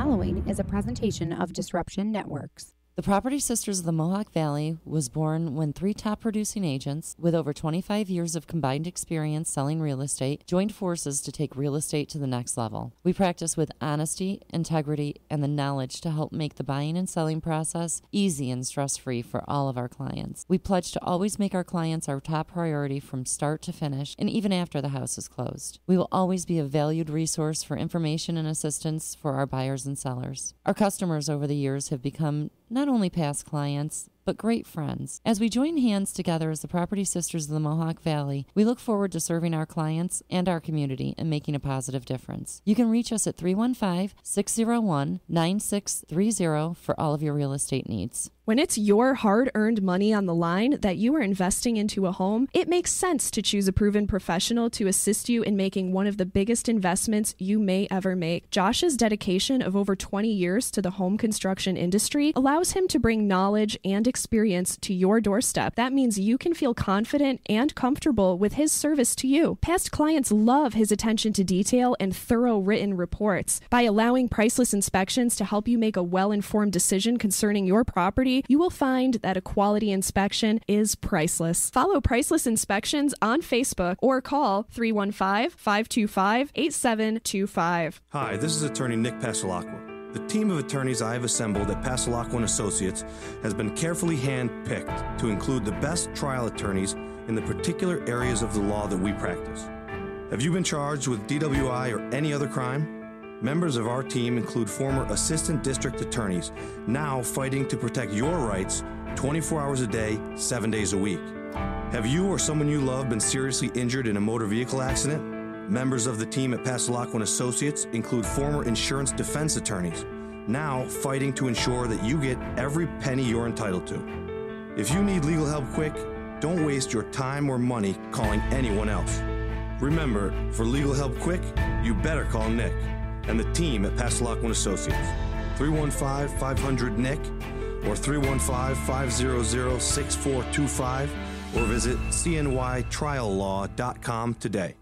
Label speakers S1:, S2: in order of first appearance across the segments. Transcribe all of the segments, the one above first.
S1: following is a presentation of Disruption Networks.
S2: The Property Sisters of the Mohawk Valley was born when 3 top producing agents with over 25 years of combined experience selling real estate joined forces to take real estate to the next level. We practice with honesty, integrity, and the knowledge to help make the buying and selling process easy and stress-free for all of our clients. We pledge to always make our clients our top priority from start to finish and even after the house is closed. We will always be a valued resource for information and assistance for our buyers and sellers. Our customers over the years have become not only past clients, but great friends. As we join hands together as the Property Sisters of the Mohawk Valley, we look forward to serving our clients and our community and making a positive difference. You can reach us at 315-601-9630 for all of your real estate needs.
S3: When it's your hard-earned money on the line that you are investing into a home, it makes sense to choose a proven professional to assist you in making one of the biggest investments you may ever make. Josh's dedication of over 20 years to the home construction industry allows him to bring knowledge and experience to your doorstep. That means you can feel confident and comfortable with his service to you. Past clients love his attention to detail and thorough written reports. By allowing Priceless Inspections to help you make a well-informed decision concerning your property, you will find that a quality inspection is priceless. Follow Priceless Inspections on Facebook or call 315-525-8725.
S4: Hi, this is attorney Nick Pasalacqua. The team of attorneys I have assembled at Pasalacqua & Associates has been carefully hand-picked to include the best trial attorneys in the particular areas of the law that we practice. Have you been charged with DWI or any other crime? Members of our team include former assistant district attorneys, now fighting to protect your rights 24 hours a day, 7 days a week. Have you or someone you love been seriously injured in a motor vehicle accident? Members of the team at Pasalacqua & Associates include former insurance defense attorneys, now fighting to ensure that you get every penny you're entitled to. If you need legal help quick, don't waste your time or money calling anyone else. Remember, for legal help quick, you better call Nick and the team at Pasalacqua & Associates. 315-500-NICK or 315-500-6425 or visit cnytriallaw.com today.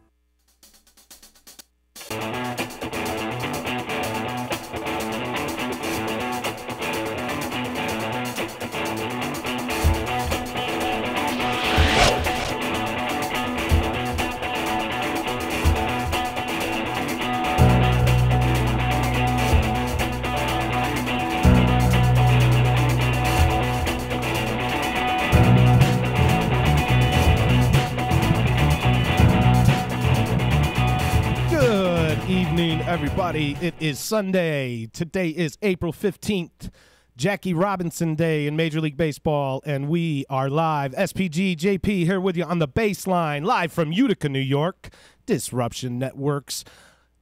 S5: Everybody, it is Sunday. Today is April 15th, Jackie Robinson Day in Major League Baseball, and we are live. SPG, JP here with you on the baseline, live from Utica, New York, Disruption Networks.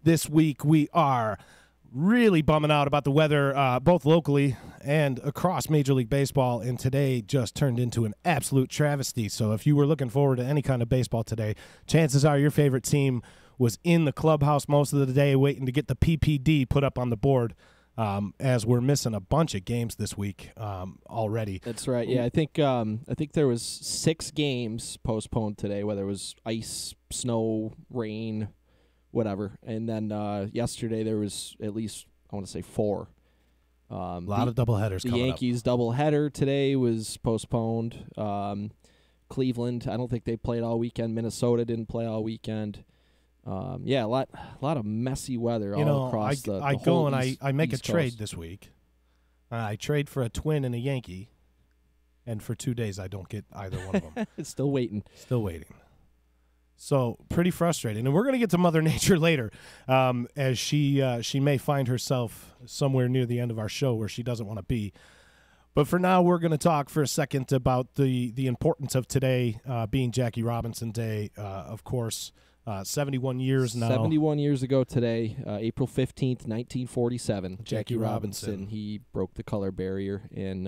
S5: This week we are really bumming out about the weather, both locally and across Major League Baseball, and today just turned into an absolute travesty. So if you were looking forward to any kind of baseball today, chances are your favorite team was in the clubhouse most of the day waiting to get the PPD put up on the board, as we're missing a bunch of games this week already.
S6: That's right. Yeah, I think there was 6 games postponed today, whether it was ice, snow, rain, whatever. And then yesterday there was at least, I want to say 4.
S5: A lot of doubleheaders coming up.
S6: The Yankees doubleheader today was postponed. Cleveland, I don't think they played all weekend. Minnesota didn't play all weekend. Yeah, a lot of messy weather all across the
S5: I
S6: whole
S5: go and
S6: East,
S5: I make
S6: East
S5: a trade
S6: Coast.
S5: this week. I trade for a Twin and a Yankee, and for 2 days I don't get either one of them.
S6: It's still waiting.
S5: Still waiting. So pretty frustrating. And we're going to get to Mother Nature later, as she may find herself somewhere near the end of our show where she doesn't want to be. But for now, we're going to talk for a second about the importance of today being Jackie Robinson Day, of course. 71 years now.
S6: 71 years ago today, April 15th, 1947.
S5: Jackie Robinson.
S6: He broke the color barrier, and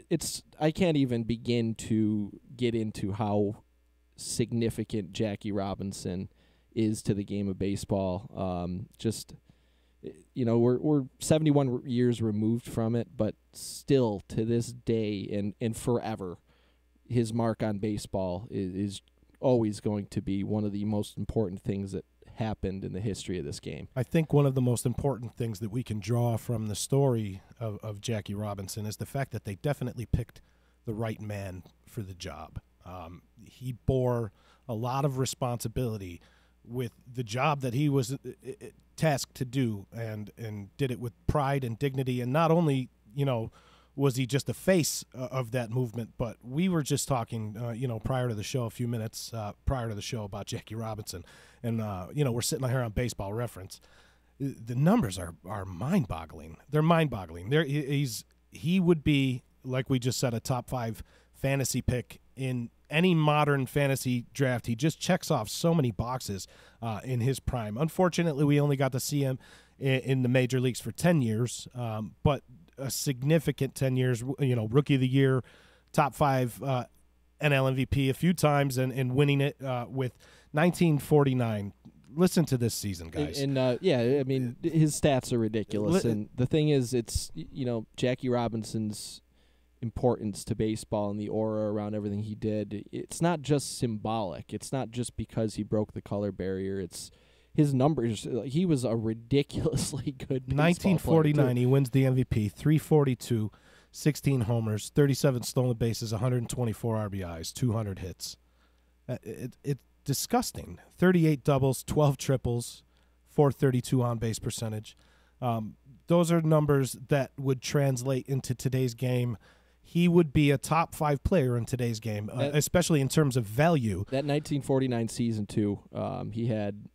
S6: it's I can't even begin to get into how significant Jackie Robinson is to the game of baseball. We're 71 years removed from it, but still to this day and forever, his mark on baseball is always going to be one of the most important things that happened in the history of this game.
S5: I think one of the most important things that we can draw from the story of Jackie Robinson is the fact that they definitely picked the right man for the job. He bore a lot of responsibility with the job that he was tasked to do, and did it with pride and dignity. And not only, was he just the face of that movement, but we were just talking, prior to the show, a few minutes prior to the show, about Jackie Robinson. And, we're sitting here on Baseball Reference. The numbers are mind-boggling. They're mind-boggling. He would be, like we just said, a top 5 fantasy pick in any modern fantasy draft. He just checks off so many boxes in his prime. Unfortunately, we only got to see him in the major leagues for 10 years, but a significant 10 years, Rookie of the Year, top 5 NL MVP a few times, and winning it with 1949. Listen to this season, guys.
S6: And his stats are ridiculous. And the thing is, it's, Jackie Robinson's importance to baseball and the aura around everything he did. It's not just symbolic. It's not just because he broke the color barrier. It's his numbers. He was a ridiculously good baseball
S5: 1949,
S6: player,
S5: he wins the MVP, 342, 16 homers, 37 stolen bases, 124 RBIs, 200 hits. It's disgusting. 38 doubles, 12 triples, 432 on-base percentage. Those are numbers that would translate into today's game. He would be a top 5 player in today's game, especially in terms of value.
S6: That 1949 season, too, he had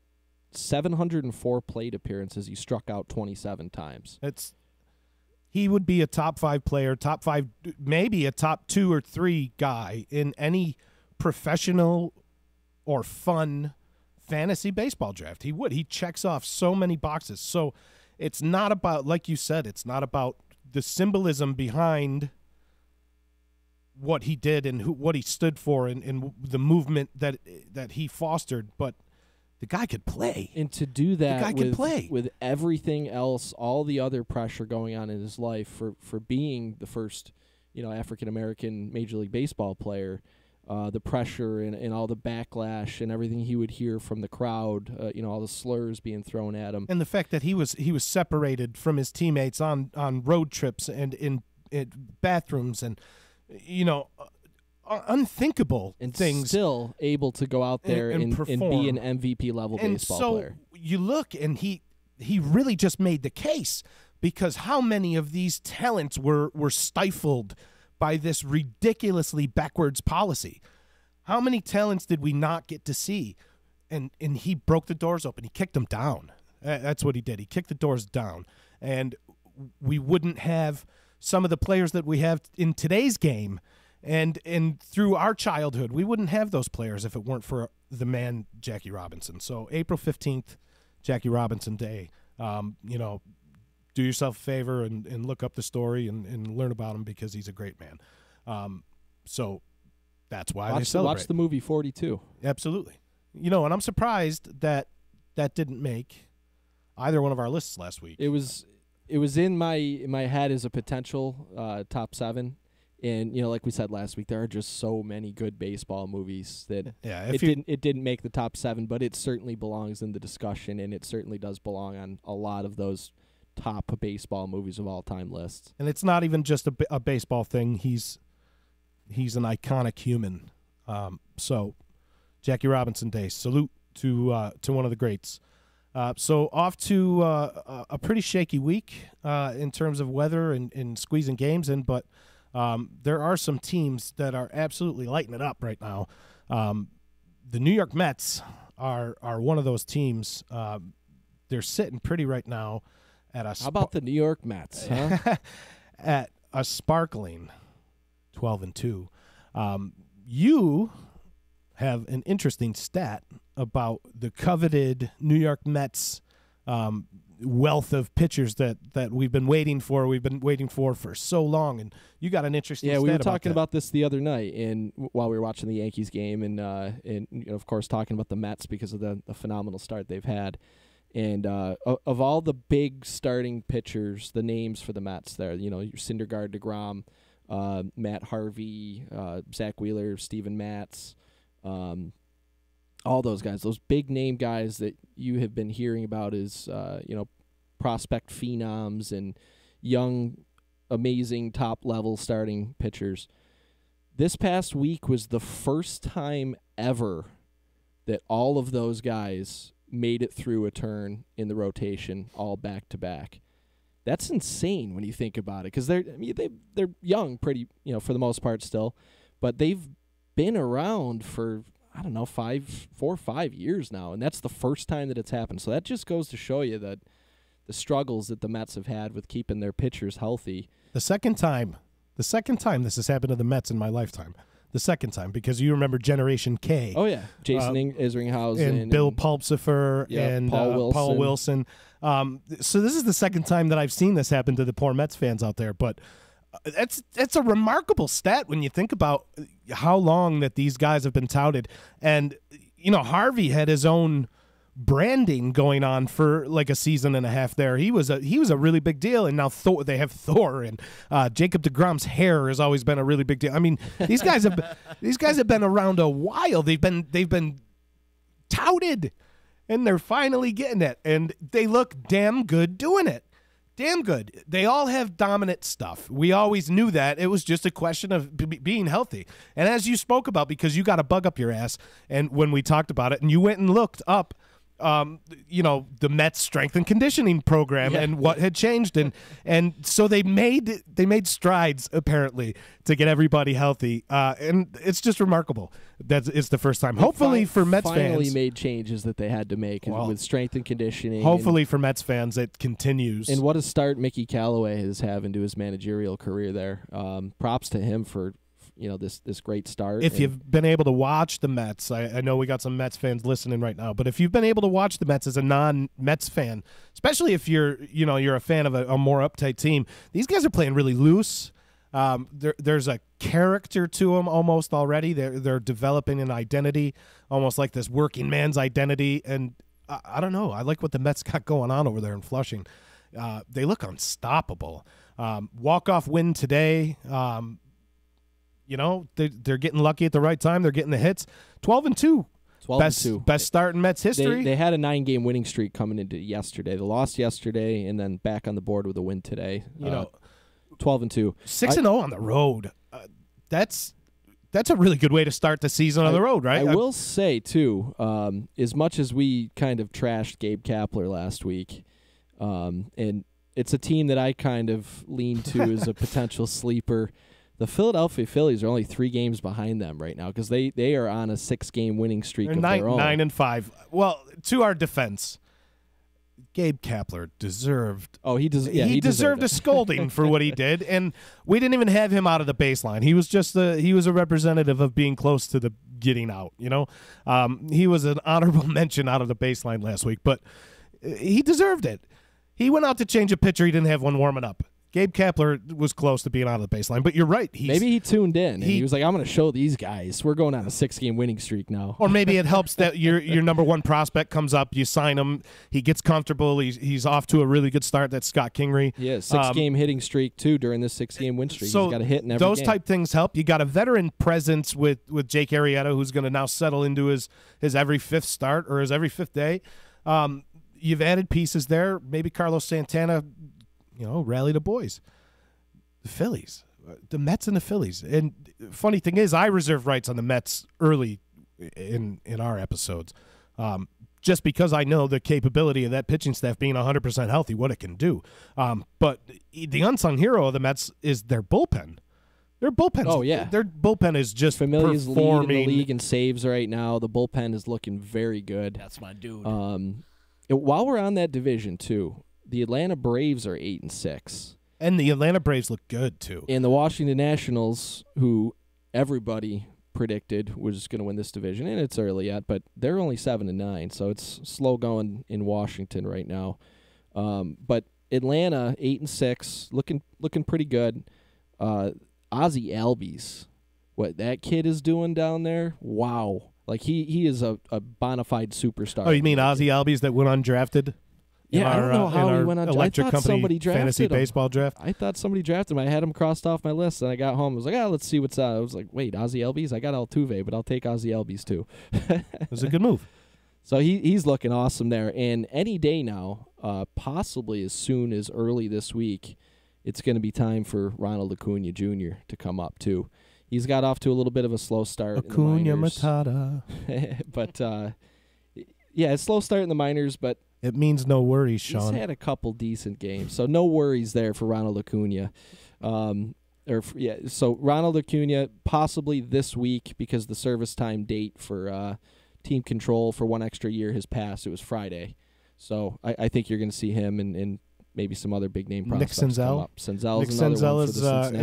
S6: 704 plate appearances. He struck out 27 times.
S5: He would be a top 5 player, top 5, maybe a top 2 or 3 guy in any professional or fun fantasy baseball draft. He would. He checks off so many boxes. So it's not about, like you said, it's not about the symbolism behind what he did and what he stood for and the movement that he fostered, but the guy could play.
S6: And to do that
S5: the guy could play.
S6: With everything else, all the other pressure going on in his life for being the first, African-American Major League Baseball player, the pressure and all the backlash and everything he would hear from the crowd, all the slurs being thrown at him.
S5: And the fact that he was separated from his teammates on road trips and in bathrooms and, unthinkable
S6: and
S5: things.
S6: Still able to go out there and be an MVP level baseball player.
S5: You look, and he really just made the case, because how many of these talents were stifled by this ridiculously backwards policy? How many talents did we not get to see? And he broke the doors open. He kicked them down. That's what he did. He kicked the doors down. And we wouldn't have some of the players that we have in today's game. And through our childhood, we wouldn't have those players if it weren't for the man, Jackie Robinson. So April 15th, Jackie Robinson Day. Do yourself a favor and look up the story and learn about him, because he's a great man. So that's why they celebrate.
S6: Watch the movie 42.
S5: Absolutely. And I'm surprised that didn't make either one of our lists last week.
S6: It was in my head as a potential top 7. And like we said last week, there are just so many good baseball movies that it didn't make the top 7, but it certainly belongs in the discussion, and it certainly does belong on a lot of those top baseball movies of all time lists.
S5: And it's not even just a baseball thing. He's an iconic human. So Jackie Robinson Day, salute to one of the greats. So off to a pretty shaky week in terms of weather and squeezing games in, but there are some teams that are absolutely lighting it up right now. The New York Mets are one of those teams. They're sitting pretty right now at a.
S6: How about the New York Mets? Huh?
S5: At a sparkling 12-2. You have an interesting stat about the coveted New York Mets wealth of pitchers that we've been waiting for. We've been waiting for so long, and you got an interesting stat
S6: we were talking
S5: about
S6: this the other night, and while we were watching the Yankees game, and of course talking about the Mets because of the phenomenal start they've had. And of all the big starting pitchers, the names for the Mets there, your Syndergaard, DeGrom, Matt Harvey, Zach Wheeler, Steven Matz, All those guys, those big name guys that you have been hearing about as prospect phenoms and young, amazing top-level starting pitchers. This past week was the first time ever that all of those guys made it through a turn in the rotation, all back-to-back. That's insane when you think about it, because they're young, pretty for the most part still, but they've been around for 4 or 5 years now, and that's the first time that it's happened. So that just goes to show you that the struggles that the Mets have had with keeping their pitchers healthy.
S5: The second time this has happened to the Mets in my lifetime. The second time, because you remember Generation K.
S6: Oh, yeah. Jason Isringhausen.
S5: And Bill Pulsifer and Paul Wilson. So this is the second time that I've seen this happen to the poor Mets fans out there. But that's a remarkable stat when you think about how long that these guys have been touted. And, Harvey had his own branding going on for like a season and a half there. He was a really big deal, and now they have Thor, and Jacob deGrom's hair has always been a really big deal. I mean, these guys have been around a while. They've been touted, and they're finally getting it, and they look damn good doing it. Damn good. They all have dominant stuff. We always knew that. It was just a question of being healthy. And as you spoke about, because you got a bug up your ass, and when we talked about it, and you went and looked up the Mets strength and conditioning program and what had changed, and so they made strides apparently to get everybody healthy, and it's just remarkable that it's the first time. Hopefully for Mets fans,
S6: finally made changes that they had to make with strength and conditioning.
S5: Hopefully for Mets fans, it continues.
S6: And what a start Mickey Callaway is having to his managerial career there. Props to him for this great start.
S5: If you've been able to watch the Mets, I know we got some Mets fans listening right now, but if you've been able to watch the Mets as a non-Mets fan, especially if you're a fan of a more uptight team, these guys are playing really loose. There's a character to them almost already. They're developing an identity, almost like this working man's identity, and I don't know. I like what the Mets got going on over there in Flushing. They look unstoppable. Walk-off win today. They're getting lucky at the right time. They're getting the hits. 12-2. Best start in Mets history.
S6: They had a 9-game winning streak coming into yesterday. They lost yesterday and then back on the board with a win today. 12-2.
S5: 6-0 on the road. That's a really good way to start the season on the road, right?
S6: I will say, too, as much as we kind of trashed Gabe Kapler last week, and it's a team that I kind of lean to as a potential sleeper. The Philadelphia Phillies are only 3 games behind them right now because they are on a 6-game winning streak of their own.
S5: 9-5. Well, to our defense, Gabe Kapler deserved.
S6: Oh, he
S5: deserved a scolding for what he did, and we didn't even have him out of the baseline. He was just he was a representative of being close to the getting out. He was an honorable mention out of the baseline last week, but he deserved it. He went out to change a pitcher. He didn't have one warming up. Gabe Kapler was close to being out of the baseline, but you're right.
S6: Maybe he tuned in and he was like, I'm going to show these guys. We're going on a 6-game winning streak now.
S5: Or maybe it helps that your number one prospect comes up, you sign him, he gets comfortable, he's off to a really good start. That's Scott Kingery.
S6: Yeah, 6-game hitting streak, too, during this 6-game win streak.
S5: So
S6: he's got a hit in every
S5: those
S6: game.
S5: type things help. You got a veteran presence with Jake Arrieta, who's going to now settle into his every 5th start or his every 5th day. You've added pieces there. Maybe Carlos Santana, rally the boys. The Phillies, the Mets and the Phillies. And funny thing is, I reserve rights on the Mets early in our episodes, just because I know the capability of that pitching staff being 100% healthy, what it can do. But the unsung hero of the Mets is their bullpen. Their bullpen.
S6: Oh, yeah.
S5: Their bullpen is just
S6: Familia's
S5: performing.
S6: lead in the league in saves right now. The bullpen is looking very good.
S5: That's my dude.
S6: While we're on that division, too, the Atlanta Braves are 8-6.
S5: And the Atlanta Braves look good, too.
S6: And the Washington Nationals, who everybody predicted was going to win this division, and it's early yet, but they're only 7-9, so it's slow going in Washington right now. But Atlanta, 8-6, looking pretty good. Ozzie Albies, what that kid is doing down there, wow. Like, he is a bona fide superstar.
S5: Oh, you mean Ozzie Albies that went undrafted?
S6: Yeah, I don't know how he went on.
S5: Electric
S6: I thought
S5: Company
S6: somebody drafted
S5: fantasy
S6: him.
S5: baseball draft.
S6: I thought somebody drafted him. I had him crossed off my list, and I got home. I was like, let's see what's I was like, wait, Ozzie Albies? I got Altuve, but I'll take Ozzie Albies too.
S5: It was a good move.
S6: So he's looking awesome there. And any day now, possibly as soon as early this week, it's going to be time for Ronald Acuna Jr. to come up too. He's got off to a little bit of a slow start
S5: Acuna
S6: in the minors.
S5: Matata.
S6: But, a slow start in the minors, but
S5: it means no worries, Sean.
S6: he's had a couple decent games. So no worries there for Ronald Acuna. So Ronald Acuna possibly this week because the service time date for team control for one extra year has passed. It was Friday. So I think you're going to see him and maybe some other big name prospects come up.
S5: Nick Senzel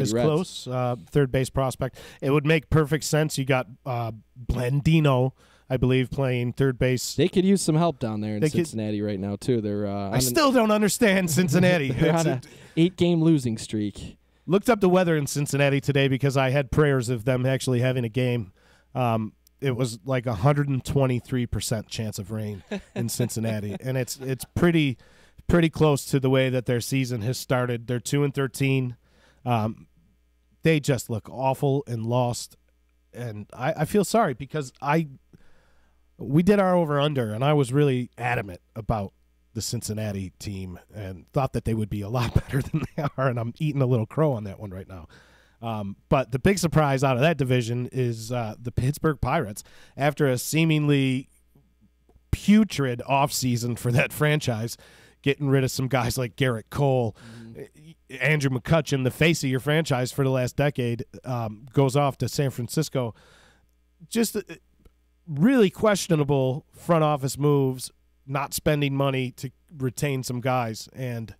S5: is close. Third base prospect. It would make perfect sense. You got Blandino, I believe, playing third base.
S6: They could use some help down there in Cincinnati right now too. They're
S5: I still don't understand Cincinnati.
S6: They're on an 8-game losing streak.
S5: Looked up the weather in Cincinnati today because I had prayers of them actually having a game. It was like 123% chance of rain in Cincinnati, and it's pretty close to the way that their season has started. They're 2-13. They just look awful and lost, and I feel sorry because we did our over-under, and I was really adamant about the Cincinnati team and thought that they would be a lot better than they are, and I'm eating a little crow on that one right now. But the big surprise out of that division is the Pittsburgh Pirates. After a seemingly putrid offseason for that franchise, getting rid of some guys like Garrett Cole, Andrew McCutchen, the face of your franchise for the last decade, goes off to San Francisco. Just really questionable front office moves, not spending money to retain some guys, and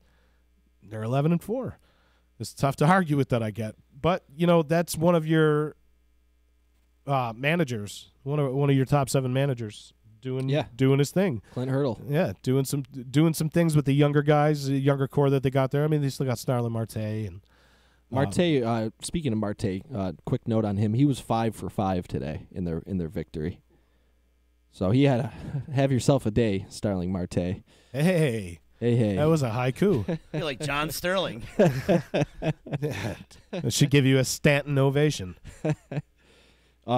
S5: they're 11-4. It's tough to argue with that, I get. But, that's one of your managers, one of your top 7 managers doing his thing.
S6: Clint Hurdle.
S5: Yeah, doing some things with the younger guys, the younger core that they got there. I mean, they still got Starlin Marte and
S6: Marte. Speaking of Marte, quick note on him: he was 5 for 5 today in their victory. So he had have yourself a day, Starling Marte.
S5: Hey. That was a haiku.
S7: You're like John Sterling.
S5: It should give you a Stanton ovation.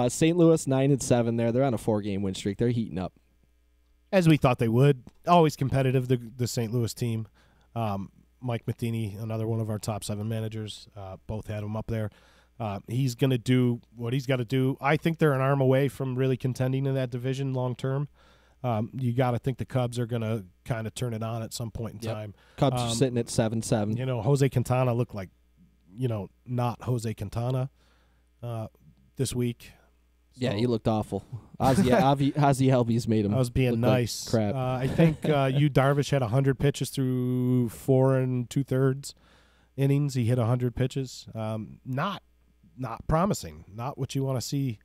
S6: St. Louis 9-7 there. They're on a 4-game win streak. They're heating up.
S5: As we thought they would. Always competitive, the St. Louis team. Mike Matheny, another one of our top 7 managers, both had him up there. He's going to do what he's got to do. I think they're an arm away from really contending in that division long term. You got to think the Cubs are going to kind of turn it on at some point in time.
S6: Cubs are sitting at 7-7.
S5: Jose Quintana looked like, not Jose Quintana this week. So.
S6: Yeah, he looked awful. Ozzie Albies made him.
S5: I was being nice.
S6: Like crap.
S5: I think Darvish had 100 pitches through 4 2/3 innings. He hit 100 pitches. Not promising. Not what you want to see.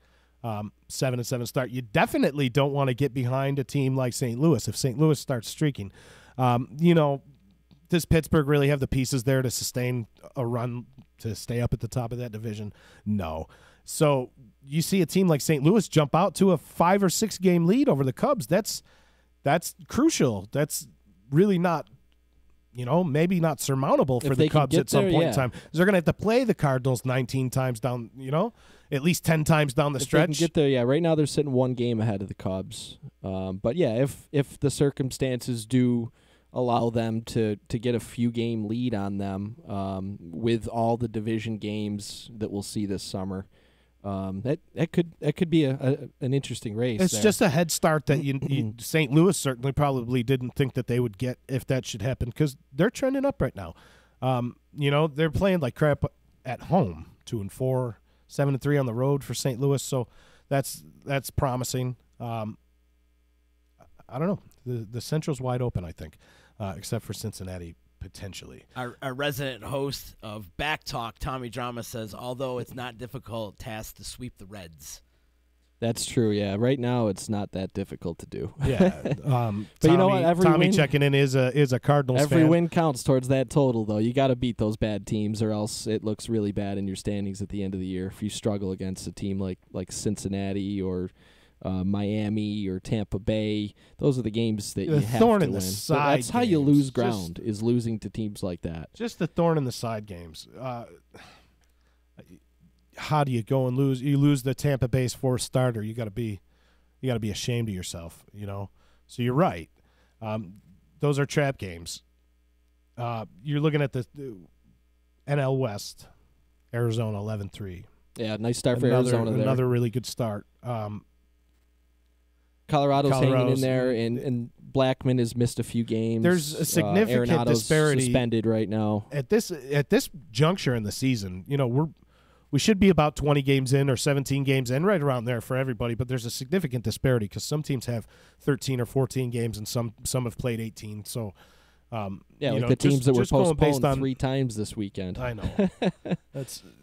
S5: 7-7 start. You definitely don't want to get behind a team like St. Louis. If St. Louis starts streaking, does Pittsburgh really have the pieces there to sustain a run to stay up at the top of that division? No. So you see a team like St. Louis jump out to a 5 or 6 game lead over the Cubs. That's crucial. That's really not, maybe not surmountable for the Cubs at some point in time. They're going to have to play the Cardinals 19 times down, at least 10 times down the stretch.
S6: They can get there, right now they're sitting 1 game ahead of the Cubs. But if the circumstances do allow them to get a few game lead on them, with all the division games that we'll see this summer, that could be an interesting race.
S5: It's
S6: there.
S5: just a head start that St. Louis certainly probably didn't think that they would get if that should happen, because they're trending up right now. They're playing like crap at home, 2-4, 7-3 on the road for St. Louis, so that's promising. I don't know. The Central's wide open, I think, except for Cincinnati. Potentially.
S7: Our resident host of Back Talk, Tommy Drama, says, although it's not difficult task to sweep the Reds.
S6: That's true, yeah. Right now, it's not that difficult to do.
S5: Yeah.
S6: But
S5: Tommy,
S6: you know what?
S5: Tommy checking in is a Cardinals
S6: every
S5: fan.
S6: win counts towards that total, though. You got to beat those bad teams, or else it looks really bad in your standings at the end of the year. If you struggle against a team like Cincinnati or Miami or Tampa Bay. Those are the games that you have
S5: thorn
S6: to
S5: in the
S6: win.
S5: side
S6: That's how you
S5: games.
S6: lose ground, is losing to teams like that.
S5: Just the thorn in the side games. How do you go and lose? You lose the Tampa Bay's fourth starter. You got to be ashamed of yourself. So you're right. Those are trap games. You're looking at the NL West, Arizona 11-3.
S6: Yeah, nice start for Arizona there.
S5: Another really good start.
S6: Colorado's hanging in there, and Blackman has missed a few games.
S5: There's a significant disparity
S6: suspended right now.
S5: At this juncture in the season. We should be about 20 games in or 17 games in, right around there for everybody, but there's a significant disparity because some teams have 13 or 14 games and some have played 18. So,
S6: the teams that were postponed 3 times this weekend.
S5: I know.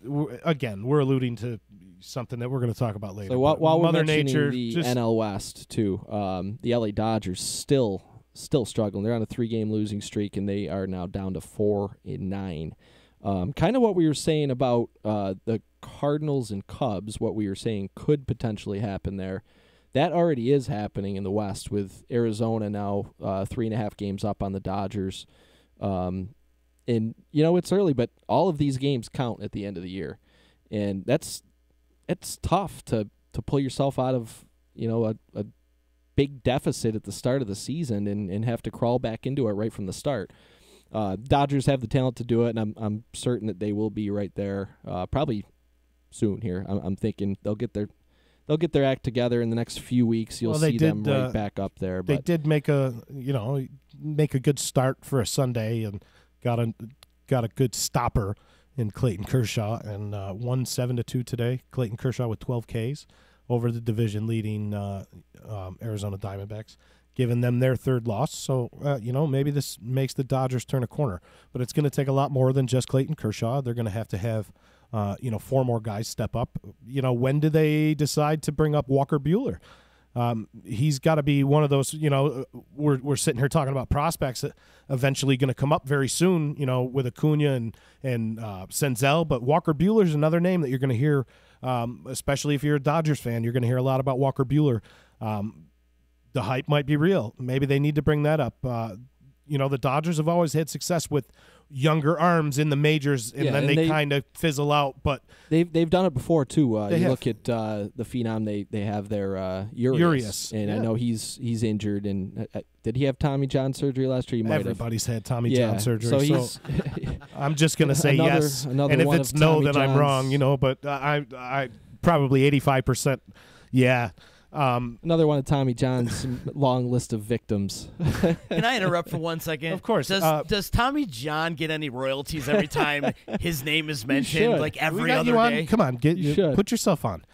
S5: We're alluding to something that we're going to talk about later.
S6: So while we're
S5: Mother
S6: mentioning
S5: Nature,
S6: the NL West, too, the LA Dodgers still struggling. They're on a 3-game losing streak, and they are now down to 4-9. Kind of what we were saying about the Cardinals and Cubs, what we were saying could potentially happen there. That already is happening in the West with Arizona now 3.5 games up on the Dodgers. And, it's early, but all of these games count at the end of the year. And it's tough to pull yourself out of, a big deficit at the start of the season and have to crawl back into it right from the start. Dodgers have the talent to do it, and I'm certain that they will be right there probably soon here. I'm thinking they'll get their act together in the next few weeks. You'll see them right back up there.
S5: They
S6: But
S5: did make a good start for a Sunday and got a good stopper in Clayton Kershaw and won 7-2 today. Clayton Kershaw with 12 Ks over the division leading Arizona Diamondbacks, giving them their third loss. So, maybe this makes the Dodgers turn a corner. But it's going to take a lot more than just Clayton Kershaw. They're going to have 4 more guys step up. When do they decide to bring up Walker Buehler? He's got to be one of those, we're sitting here talking about prospects that eventually going to come up very soon, with Acuna and Senzel. But Walker Buehler is another name that you're going to hear, especially if you're a Dodgers fan. You're going to hear a lot about Walker Buehler. The hype might be real. Maybe they need to bring that up. The Dodgers have always had success with younger arms in the majors, and then they kind of fizzle out. But
S6: they've done it before too. Look at the phenom they have there, Urias, and I know he's injured. And did he have Tommy John surgery last year?
S5: Everybody's had Tommy John surgery.
S6: So
S5: I'm just gonna say yes, and if it's no, then I'm wrong. But I probably 85%. Yeah.
S6: Another one of Tommy John's long list of victims.
S7: Can I interrupt for 1 second?
S5: Of course.
S7: Does Tommy John get any royalties every time his name is mentioned, like every other day?
S5: Come on, put yourself on.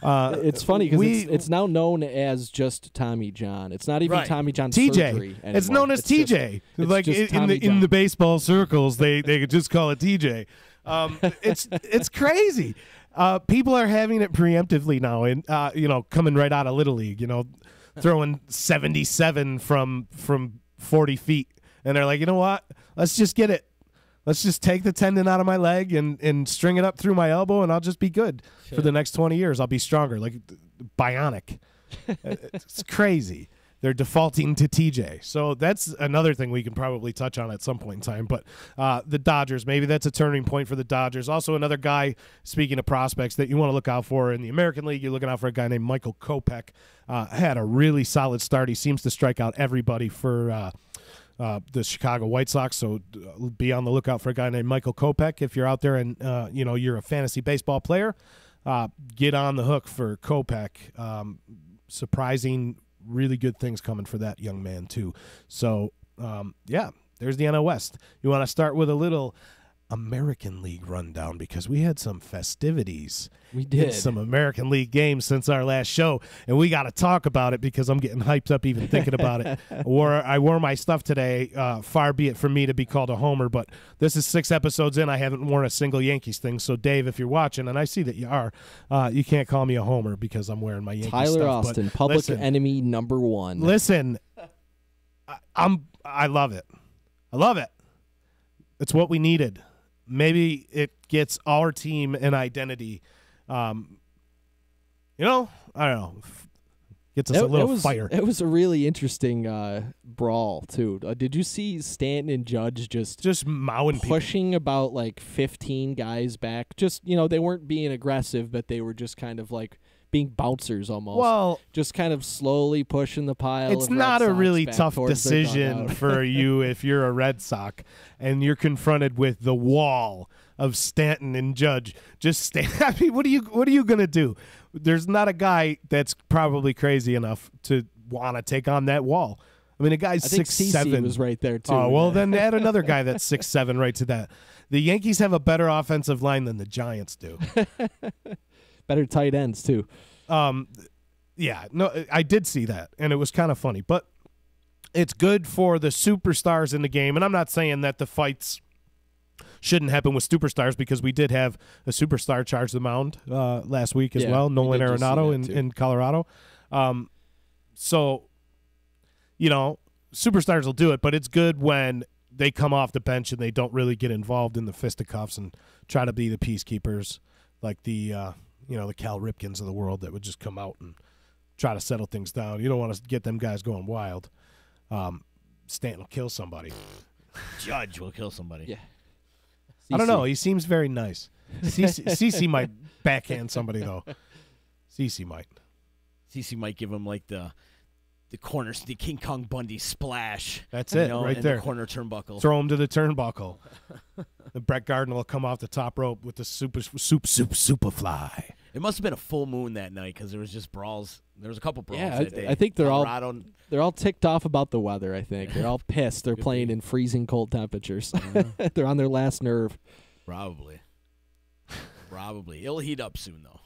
S6: It's funny because it's now known as just Tommy John. It's not even Tommy John surgery anymore.
S5: It's known as TJ. In the baseball circles, they could just call it TJ. It's crazy. People are having it preemptively now, and coming right out of Little League, throwing 77 from 40 feet, and they're like, you know what? Let's just get it. Let's just take the tendon out of my leg and string it up through my elbow, and I'll just be good for the next 20 years. I'll be stronger, like bionic. It's crazy. They're defaulting to TJ. So that's another thing we can probably touch on at some point in time. But the Dodgers, maybe that's a turning point for the Dodgers. Also another guy, speaking of prospects, that you want to look out for in the American League, you're looking out for a guy named Michael Kopech. Had a really solid start. He seems to strike out everybody for the Chicago White Sox. So be on the lookout for a guy named Michael Kopech. If you're out there and you're a fantasy baseball player, get on the hook for Kopech. Surprising, really good things coming for that young man too. So there's the NL West. You want to start with a little American League rundown because we had some festivities.
S6: We did
S5: some American League games since our last show, and we got to talk about it because I'm getting hyped up even thinking about it. I wore my stuff today. Far be it from me to be called a homer, but this is 6 episodes in. I haven't worn a single Yankees thing. So Dave, if you're watching, and I see that you are, you can't call me a homer because I'm wearing my Yankees stuff.
S6: Tyler Austin, public enemy number 1.
S5: Listen, I love it. I love it. It's what we needed. Maybe it gets our team an identity. I don't know. Gets us a little fire.
S6: It was a really interesting brawl, too. Did you see Stanton and Judge just
S5: mowing
S6: pushing about like 15 guys back? Just, they weren't being aggressive, but they were just kind of like being bouncers almost.
S5: Well,
S6: just kind of slowly pushing the pile.
S5: It's
S6: of Red
S5: not a
S6: Sox
S5: really
S6: back
S5: tough
S6: towards their
S5: decision
S6: dugout.
S5: for you if you're a Red Sox and you're confronted with the wall of Stanton and Judge. Just stand. I mean, what are you gonna do? There's not a guy that's probably crazy enough to want to take on that wall. I mean, a guy's 6'7"
S6: was right there too.
S5: Oh well, then add another guy that's 6'7" right to that. The Yankees have a better offensive line than the Giants do.
S6: Better tight ends too.
S5: Yeah, no, I did see that, and it was kind of funny. But it's good for the superstars in the game, and I'm not saying that the fights shouldn't happen with superstars, because we did have a superstar charge the mound last week as well, Nolan Arenado in Colorado. So, superstars will do it, but it's good when they come off the bench and they don't really get involved in the fisticuffs and try to be the peacekeepers, like the Cal Ripkins of the world that would just come out and try to settle things down. You don't want to get them guys going wild. Stanton will kill somebody.
S7: Judge will kill somebody.
S6: Yeah.
S5: I don't know. He seems very nice. CC might backhand somebody, though. CC might.
S7: CC might give him like the corners, the King Kong Bundy splash.
S5: That's it, right there.
S7: The corner turnbuckle.
S5: Throw him to the turnbuckle. The Brett Gardner will come off the top rope with the super fly.
S7: It must have been a full moon that night, because there was just brawls. There was a couple brawls that day.
S6: I think they're
S7: Colorado.
S6: all ticked off about the weather. I think they're all pissed. They're playing in freezing cold temperatures. They're on their last nerve.
S7: Probably. It'll heat up soon, though.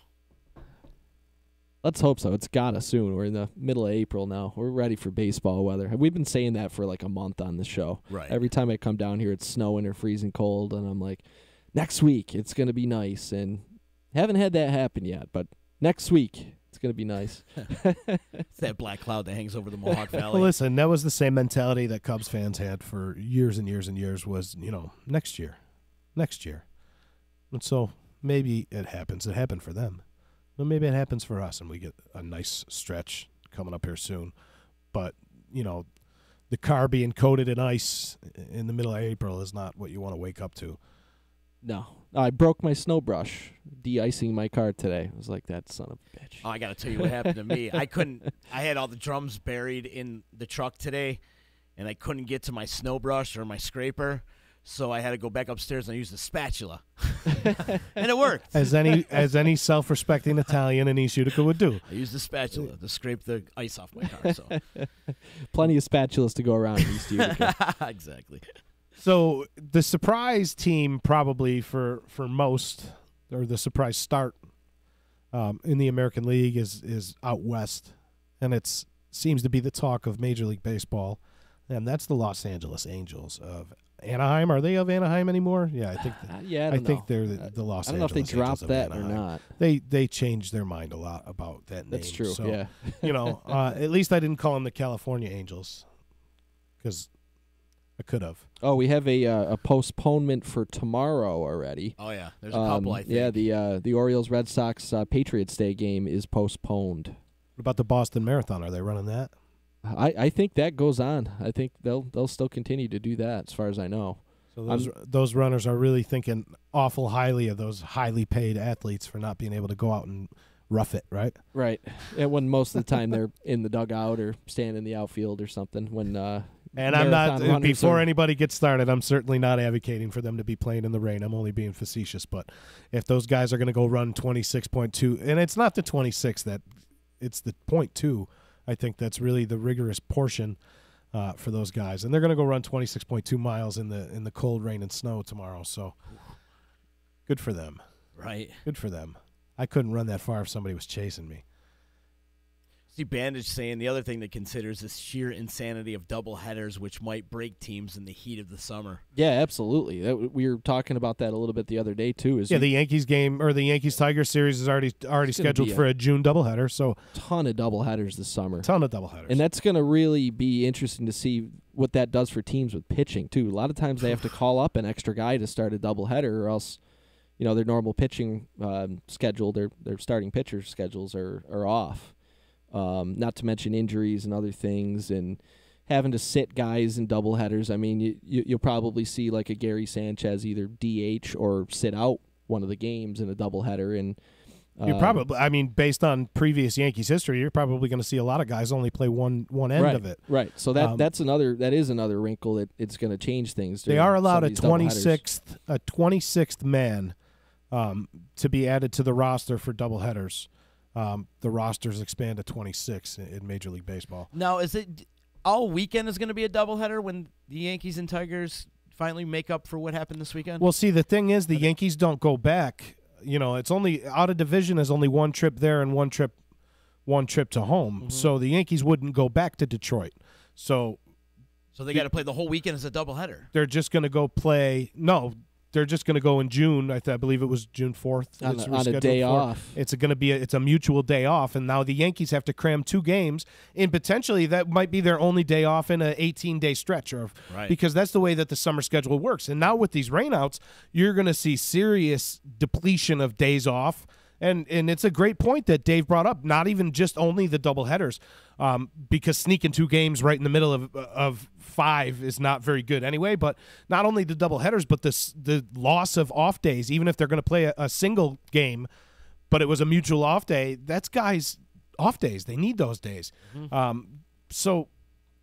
S6: Let's hope so. It's gotta soon. We're in the middle of April now. We're ready for baseball weather. We've been saying that for like a month on the show.
S7: Right.
S6: Every time I come down here, it's snowing or freezing cold, and I'm like, next week it's gonna be nice. And haven't had that happen yet, but next week it's gonna be nice.
S7: It's that black cloud that hangs over the Mohawk Valley.
S5: Well, listen, that was the same mentality that Cubs fans had for years and years and years. Was next year. And so maybe it happens. It happened for them. Well, maybe it happens for us, and we get a nice stretch coming up here soon. But, the car being coated in ice in the middle of April is not what you want to wake up to.
S6: No. I broke my snow brush de-icing my car today. I was like, that son of a bitch.
S7: Oh, I got to tell you what happened to me. I had all the drums buried in the truck today, and I couldn't get to my snow brush or my scraper. So I had to go back upstairs and I used a spatula, and it worked.
S5: As any self-respecting Italian in East Utica would do.
S7: I used the spatula to scrape the ice off my car. So
S6: plenty of spatulas to go around in East Utica.
S7: Exactly.
S5: So the surprise team probably for most, or the surprise start in the American League is out west, and it seems to be the talk of Major League Baseball, and that's the Los Angeles Angels of Anaheim. Are they of Anaheim anymore? Yeah, I think.
S6: I
S5: think they're the Los Angeles.
S6: I don't know if they dropped that or not.
S5: They changed their mind a lot about that name.
S6: That's true.
S5: So,
S6: yeah.
S5: At least I didn't call them the California Angels, because I could have.
S6: Oh, we have a postponement for tomorrow already.
S7: Oh yeah, there's a couple. I think.
S6: Yeah, the Orioles Red Sox Patriots Day game is postponed.
S5: What about the Boston Marathon? Are they running that?
S6: I think that goes on. I think they'll still continue to do that, as far as I know.
S5: So those runners are really thinking awful highly of those highly paid athletes for not being able to go out and rough it, right?
S6: Right. And when most of the time they're in the dugout or standing in the outfield or something. When
S5: and I'm not. Before anybody gets started, I'm certainly not advocating for them to be playing in the rain. I'm only being facetious. But if those guys are going to go run 26.2, and it's not the 26 that, it's the 0.2. I think that's really the rigorous portion for those guys, and they're going to go run 26.2 miles in the cold rain and snow tomorrow. So, good for them.
S7: Right.
S5: Good for them. I couldn't run that far if somebody was chasing me.
S7: See Bandage saying the other thing to consider is the sheer insanity of doubleheaders, which might break teams in the heat of the summer.
S6: Yeah, absolutely. We were talking about that a little bit the other day too.
S5: The Yankees game, or the Yankees-Tigers series, is already scheduled for a June doubleheader. So
S6: ton of doubleheaders this summer.
S5: Ton of doubleheaders,
S6: and that's going to really be interesting to see what that does for teams with pitching too. A lot of times they have to call up an extra guy to start a doubleheader, or else, their normal pitching schedule, their starting pitcher schedules are off. not to mention injuries and other things, and having to sit guys in doubleheaders. I mean, you'll probably see like a Gary Sanchez either DH or sit out one of the games in a doubleheader, and
S5: you probably, I mean, based on previous Yankees history, you're probably going to see a lot of guys only play one end of it.
S6: Right. So that is another wrinkle that it's going to change things.
S5: They are allowed a 26th man to be added to the roster for doubleheaders. The rosters expand to 26 in Major League Baseball.
S7: Now, is it all weekend is going to be a doubleheader when the Yankees and Tigers finally make up for what happened this weekend?
S5: Well, see, the thing is, the Yankees don't go back. You know, it's only out of division is only one trip there and one trip to home.
S7: Mm-hmm.
S5: So the Yankees wouldn't go back to Detroit. So
S7: they got to play the whole weekend as a doubleheader.
S5: They're just going to go play. No, they're just going to go in June. I believe it was June 4th.
S6: On a day off.
S5: It's going to be it's a mutual day off, and now the Yankees have to cram 2 games, and potentially that might be their only day off in an 18-day stretch, because that's the way that the summer schedule works. And now with these rainouts, you're going to see serious depletion of days off. And it's a great point that Dave brought up. Not even just only the doubleheaders, because sneaking 2 games right in the middle of 5 is not very good anyway. But not only the doubleheaders, but the loss of off days. Even if they're going to play a single game, but it was a mutual off day, that's guys' off days. They need those days. Mm-hmm. So,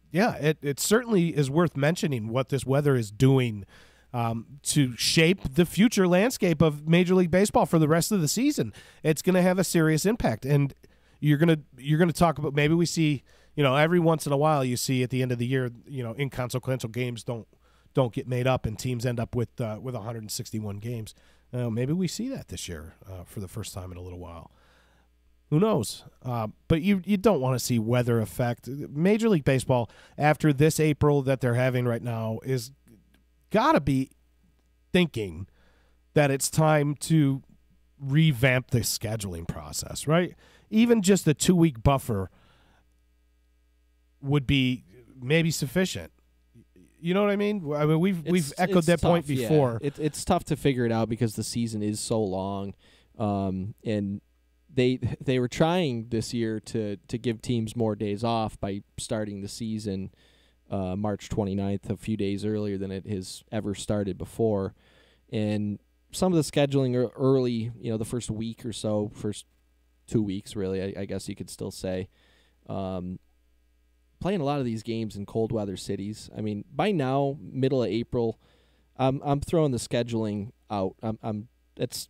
S5: yeah, it certainly is worth mentioning what this weather is doing to shape the future landscape of Major League Baseball for the rest of the season. It's going to have a serious impact, and you're going to talk about, maybe we see, every once in a while you see at the end of the year, inconsequential games don't get made up and teams end up with 161 games. Maybe we see that this year for the first time in a little while. Who knows? But you don't want to see weather affect Major League Baseball after this April that they're having right now. Is got to be thinking that it's time to revamp the scheduling process, right? Even just a 2-week buffer would be maybe sufficient. You know what I mean? I mean, we've echoed that point before.
S6: Yeah. It's tough to figure it out because the season is so long, and they were trying this year to give teams more days off by starting the season March 29th, a few days earlier than it has ever started before. And some of the scheduling early, the first week or so, first 2 weeks really, I guess you could still say, playing a lot of these games in cold weather cities. I mean, by now, middle of April, I'm throwing the scheduling out. It's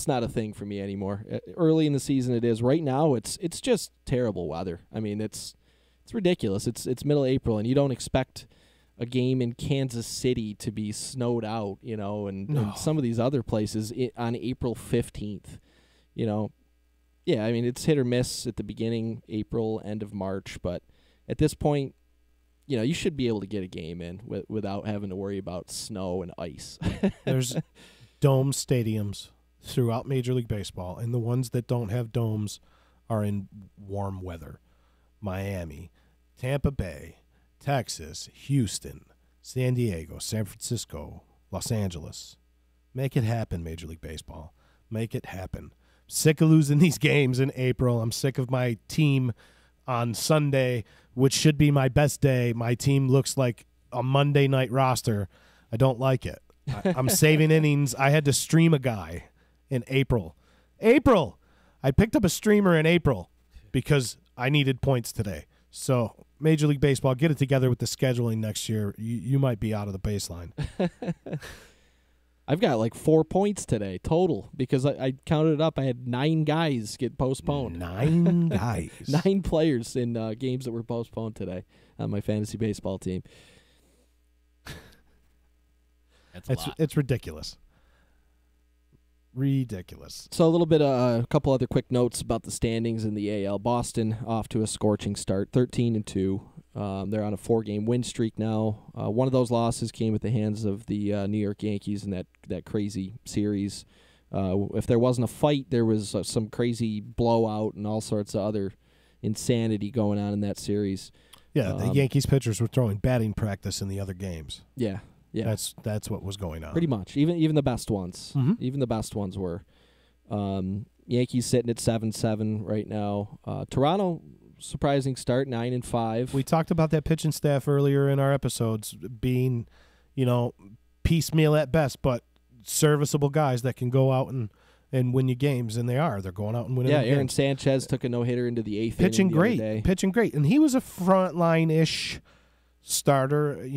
S6: not a thing for me anymore. Early in the season it is. Right now it's just terrible weather. I mean, it's ridiculous. It's middle of April, and you don't expect a game in Kansas City to be snowed out, and some of these other places on April 15th. Yeah, I mean, it's hit or miss at the beginning, April, end of March, but at this point, you should be able to get a game in without having to worry about snow and ice.
S5: There's dome stadiums throughout Major League Baseball, and the ones that don't have domes are in warm weather. Miami, Tampa Bay, Texas, Houston, San Diego, San Francisco, Los Angeles. Make it happen, Major League Baseball. Make it happen. Sick of losing these games in April. I'm sick of my team on Sunday, which should be my best day. My team looks like a Monday night roster. I don't like it. I'm saving innings. I had to stream a guy in April. I picked up a streamer in April because I needed points today. So Major League Baseball, get it together with the scheduling next year. You might be out of the baseline.
S6: I've got like 4 points today total because I counted it up. I had 9 guys get postponed.
S5: 9 guys.
S6: 9 players in games that were postponed today on my fantasy baseball team.
S7: That's a lot.
S5: It's ridiculous. Ridiculous.
S6: So a little bit, a couple other quick notes about the standings in the AL. Boston off to a scorching start, 13-2. They're on a 4-game win streak now. One of those losses came at the hands of the New York Yankees in that crazy series. If there wasn't a fight, there was some crazy blowout and all sorts of other insanity going on in that series.
S5: Yeah, the Yankees pitchers were throwing batting practice in the other games.
S6: Yeah. Yeah,
S5: that's what was going on.
S6: Pretty much, even the best ones.
S5: Mm-hmm.
S6: Even the best ones were. Yankees sitting at 7-7 right now. Toronto surprising start, 9-5.
S5: We talked about that pitching staff earlier in our episodes being, piecemeal at best, but serviceable guys that can go out and win you games, and they are. They're going out and winning games.
S6: Aaron Sanchez took a no-hitter into the 8th
S5: pitching
S6: inning the
S5: great,
S6: other day.
S5: pitching great. And he was a frontline-ish starter,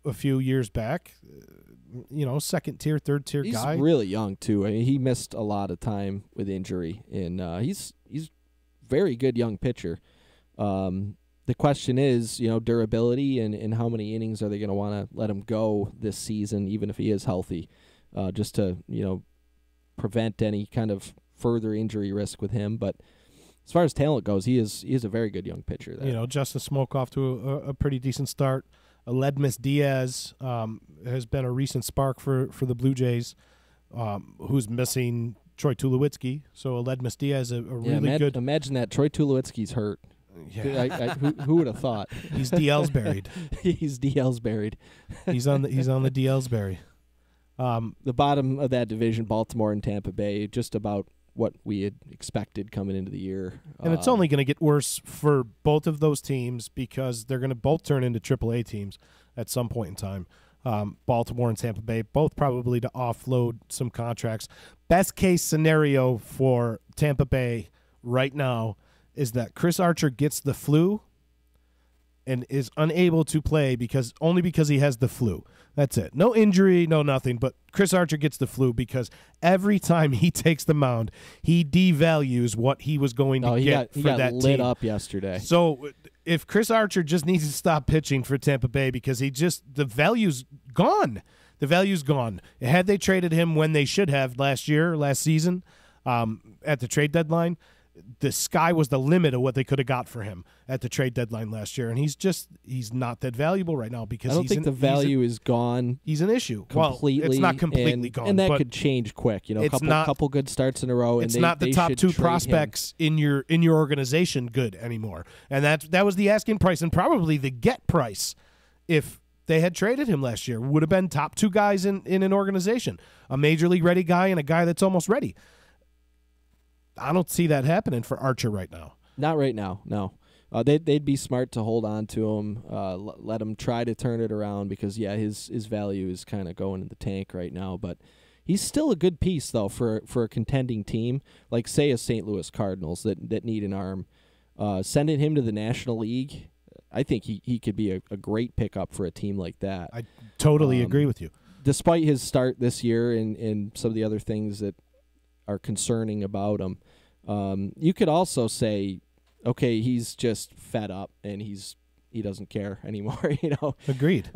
S5: a few years back. Second tier, third tier guy.
S6: He's really young too. I mean, he missed a lot of time with injury, and he's very good young pitcher. The question is, durability and how many innings are they going to want to let him go this season, even if he is healthy, just to prevent any kind of further injury risk with him. But as far as talent goes, he is a very good young pitcher there.
S5: Justin Smoke off to a pretty decent start. Aledmus Diaz has been a recent spark for the Blue Jays, who's missing Troy Tulowitzki. So Aledmus Diaz, a really good.
S6: Imagine that Troy Tulowitzki's hurt.
S5: Yeah.
S6: Who would have thought?
S5: He's DL's buried.
S6: He's DL's buried.
S5: He's on the DL's bury.
S6: The bottom of that division, Baltimore and Tampa Bay, just about what we had expected coming into the year.
S5: And it's only going to get worse for both of those teams because they're going to both turn into AAA teams at some point in time. Baltimore and Tampa Bay, both probably to offload some contracts. Best case scenario for Tampa Bay right now is that Chris Archer gets the flu and is unable to play because he has the flu. That's it. No injury, no nothing, but Chris Archer gets the flu because every time he takes the mound, he devalues what he was going to get for that team.
S6: He got lit up yesterday.
S5: So if Chris Archer just needs to stop pitching for Tampa Bay because the value's gone. The value's gone. Had they traded him when they should have last season, at the trade deadline, the sky was the limit of what they could have got for him at the trade deadline last year, and he's not that valuable right now because
S6: I don't think the value is gone.
S5: He's an issue
S6: completely.
S5: Well, it's not completely gone,
S6: and that could change quick. Couple good starts in a row.
S5: It's
S6: and
S5: not the top two prospects
S6: in
S5: in your organization good anymore, and that was the asking price and probably the get price if they had traded him last year. Would have been top two guys in an organization, a major league ready guy and a guy that's almost ready. I don't see that happening for Archer right now.
S6: Not right now, no. They'd be smart to hold on to him, let him try to turn it around because, his value is kind of going in the tank right now. But he's still a good piece, though, for a contending team, like, say, a St. Louis Cardinals that need an arm. Sending him to the National League, I think he could be a great pickup for a team like that.
S5: I totally agree with you.
S6: Despite his start this year and some of the other things that are concerning about him, you could also say, okay, he's just fed up and he doesn't care anymore.
S5: Agreed.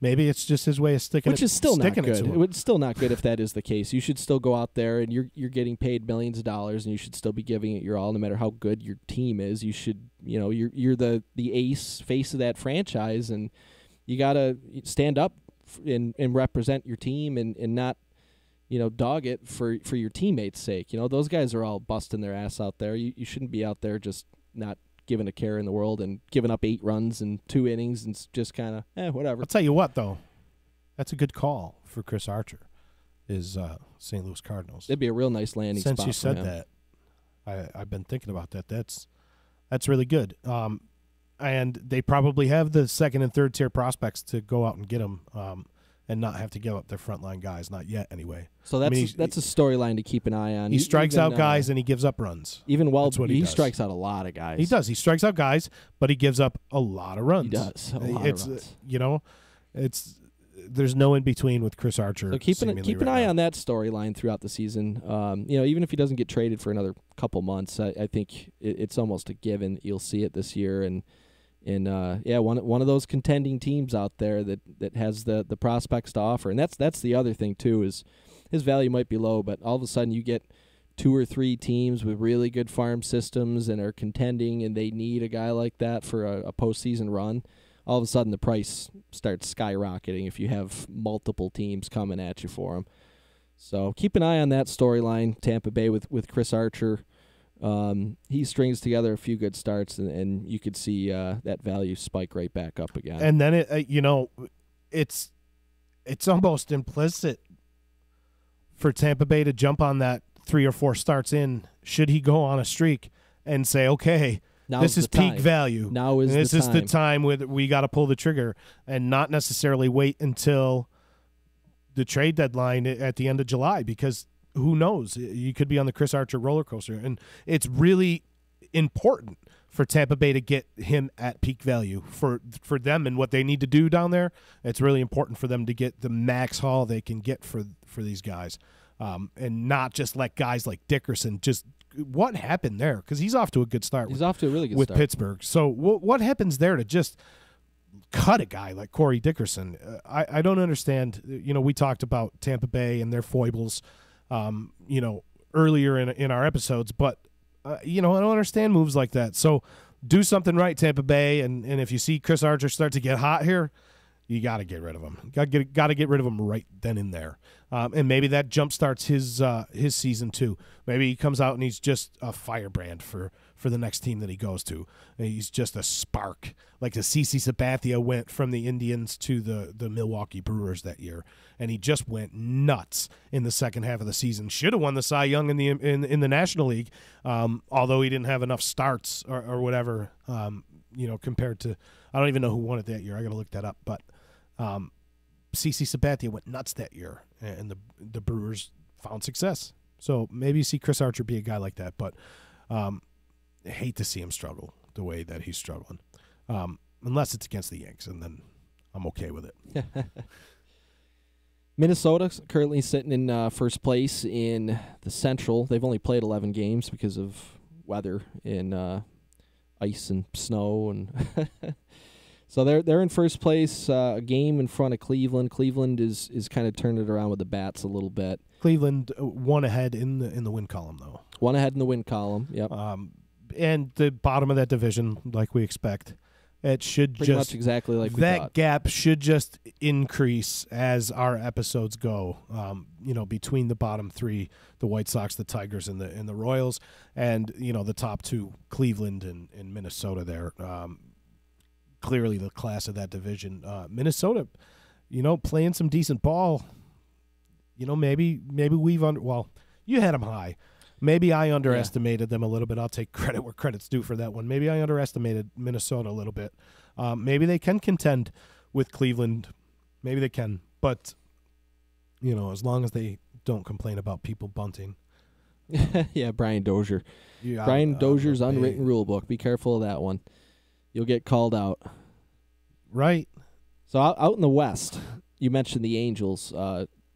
S5: Maybe it's just his way of sticking.
S6: Which is still not good.
S5: It's
S6: still not good if that is the case. You should still go out there and you're getting paid millions of dollars, and you should still be giving it your all, no matter how good your team is. You should, you're the face of that franchise, and you gotta stand up and represent your team and not, dog it for your teammates' sake. Those guys are all busting their ass out there. You shouldn't be out there just not giving a care in the world and giving up 8 runs in 2 innings and just kind of, whatever.
S5: I'll tell you what, though. That's a good call for Chris Archer, is St. Louis Cardinals.
S6: It'd be a real nice landing spot.
S5: Since you said that, I've been thinking about that. That's really good. And they probably have the second and third tier prospects to go out and get them. And not have to give up their frontline guys, not yet anyway.
S6: So that's a storyline to keep an eye on.
S5: He strikes out guys and he gives up runs.
S6: He strikes out a lot of guys.
S5: He does. He strikes out guys, but he gives up a lot of runs.
S6: He does. A lot of runs.
S5: There's no in between with Chris Archer.
S6: So keep an eye on that storyline throughout the season. Even if he doesn't get traded for another couple months, I think it's almost a given that you'll see it this year. And one of those contending teams out there that has the prospects to offer. And that's the other thing too, is his value might be low, but all of a sudden you get 2 or 3 teams with really good farm systems and are contending, and they need a guy like that for a postseason run. All of a sudden the price starts skyrocketing if you have multiple teams coming at you for him. So keep an eye on that storyline, Tampa Bay with Chris Archer. He strings together a few good starts, and you could see that value spike right back up again.
S5: And then it's almost implicit for Tampa Bay to jump on that 3 or 4 starts in. Should he go on a streak and say, okay, This is peak value.
S6: Now is
S5: this
S6: the
S5: is
S6: time.
S5: the time where we got to pull the trigger and not necessarily wait until the trade deadline at the end of July, because who knows? You could be on the Chris Archer roller coaster, and it's really important for Tampa Bay to get him at peak value for them and what they need to do down there. It's really important for them to get the max haul they can get for these guys, and not just let guys like Dickerson just. What happened there? Because he's off to a good start.
S6: He's off to a really good
S5: with
S6: start.
S5: Pittsburgh. So what happens there to just cut a guy like Corey Dickerson? I don't understand. We talked about Tampa Bay and their foibles, earlier in our episodes, but I don't understand moves like that. So do something right, Tampa Bay, and if you see Chris Archer start to get hot here, you got to get rid of him. Got to get rid of him right then and there. And maybe that jumpstarts his season too. Maybe he comes out and he's just a firebrand for the next team that he goes to. And he's just a spark, like the CC Sabathia went from the Indians to the Milwaukee Brewers that year, and he just went nuts in the second half of the season. Should have won the Cy Young in the National League, although he didn't have enough starts or whatever. Compared to, I don't even know who won it that year. I got to look that up, but. CC Sabathia went nuts that year, and the Brewers found success. So maybe you see Chris Archer be a guy like that, but I hate to see him struggle the way that he's struggling, unless it's against the Yanks, and then I'm okay with it.
S6: Minnesota's currently sitting in first place in the Central. They've only played 11 games because of weather and ice and snow and so they're in first place, a game in front of Cleveland. Cleveland is kind of turned it around with the bats a little bit.
S5: Cleveland one ahead in the win column, though.
S6: One ahead in the win column, yep.
S5: And the bottom of that division, like we expect, it should
S6: pretty much exactly like we
S5: that
S6: thought.
S5: gap should just increase as our episodes go. Between the bottom three, the White Sox, the Tigers, and the Royals, and the top two, Cleveland and Minnesota. There. Clearly the class of that division. Minnesota, playing some decent ball. Maybe we've you had them high. Maybe I underestimated them a little bit. I'll take credit where credit's due for that one. Maybe I underestimated Minnesota a little bit. Maybe they can contend with Cleveland. Maybe they can. But, as long as they don't complain about people bunting.
S6: Yeah, Brian Dozier. Brian Dozier's unwritten rule book. Be careful of that one. You'll get called out.
S5: Right.
S6: So out in the West, you mentioned the Angels.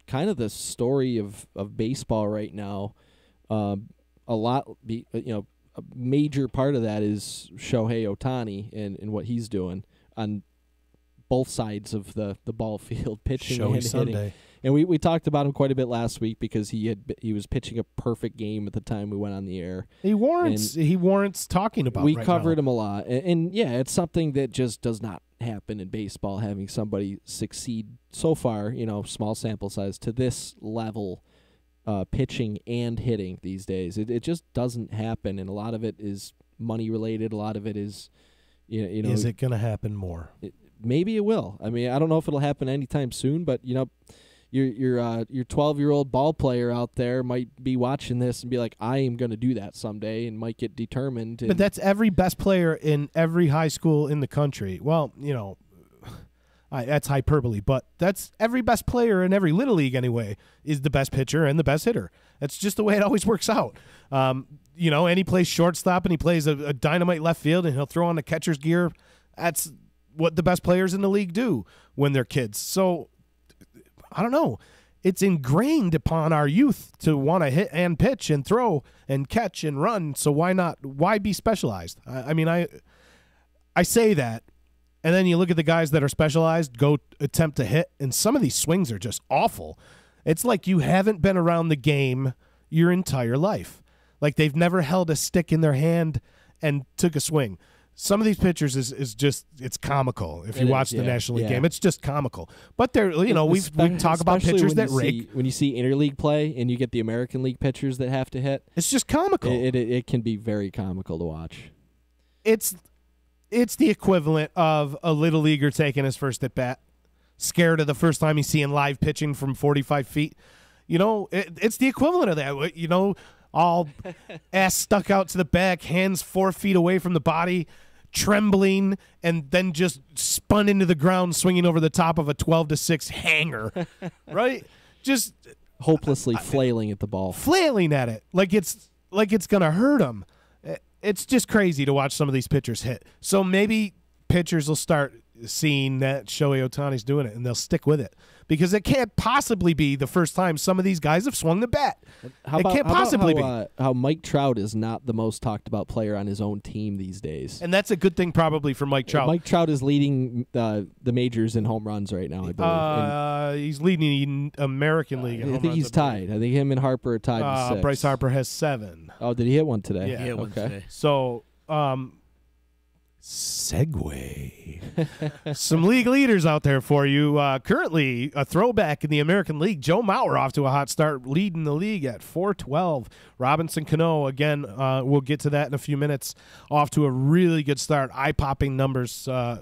S6: Kind of the story of baseball right now. A major part of that is Shohei Ohtani and what he's doing on both sides of the ball field, pitching and hitting. And we talked about him quite a bit last week because he was pitching a perfect game at the time we went on the air. He
S5: warrants talking about.
S6: We covered him a lot, and it's something that just does not happen in baseball. Having somebody succeed so far, small sample size to this level, pitching and hitting these days, it just doesn't happen. And a lot of it is money related. A lot of it is,
S5: Is it going to happen more?
S6: Maybe it will. I mean, I don't know if it'll happen anytime soon, but your 12-year-old ball player out there might be watching this and be like, I am going to do that someday, and might get determined.
S5: But that's every best player in every high school in the country. Well, that's hyperbole, but that's every best player in every little league anyway is the best pitcher and the best hitter. That's just the way it always works out. And he plays shortstop and he plays a dynamite left field and he'll throw on the catcher's gear. That's what the best players in the league do when they're kids. So I don't know. It's ingrained upon our youth to want to hit and pitch and throw and catch and run. So why not? Why be specialized? I say that, and then you look at the guys that are specialized, go attempt to hit, and some of these swings are just awful. It's like you haven't been around the game your entire life. Like they've never held a stick in their hand and took a swing. Some of these pitchers is just, it's comical. If you watch the National League game, it's just comical. But they're, we talk about pitchers that rake.
S6: When you see interleague play and you get the American League pitchers that have to hit,
S5: it's just comical.
S6: It can be very comical to watch.
S5: It's the equivalent of a little leaguer taking his first at bat, scared of the first time he's seeing live pitching from 45 feet. It's the equivalent of that. all ass stuck out to the back, hands 4 feet away from the body, trembling, and then just spun into the ground, swinging over the top of a 12-6 hanger, right? Just
S6: hopelessly flailing at the ball,
S5: flailing at it like it's gonna hurt him. It's just crazy to watch some of these pitchers hit. So maybe pitchers will start seeing that Shohei Ohtani's doing it, and they'll stick with it, because it can't possibly be the first time some of these guys have swung the bat. Can't possibly be.
S6: How Mike Trout is not the most talked about player on his own team these days.
S5: And that's a good thing probably for Mike Trout.
S6: Mike Trout is leading the majors in home runs right now, I believe.
S5: He's leading the American League in home
S6: I think
S5: runs,
S6: he's tied. I think him and Harper are tied with 6.
S5: Bryce Harper has 7.
S6: Oh, did he hit one today?
S5: Yeah.
S7: He hit one today.
S5: So, segue. Some league leaders out there for you. Currently, a throwback in the American League. Joe Mauer off to a hot start, leading the league at 412. Robinson Cano, again, we'll get to that in a few minutes, off to a really good start. Eye-popping numbers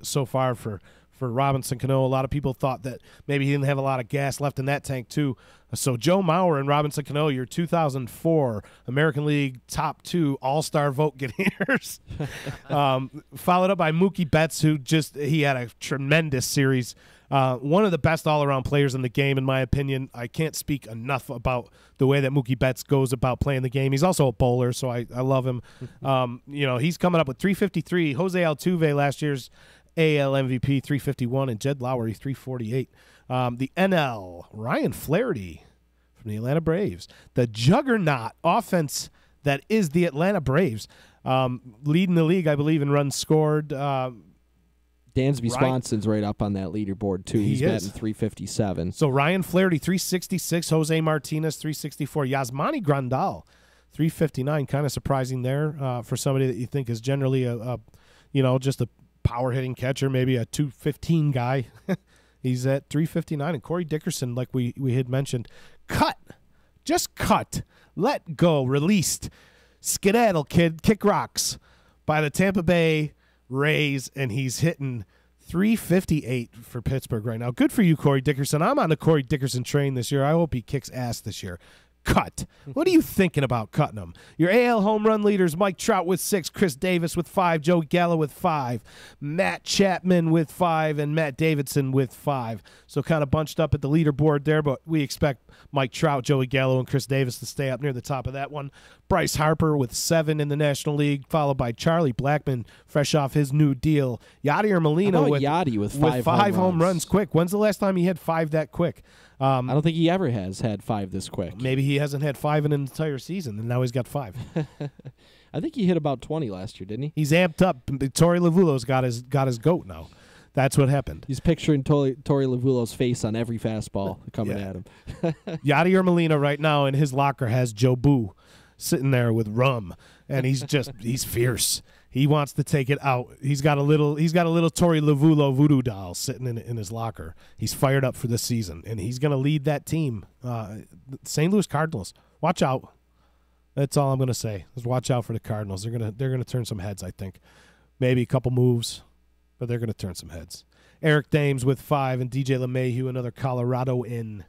S5: so far for Robinson Cano. A lot of people thought that maybe he didn't have a lot of gas left in that tank, too. So Joe Mauer and Robinson Cano, your 2004 American League top 2 all-star vote getters. Followed up by Mookie Betts, who he had a tremendous series. One of the best all-around players in the game, in my opinion. I can't speak enough about the way that Mookie Betts goes about playing the game. He's also a bowler, so I love him. He's coming up with 353. Jose Altuve, last year's AL MVP, 351, and Jed Lowry, 348. The NL, Ryan Flaherty from the Atlanta Braves. The juggernaut offense that is the Atlanta Braves. Leading the league, I believe, in runs scored.
S6: Dansby Swanson's right up on that leaderboard, too. He's batting 357.
S5: So Ryan Flaherty, 366. Jose Martinez, 364. Yasmani Grandal, 359. Kind of surprising there for somebody that you think is generally just a power-hitting catcher, maybe a 215 guy. He's at 359. And Corey Dickerson, like we had mentioned, just cut, let go, released, skedaddle, kid, kick rocks by the Tampa Bay Rays, and he's hitting 358 for Pittsburgh right now. Good for you, Corey Dickerson. I'm on the Corey Dickerson train this year. I hope he kicks ass this year. Cut. What are you thinking about cutting them? Your AL home run leaders, Mike Trout with 6, Chris Davis with 5, Joey Gallo with 5, Matt Chapman with 5, and Matt Davidson with 5. So kind of bunched up at the leaderboard there, but we expect Mike Trout, Joey Gallo, and Chris Davis to stay up near the top of that one. Bryce Harper with 7 in the National League, followed by Charlie Blackmon, fresh off his new deal. Yadier Molina with 5 home runs quick. When's the last time he had 5 that quick?
S6: I don't think he ever has had 5 this quick.
S5: Maybe he hasn't had 5 in an entire season, and now he's got 5.
S6: I think he hit about 20 last year, didn't he?
S5: He's amped up. Torey Lovulo's got his goat now. That's what happened.
S6: He's picturing Torey Lovulo's face on every fastball coming at him.
S5: Yadier Molina right now in his locker has Joe Boo sitting there with rum, and he's fierce. He wants to take it out. He's got a little Torey Lovulo voodoo doll sitting in his locker. He's fired up for this season, and he's going to lead that team. St. Louis Cardinals. Watch out. That's all I'm going to say. Just watch out for the Cardinals. They're going to turn some heads, I think. Maybe a couple moves, but they're going to turn some heads. Eric Dames with 5, and DJ LeMahieu, another Coloradoan,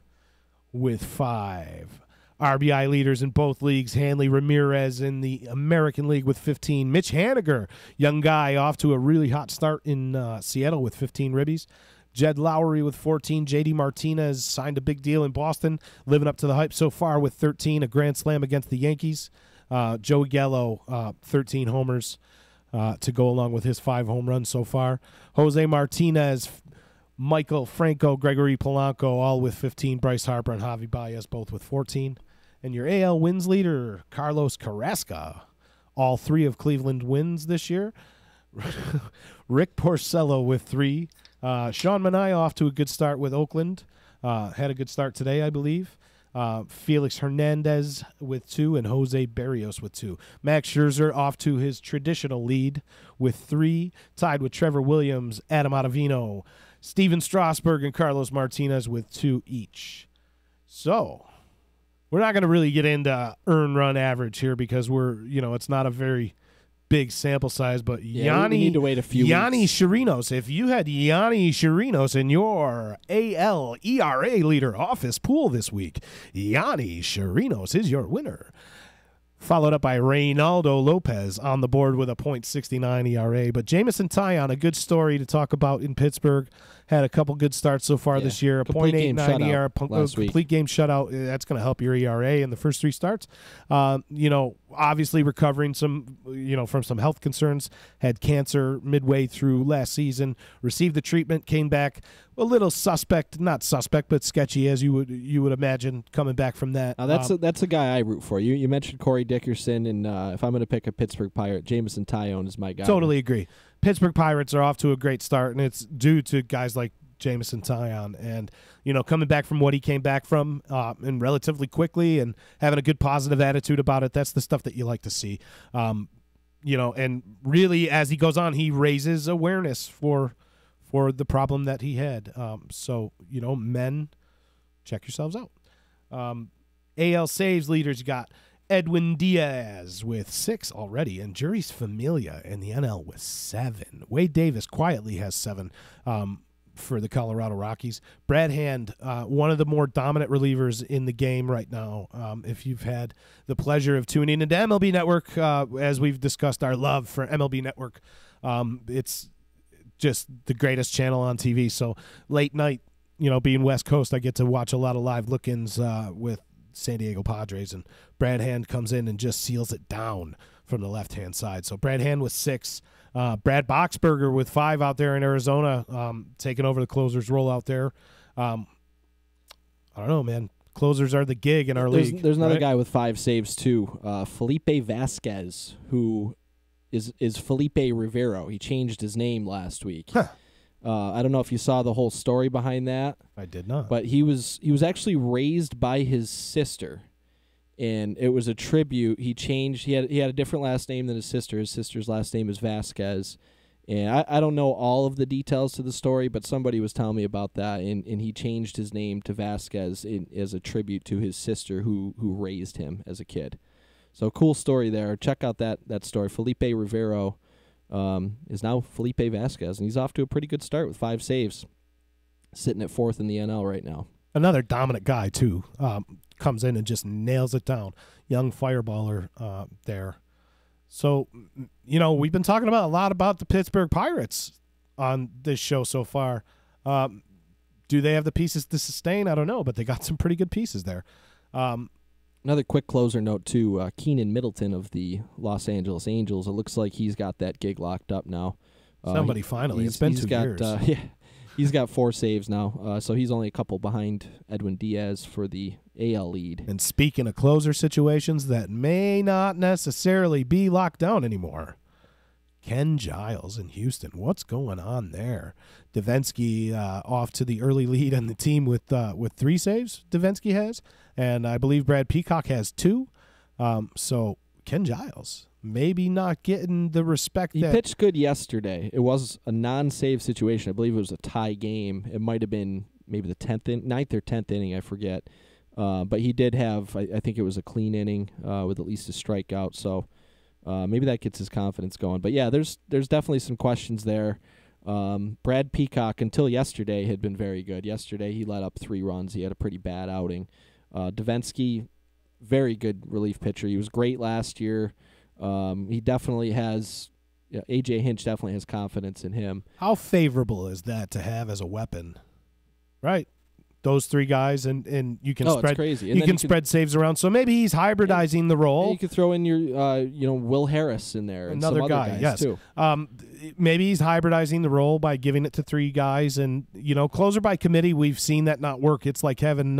S5: with 5. RBI leaders in both leagues, Hanley Ramirez in the American League with 15. Mitch Haniger, young guy, off to a really hot start in Seattle with 15 ribbies. Jed Lowry with 14. JD Martinez signed a big deal in Boston, living up to the hype so far with 13, a grand slam against the Yankees. Joey Gallo, 13 homers to go along with his 5 home runs so far. Jose Martinez, Michael Franco, Gregory Polanco, all with 15. Bryce Harper and Javi Baez, both with 14. And your AL wins leader, Carlos Carrasco, all 3 of Cleveland wins this year. Rick Porcello with 3. Sean Manaea off to a good start with Oakland. Had a good start today, I believe. Felix Hernandez with 2, and Jose Barrios with 2. Max Scherzer off to his traditional lead with 3, tied with Trevor Williams, Adam Ottavino, Steven Strasburg, and Carlos Martinez with 2 each. So we're not going to really get into earn run average here because it's not a very big sample size, but
S6: we need to wait a few
S5: Yanni
S6: weeks.
S5: Chirinos, if you had Yanni Chirinos in your AL ERA leader office pool this week, Yanni Chirinos is your winner. Followed up by Reynaldo Lopez on the board with a .69 ERA. But Jameson Taillon, a good story to talk about in Pittsburgh. Had a couple good starts so far this year. A .89 ERA, complete game shutout. That's going to help your ERA in the first 3 starts. Obviously recovering some, from some health concerns. Had cancer midway through last season. Received the treatment. Came back a little not suspect, but sketchy as you would imagine coming back from that.
S6: That's a guy I root for. You mentioned Corey Dickerson, and if I'm going to pick a Pittsburgh Pirate, Jameson Taillon is my guy.
S5: Totally agree. Pittsburgh Pirates are off to a great start, and it's due to guys like Jameson Taillon, and coming back from what he came back from, and relatively quickly, and having a good positive attitude about it. That's the stuff that you like to see. And really, as he goes on, he raises awareness for the problem that he had. Men, check yourselves out. AL saves leaders, you got Edwin Diaz with 6 already, and Juris Familia in the NL with 7. Wade Davis quietly has 7 for the Colorado Rockies. Brad Hand, one of the more dominant relievers in the game right now. If you've had the pleasure of tuning into MLB Network, as we've discussed our love for MLB Network, it's just the greatest channel on TV. So late night, being West Coast, I get to watch a lot of live look-ins with San Diego Padres, and Brad Hand comes in and just seals it down from the left-hand side. So Brad Hand with 6. Brad Boxberger with 5 out there in Arizona, taking over the closer's role out there. I don't know, man. Closers are the gig in our league.
S6: There's another guy with 5 saves, too. Felipe Vasquez, who is Felipe Rivero. He changed his name last week.
S5: Huh.
S6: I don't know if you saw the whole story behind that.
S5: I did not.
S6: But he was actually raised by his sister, and it was a tribute. He had a different last name than his sister. His sister's last name is Vasquez, and I don't know all of the details to the story, but somebody was telling me about that, and he changed his name to Vasquez as a tribute to his sister who raised him as a kid. So cool story there. Check out that story. Felipe Rivero is now Felipe Vasquez, and he's off to a pretty good start with 5 saves, sitting at 4th in the NL right now.
S5: Another dominant guy, too, comes in and just nails it down. Young fireballer there. So, we've been talking a lot about the Pittsburgh Pirates on this show so far. Do they have the pieces to sustain? I don't know, but they got some pretty good pieces there.
S6: Another quick closer note, too, Keenan Middleton of the Los Angeles Angels. It looks like he's got that gig locked up now.
S5: Somebody finally. It's been 2 years.
S6: He's got 4 saves now, so he's only a couple behind Edwin Diaz for the AL lead.
S5: And speaking of closer situations that may not necessarily be locked down anymore, Ken Giles in Houston. What's going on there? Davinsky off to the early lead on the team with 3 saves, Davinsky has. And I believe Brad Peacock has 2. So Ken Giles maybe not getting the respect
S6: he pitched good yesterday. It was a non-save situation. I believe it was a tie game. It might have been maybe the 9th or 10th inning, I forget. But he did have, I think it was a clean inning with at least a strikeout. So maybe that gets his confidence going. But, yeah, there's definitely some questions there. Brad Peacock, until yesterday, had been very good. Yesterday he let up 3 runs. He had a pretty bad outing. Davinsky, very good relief pitcher. He was great last year. He definitely has A.J. Hinch definitely has confidence in him.
S5: How favorable is that to have as a weapon? Right. Those 3 guys, and you can spread.
S6: It's crazy.
S5: You can spread saves around. So maybe he's hybridizing the role.
S6: You could throw in your, Will Harris in there, and
S5: another
S6: some
S5: guy,
S6: other guys
S5: yes.
S6: too.
S5: Maybe he's hybridizing the role by giving it to 3 guys, and closer by committee. We've seen that not work. It's like having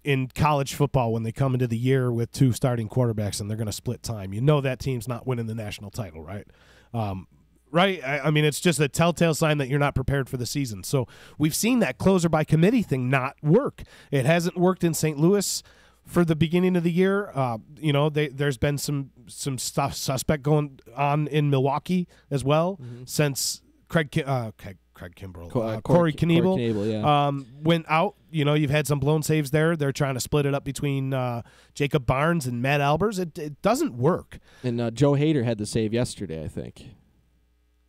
S5: in college football when they come into the year with 2 starting quarterbacks and they're going to split time. That team's not winning the national title, right? Right? I mean, it's just a telltale sign that you're not prepared for the season. So we've seen that closer by committee thing not work. It hasn't worked in St. Louis for the beginning of the year. There's been some stuff suspect going on in Milwaukee as well since Craig Kimbrell, Corey Knebel, went out. You've had some blown saves there. They're trying to split it up between Jacob Barnes and Matt Albers. It doesn't work.
S6: And Joe Hader had the save yesterday, I think.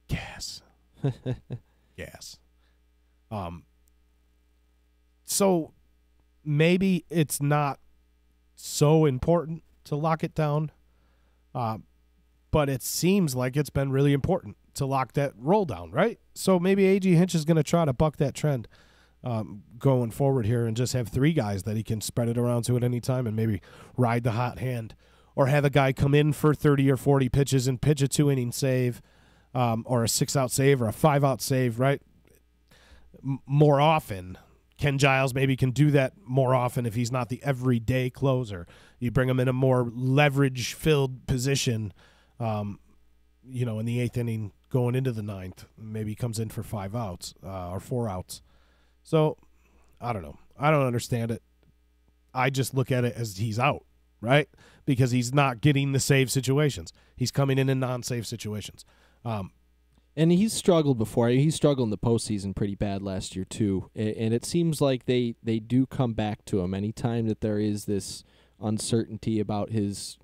S5: Yes. Yes. So maybe it's not so important to lock it down. But it seems like it's been really important to lock that roll down, right? So maybe A.G. Hinch is going to try to buck that trend going forward here and just have 3 guys that he can spread it around to at any time and maybe ride the hot hand, or have a guy come in for 30 or 40 pitches and pitch a 2-inning save, or a 6-out save or a 5-out save, right? More often. Ken Giles maybe can do that more often if he's not the everyday closer. You bring him in a more leverage-filled position, in the 8th inning going into the 9th. Maybe he comes in for 5 outs or 4 outs. So, I don't know. I don't understand it. I just look at it as he's out, right? Because he's not getting the save situations. He's coming in non-save situations.
S6: And he's struggled before. He struggled in the postseason pretty bad last year too. And it seems like they do come back to him anytime that there is this uncertainty about his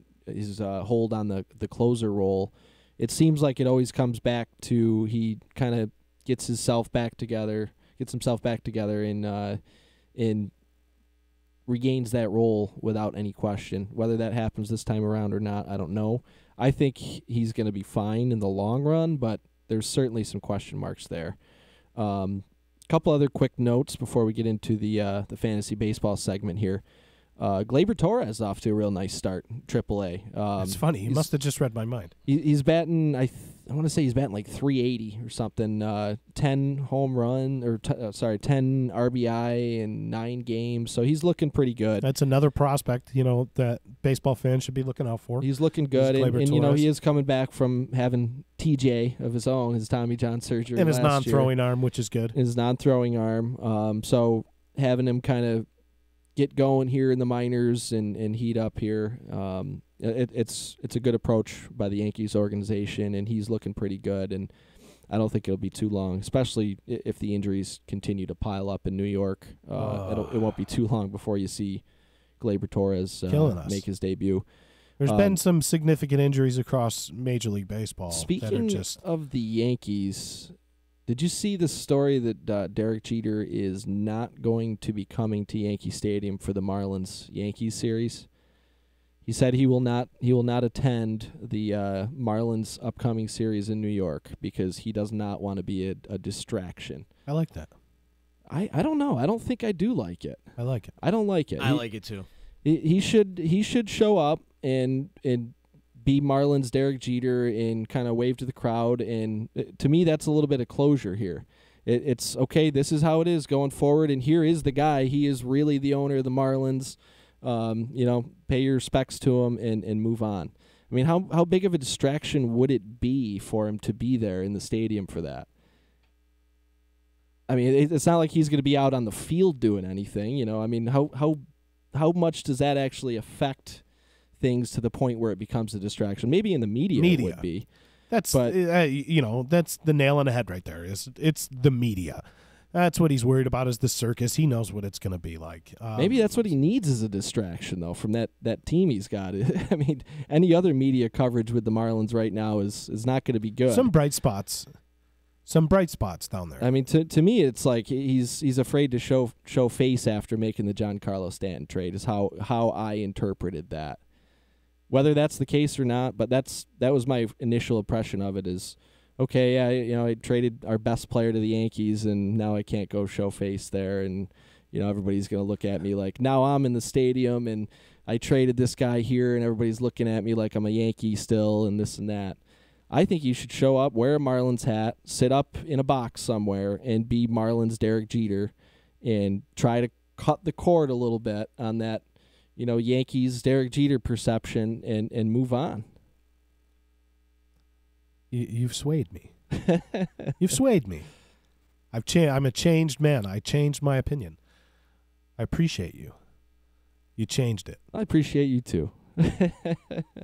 S6: hold on the closer role. It seems like it always comes back to he kind of gets himself back together, and regains that role without any question. Whether that happens this time around or not, I don't know. I think he's going to be fine in the long run, but there's certainly some question marks there. Couple other quick notes before we get into the fantasy baseball segment here. Gleyber Torres off to a real nice start, AAA.
S5: It's funny. He must have just read my mind.
S6: He's batting, I want to say he's batting like 380 or something. 10 home run, 10 RBI in 9 games. So he's looking pretty good.
S5: That's another prospect, that baseball fans should be looking out for.
S6: He's looking good, and he is coming back from having TJ of his own, his Tommy John surgery,
S5: and his non-throwing arm, which is good.
S6: His non-throwing arm. So having him kind of get going here in the minors and heat up here. It's a good approach by the Yankees organization, and he's looking pretty good. And I don't think it'll be too long, especially if the injuries continue to pile up in New York. It won't be too long before you see Gleyber Torres make his debut.
S5: There's been some significant injuries across Major League Baseball.
S6: Speaking of the Yankees, did you see the story that Derek Jeter is not going to be coming to Yankee Stadium for the Marlins-Yankees series? He said he will not attend the Marlins upcoming series in New York because he does not want to be a distraction.
S5: I like that.
S6: I don't know. I don't think I do like it.
S5: I like it.
S6: I don't like it.
S7: I like it too.
S6: He should show up and be Marlins Derek Jeter and kind of wave to the crowd. And to me, that's a little bit of closure here. It's okay. This is how it is going forward. And here is the guy. He is really the owner of the Marlins. Pay your respects to him and move on. I mean, how big of a distraction would it be for him to be there in the stadium for that? I mean, it's not like he's going to be out on the field doing anything. I mean, how much does that actually affect things to the point where it becomes a distraction? Maybe in the media. It would be.
S5: That's that's the nail on the head right there. It's the media. That's what he's worried about, is the circus. He knows what it's going to be like.
S6: Maybe that's what he needs is a distraction, though, from that team he's got. I mean, any other media coverage with the Marlins right now is not going to be good.
S5: Some bright spots down there.
S6: I mean, to me, it's like he's afraid to show face after making the Giancarlo Stanton trade is how I interpreted that. Whether that's the case or not, but that was my initial impression of it is, okay, I traded our best player to the Yankees, and now I can't go show face there, and everybody's going to look at me like now I'm in the stadium, and I traded this guy here, and everybody's looking at me like I'm a Yankee still, and this and that. I think you should show up, wear a Marlins hat, sit up in a box somewhere, and be Marlins Derek Jeter, and try to cut the cord a little bit on that, Yankees Derek Jeter perception, and move on.
S5: You've swayed me. You've swayed me. I'm a changed man. I changed my opinion. I appreciate you. You changed it.
S6: I appreciate you too.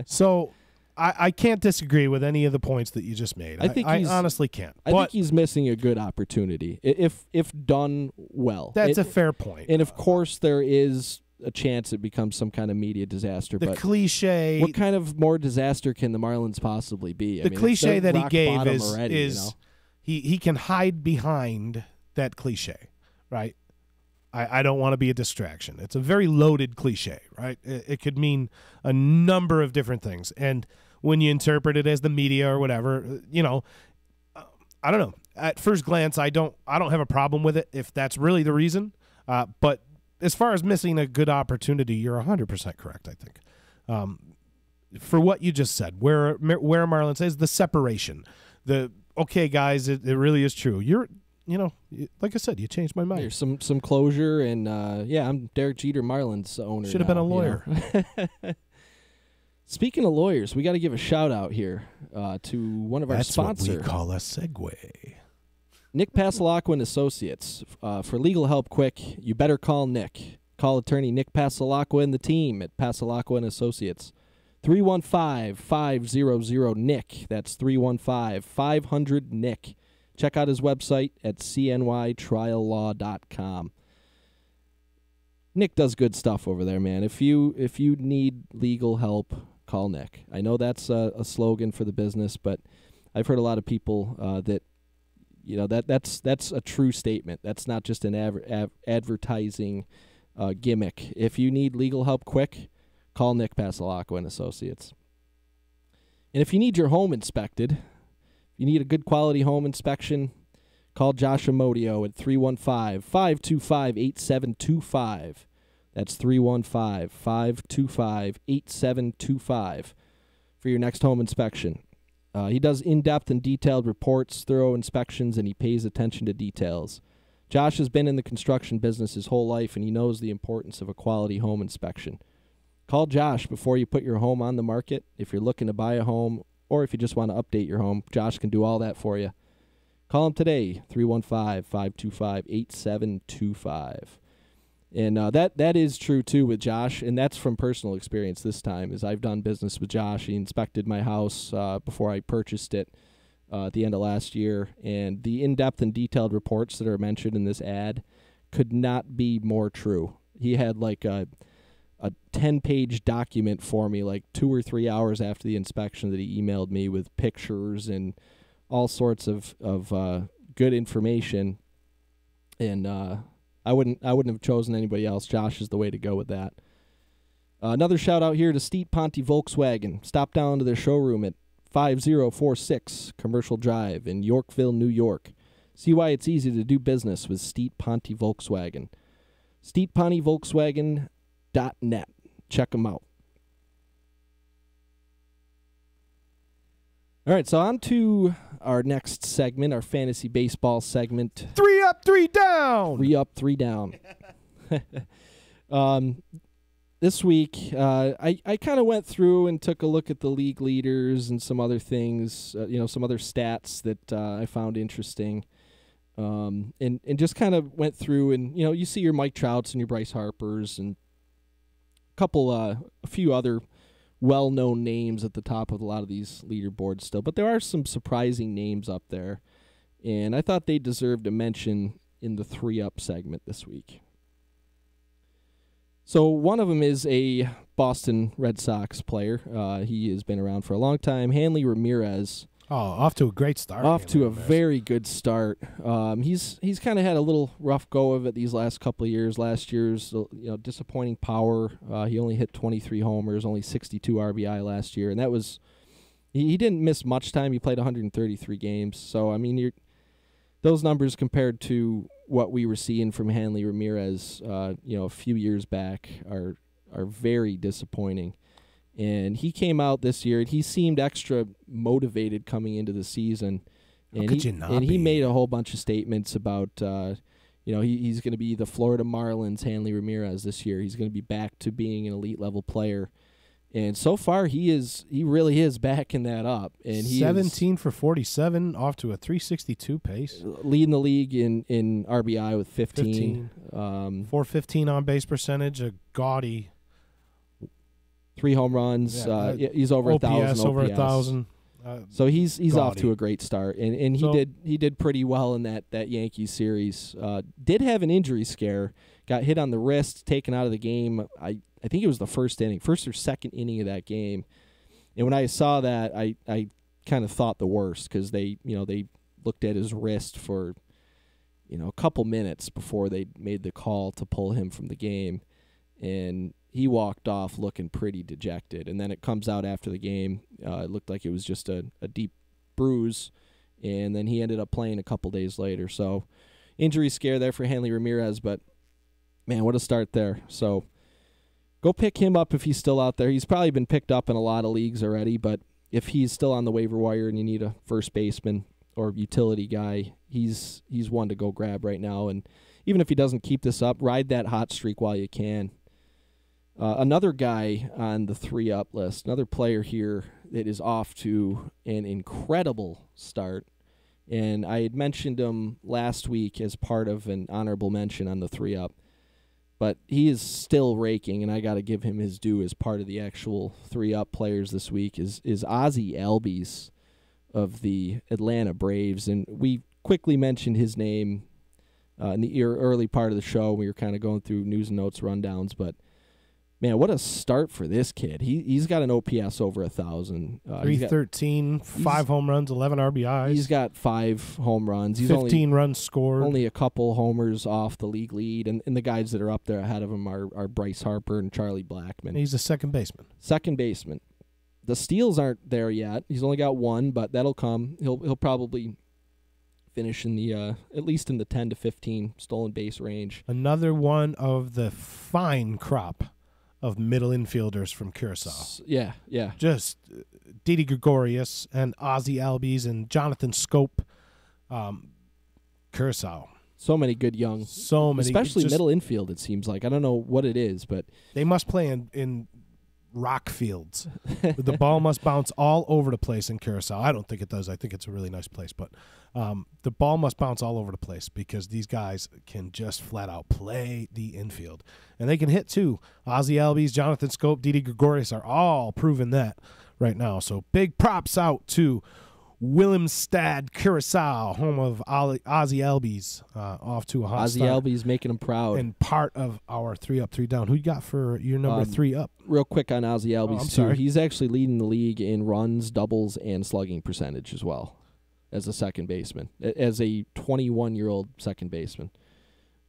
S5: So I can't disagree with any of the points that you just made. I honestly can't.
S6: I think he's missing a good opportunity if done well.
S5: That's a fair point.
S6: And of course there is a chance it becomes some kind of media disaster.
S5: The cliche.
S6: What kind of more disaster can the Marlins possibly be?
S5: The cliche that he gave is he can hide behind that cliche, right? I don't want to be a distraction. It's a very loaded cliche, right? It could mean a number of different things. And when you interpret it as the media or whatever, I don't know. At first glance, I don't have a problem with it if that's really the reason. But as far as missing a good opportunity, you're 100% correct, I think. For what you just said, where Marlon says the separation, okay, guys, it really is true. You're, like I said, you changed my mind.
S6: There's some closure, and I'm Derek Jeter, Marlins owner.
S5: Should have been a lawyer.
S6: Speaking of lawyers, we got to give a shout out here to one of our sponsors.
S5: That's what we call a segue.
S6: Nick Pasalacqua and Associates. For legal help quick, you better call Nick. Call attorney Nick Pasalacqua and the team at Pasalacqua and Associates. 315-500-NICK. That's 315-500-NICK. Check out his website at cnytriallaw.com. Nick does good stuff over there, man. If you need legal help, call Nick. I know that's a slogan for the business, but I've heard a lot of people that that's a true statement. That's not just an advertising gimmick. If you need legal help quick, call Nick Pasalacqua and Associates. And if you need your home inspected, you need a good quality home inspection, call Josh Amodio at 315-525-8725. That's 315-525-8725 for your next home inspection. He does in-depth and detailed reports, thorough inspections, and he pays attention to details. Josh has been in the construction business his whole life, and he knows the importance of a quality home inspection. Call Josh before you put your home on the market. If you're looking to buy a home or if you just want to update your home, Josh can do all that for you. Call him today, 315-525-8725. And that is true, too, with Josh, and that's from personal experience this time, as I've done business with Josh. He inspected my house before I purchased it at the end of last year, and the in-depth and detailed reports that are mentioned in this ad could not be more true. He had like a 10-page document for me, like 2 or 3 hours after the inspection, that he emailed me with pictures and all sorts of good information. And I wouldn't have chosen anybody else. Josh is the way to go with that. Another shout out here to Steet Ponte Volkswagen. Stop down to their showroom at 5046 Commercial Drive in Yorkville, New York. See why it's easy to do business with Steet Ponte Volkswagen. SteetPonteVolkswagen.net. Check them out. All right, so on to our next segment, our fantasy baseball segment.
S5: 3 up, 3 down.
S6: 3 up, 3 down. This week, I kind of went through and took a look at the league leaders and some other things, some other stats that I found interesting. And just kind of went through and, you see your Mike Trouts and your Bryce Harpers and a few other well-known names at the top of a lot of these leaderboards still. But there are some surprising names up there, and I thought they deserved a mention in the 3-up segment this week. So one of them is a Boston Red Sox player. He has been around for a long time. Hanley Ramirez.
S5: Oh, off to a great start.
S6: Off to a very good start. He's kind of had a little rough go of it these last couple of years. Last year's disappointing power. He only hit 23 homers, only 62 RBI last year, and that was he didn't miss much time. He played 133 games. So I mean, those numbers compared to what we were seeing from Hanley Ramirez, a few years back, are very disappointing. And he came out this year, and he seemed extra motivated coming into the season. And he made a whole bunch of statements about, he's going to be the Florida Marlins Hanley Ramirez this year. He's going to be back to being an elite level player. And so far, he really is backing that up. And he
S5: 17 for 47, off to a 362 pace,
S6: leading the league in RBI with 15.
S5: 415 on base percentage, a gaudy
S6: 3 home runs. He's over 1,000
S5: over 1,000.
S6: So he's off to a great start, and he did pretty well in that Yankees series. Did have an injury scare, got hit on the wrist, taken out of the game. I think it was the first or second inning of that game. And when I saw that, I kind of thought the worst, because they looked at his wrist for a couple minutes before they made the call to pull him from the game, and he walked off looking pretty dejected. And then it comes out after the game, it looked like it was just a deep bruise, and then he ended up playing a couple days later. So injury scare there for Hanley Ramirez, but man, what a start there. So go pick him up if he's still out there. He's probably been picked up in a lot of leagues already, but if he's still on the waiver wire and you need a first baseman or utility guy, he's one to go grab right now. And even if he doesn't keep this up, ride that hot streak while you can. Another guy on the 3-up list, another player here that is off to an incredible start. And I had mentioned him last week as part of an honorable mention on the 3-up. But he is still raking, and I got to give him his due as part of the actual 3-up players this week, is Ozzie Albies of the Atlanta Braves. And we quickly mentioned his name in the early part of the show. We were kind of going through news and notes rundowns, but man, what a start for this kid. He's got an OPS over 1,000.
S5: 313, 5 home runs, 11 RBIs.
S6: He's got 5 home runs. He's
S5: 15 runs scored.
S6: Only a couple homers off the league lead. And the guys that are up there ahead of him are Bryce Harper and Charlie Blackmon.
S5: He's a second baseman.
S6: Second baseman. The steals aren't there yet. He's only got 1, but that'll come. He'll probably finish in the at least in the 10 to 15 stolen base range.
S5: Another one of the fine crop of middle infielders from Curacao.
S6: Yeah.
S5: Just Didi Gregorius and Ozzie Albies and Jonathan Scope. Curacao.
S6: So many good young.
S5: So many.
S6: Especially middle infield, it seems like. I don't know what it is, but
S5: they must play in rock fields. The ball must bounce all over the place in Curacao. I don't think it does. I think it's a really nice place, but the ball must bounce all over the place because these guys can just flat out play the infield. And they can hit too. Ozzie Albies, Jonathan Scope, Didi Gregorius are all proving that right now. So big props out to Willemstad, Curacao, home of Ozzie Albies, off to a hot
S6: Ozzie
S5: start.
S6: Albies making him proud.
S5: And part of our 3-up, 3-down. Who you got for your number 3-up?
S6: Real quick on Ozzie Albies, too.
S5: Sorry.
S6: He's actually leading the league in runs, doubles, and slugging percentage as well as a second baseman, as a 21-year-old second baseman.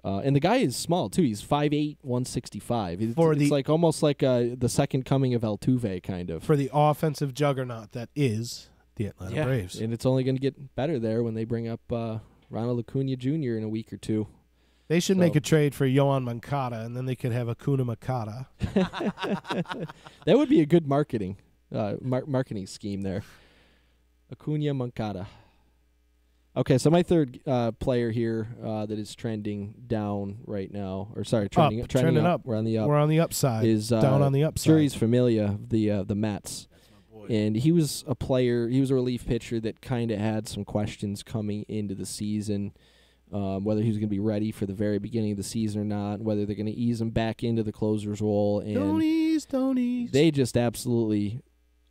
S6: And the guy is small, too. He's 5'8", 165. It's like almost like the second coming of Altuve, kind of.
S5: For the offensive juggernaut that is the Atlanta Braves.
S6: And it's only going to get better there when they bring up Ronald Acuna Jr. in a week or two.
S5: They should make a trade for Yohan Moncada, and then they could have Acuna Makata.
S6: That would be a good marketing scheme there. Acuna Moncada. Okay, so my third player here that is trending down right now, or sorry, trending up. We're on the up.
S5: We're on the upside.
S6: Is
S5: down on the upside.
S6: Jeurys Familia, the Mets. And he was a player, he was a relief pitcher that kind of had some questions coming into the season, whether he was going to be ready for the very beginning of the season or not, whether they're going to ease him back into the closer's role. And
S5: don't ease.
S6: They just absolutely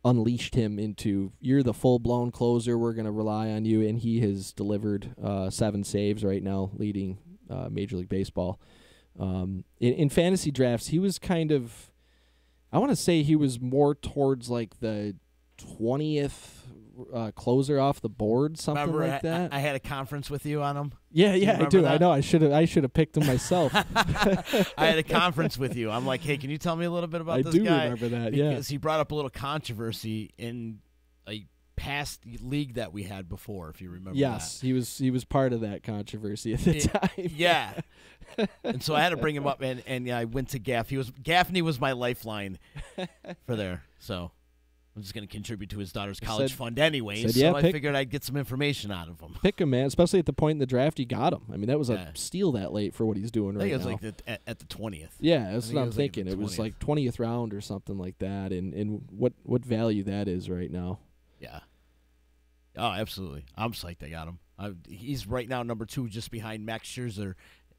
S6: unleashed him into, you're the full-blown closer, we're going to rely on you, and he has delivered 7 saves right now, leading Major League Baseball. In fantasy drafts, he was kind of, I want to say he was more towards like the 20th closer off the board, something like that.
S7: I had a conference with you on him.
S6: Yeah, I do. That? I know. I should have picked him myself.
S7: I had a conference with you. I'm like, hey, can you tell me a little bit about this guy?
S6: I do remember that.
S7: Because he brought up a little controversy in a past league that we had before, if you remember.
S6: Yes,
S7: that.
S6: he was part of that controversy at the time.
S7: Yeah. And so I had to bring him up, and I went to Gaffney was my lifeline for there. So I'm just going to contribute to his daughter's college fund anyway. I figured I'd get some information out of him.
S6: Pick him, man, especially at the point in the draft you got him. I mean, that was a steal that late for what he's doing right now.
S7: I think it was like at the 20th.
S6: Yeah, that's what I'm thinking. It was like 20th round or something like that, and what value that is right now.
S7: Yeah. Oh, absolutely. I'm psyched I got him. He's right now number 2 just behind Max Scherzer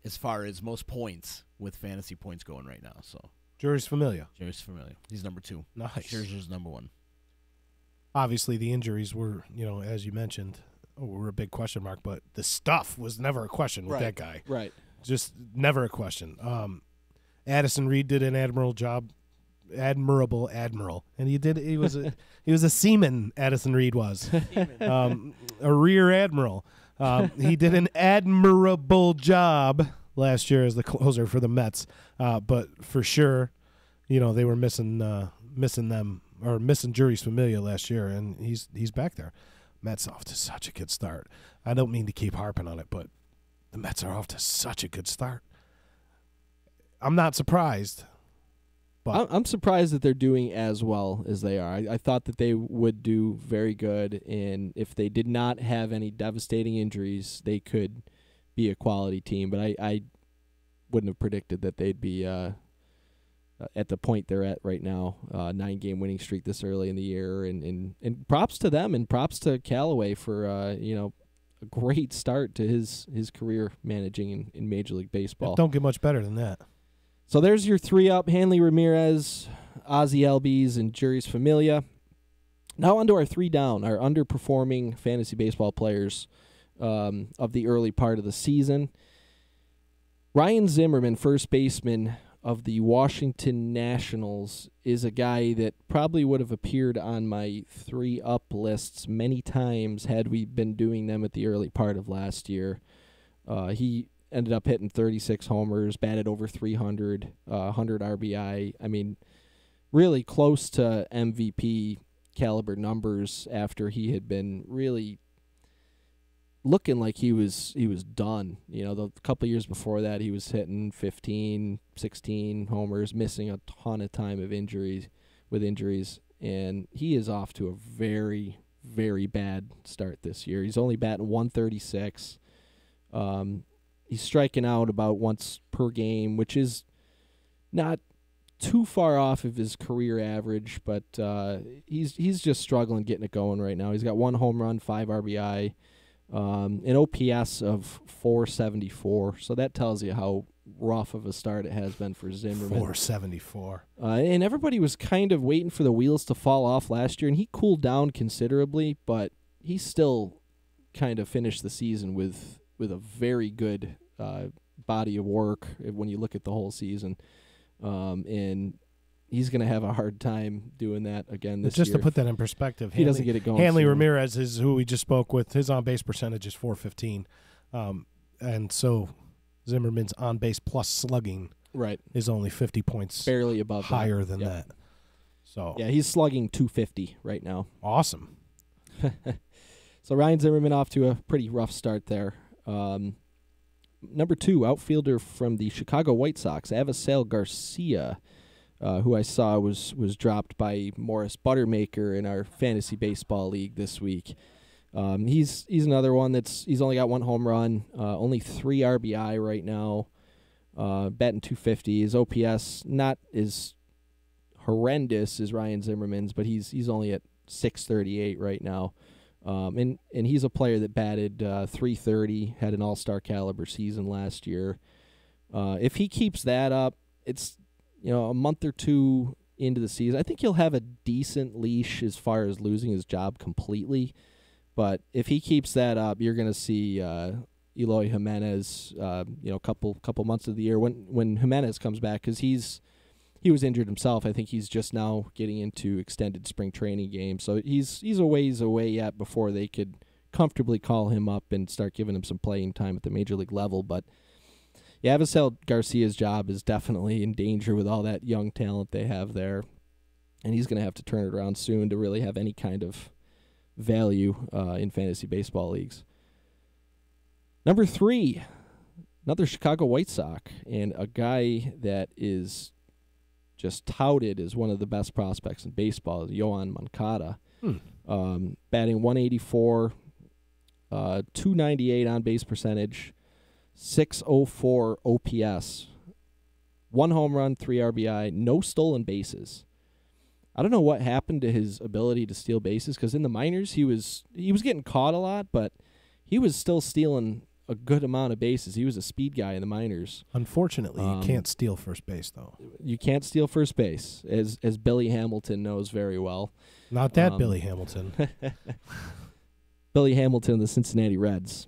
S7: as far as most points with fantasy points going right now. So
S5: Jeurys Familia.
S7: He's number 2.
S5: Nice.
S7: Scherzer's number 1.
S5: Obviously, the injuries were, as you mentioned, were a big question mark, but the stuff was never a question with that guy.
S6: Right.
S5: Just never a question. Addison Reed did an admirable job. Admiral, and he was a seaman. Addison Reed was a rear admiral. He did an admirable job last year as the closer for the Mets, but for sure, they were missing Juris Familia last year, and he's back there. Mets off to such a good start. I don't mean to keep harping on it, but the Mets are off to such a good start. I'm not surprised. But
S6: I'm surprised that they're doing as well as they are. I thought that they would do very good, and if they did not have any devastating injuries, they could be a quality team. But I wouldn't have predicted that they'd be at the point they're at right now, 9-game winning streak this early in the year. And props to them, and props to Callaway for a great start to his career managing in Major League Baseball.
S5: Don't get much better than that.
S6: So there's your 3 up: Hanley Ramirez, Ozzie Albies, and Juris Familia. Now on to our 3 down, our underperforming fantasy baseball players of the early part of the season. Ryan Zimmerman, first baseman of the Washington Nationals, is a guy that probably would have appeared on my 3 up lists many times had we been doing them at the early part of last year. He ended up hitting 36 homers, batted over 300, 100 RBI. I mean, really close to MVP caliber numbers after he had been really looking like he was done. The couple of years before that, he was hitting 15, 16 homers, missing a ton of time with injuries, and he is off to a very, very bad start this year. He's only batting 136. He's striking out about once per game, which is not too far off of his career average, but he's just struggling getting it going right now. He's got 1 home run, 5 RBI, an OPS of 474. So that tells you how rough of a start it has been for Zimmerman.
S5: 474.
S6: And everybody was kind of waiting for the wheels to fall off last year, and he cooled down considerably, but he still kind of finished the season with a very good body of work when you look at the whole season. And he's going to have a hard time doing that again this year.
S5: Just to put that in perspective,
S6: he doesn't get it going.
S5: Hanley Ramirez is who we just spoke with. His on-base percentage is .415. And so Zimmerman's on-base plus slugging is only 50 points
S6: barely above
S5: higher than that. So
S6: yeah, he's slugging .250 right now.
S5: Awesome.
S6: So Ryan Zimmerman off to a pretty rough start there. Number 2, outfielder from the Chicago White Sox, Avisail Garcia, who I saw was dropped by Morris Buttermaker in our fantasy baseball league this week. He's another one he's only got 1 home run, only 3 RBI right now, batting .250. His OPS not as horrendous as Ryan Zimmerman's, but he's only at .638 right now. And he's a player that batted .330, had an all-star caliber season last year. If he keeps that up, it's a month or 2 into the season. I think he'll have a decent leash as far as losing his job completely. But if he keeps that up, you're going to see Eloy Jimenez, couple months of the year when Jimenez comes back, because he was injured himself. I think he's just now getting into extended spring training games. So he's a ways away yet before they could comfortably call him up and start giving him some playing time at the major league level. But yeah, Avisail Garcia's job is definitely in danger with all that young talent they have there. And he's going to have to turn it around soon to really have any kind of value in fantasy baseball leagues. Number 3, another Chicago White Sox, and a guy that is just touted as one of the best prospects in baseball, Yohan Moncada. Batting .184, 298 on-base percentage, .604 OPS, 1 home run, 3 RBI, no stolen bases. I don't know what happened to his ability to steal bases, because in the minors he was getting caught a lot, but he was still stealing a good amount of bases. He was a speed guy in the minors.
S5: Unfortunately, you can't steal first base, though.
S6: You can't steal first base, as Billy Hamilton knows very well.
S5: Not that Billy Hamilton.
S6: Billy Hamilton, the Cincinnati Reds,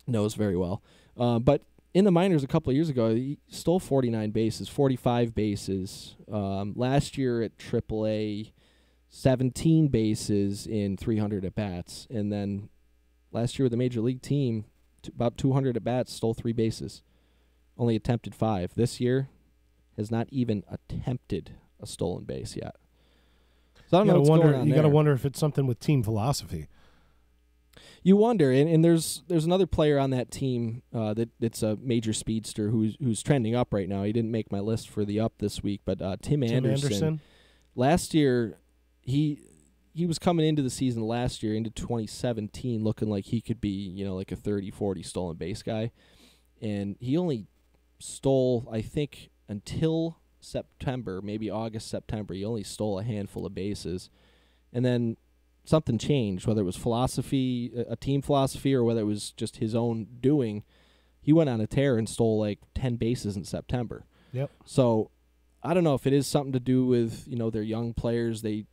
S6: knows very well. But in the minors a couple of years ago, he stole 49 bases, 45 bases. Last year at AAA, 17 bases in 300 at-bats. And then last year with a major league team, about 200 at bats, stole 3 bases. Only attempted 5. This year, has not even attempted a stolen base yet. So I don't know what's going on
S5: You
S6: there.
S5: got to wonder if it's something with team philosophy.
S6: You wonder, and there's another player on that team that's a major speedster who's trending up right now. He didn't make my list for the up this week, but Tim Anderson. Last year, he was coming into the season last year, into 2017, looking like he could be, like a 30, 40 stolen base guy. And he only stole, I think, until September, maybe August, September, he only stole a handful of bases. And then something changed, whether it was philosophy, a team philosophy, or whether it was just his own doing. He went on a tear and stole like 10 bases in September.
S5: Yep.
S6: So I don't know if it is something to do with, their young players. They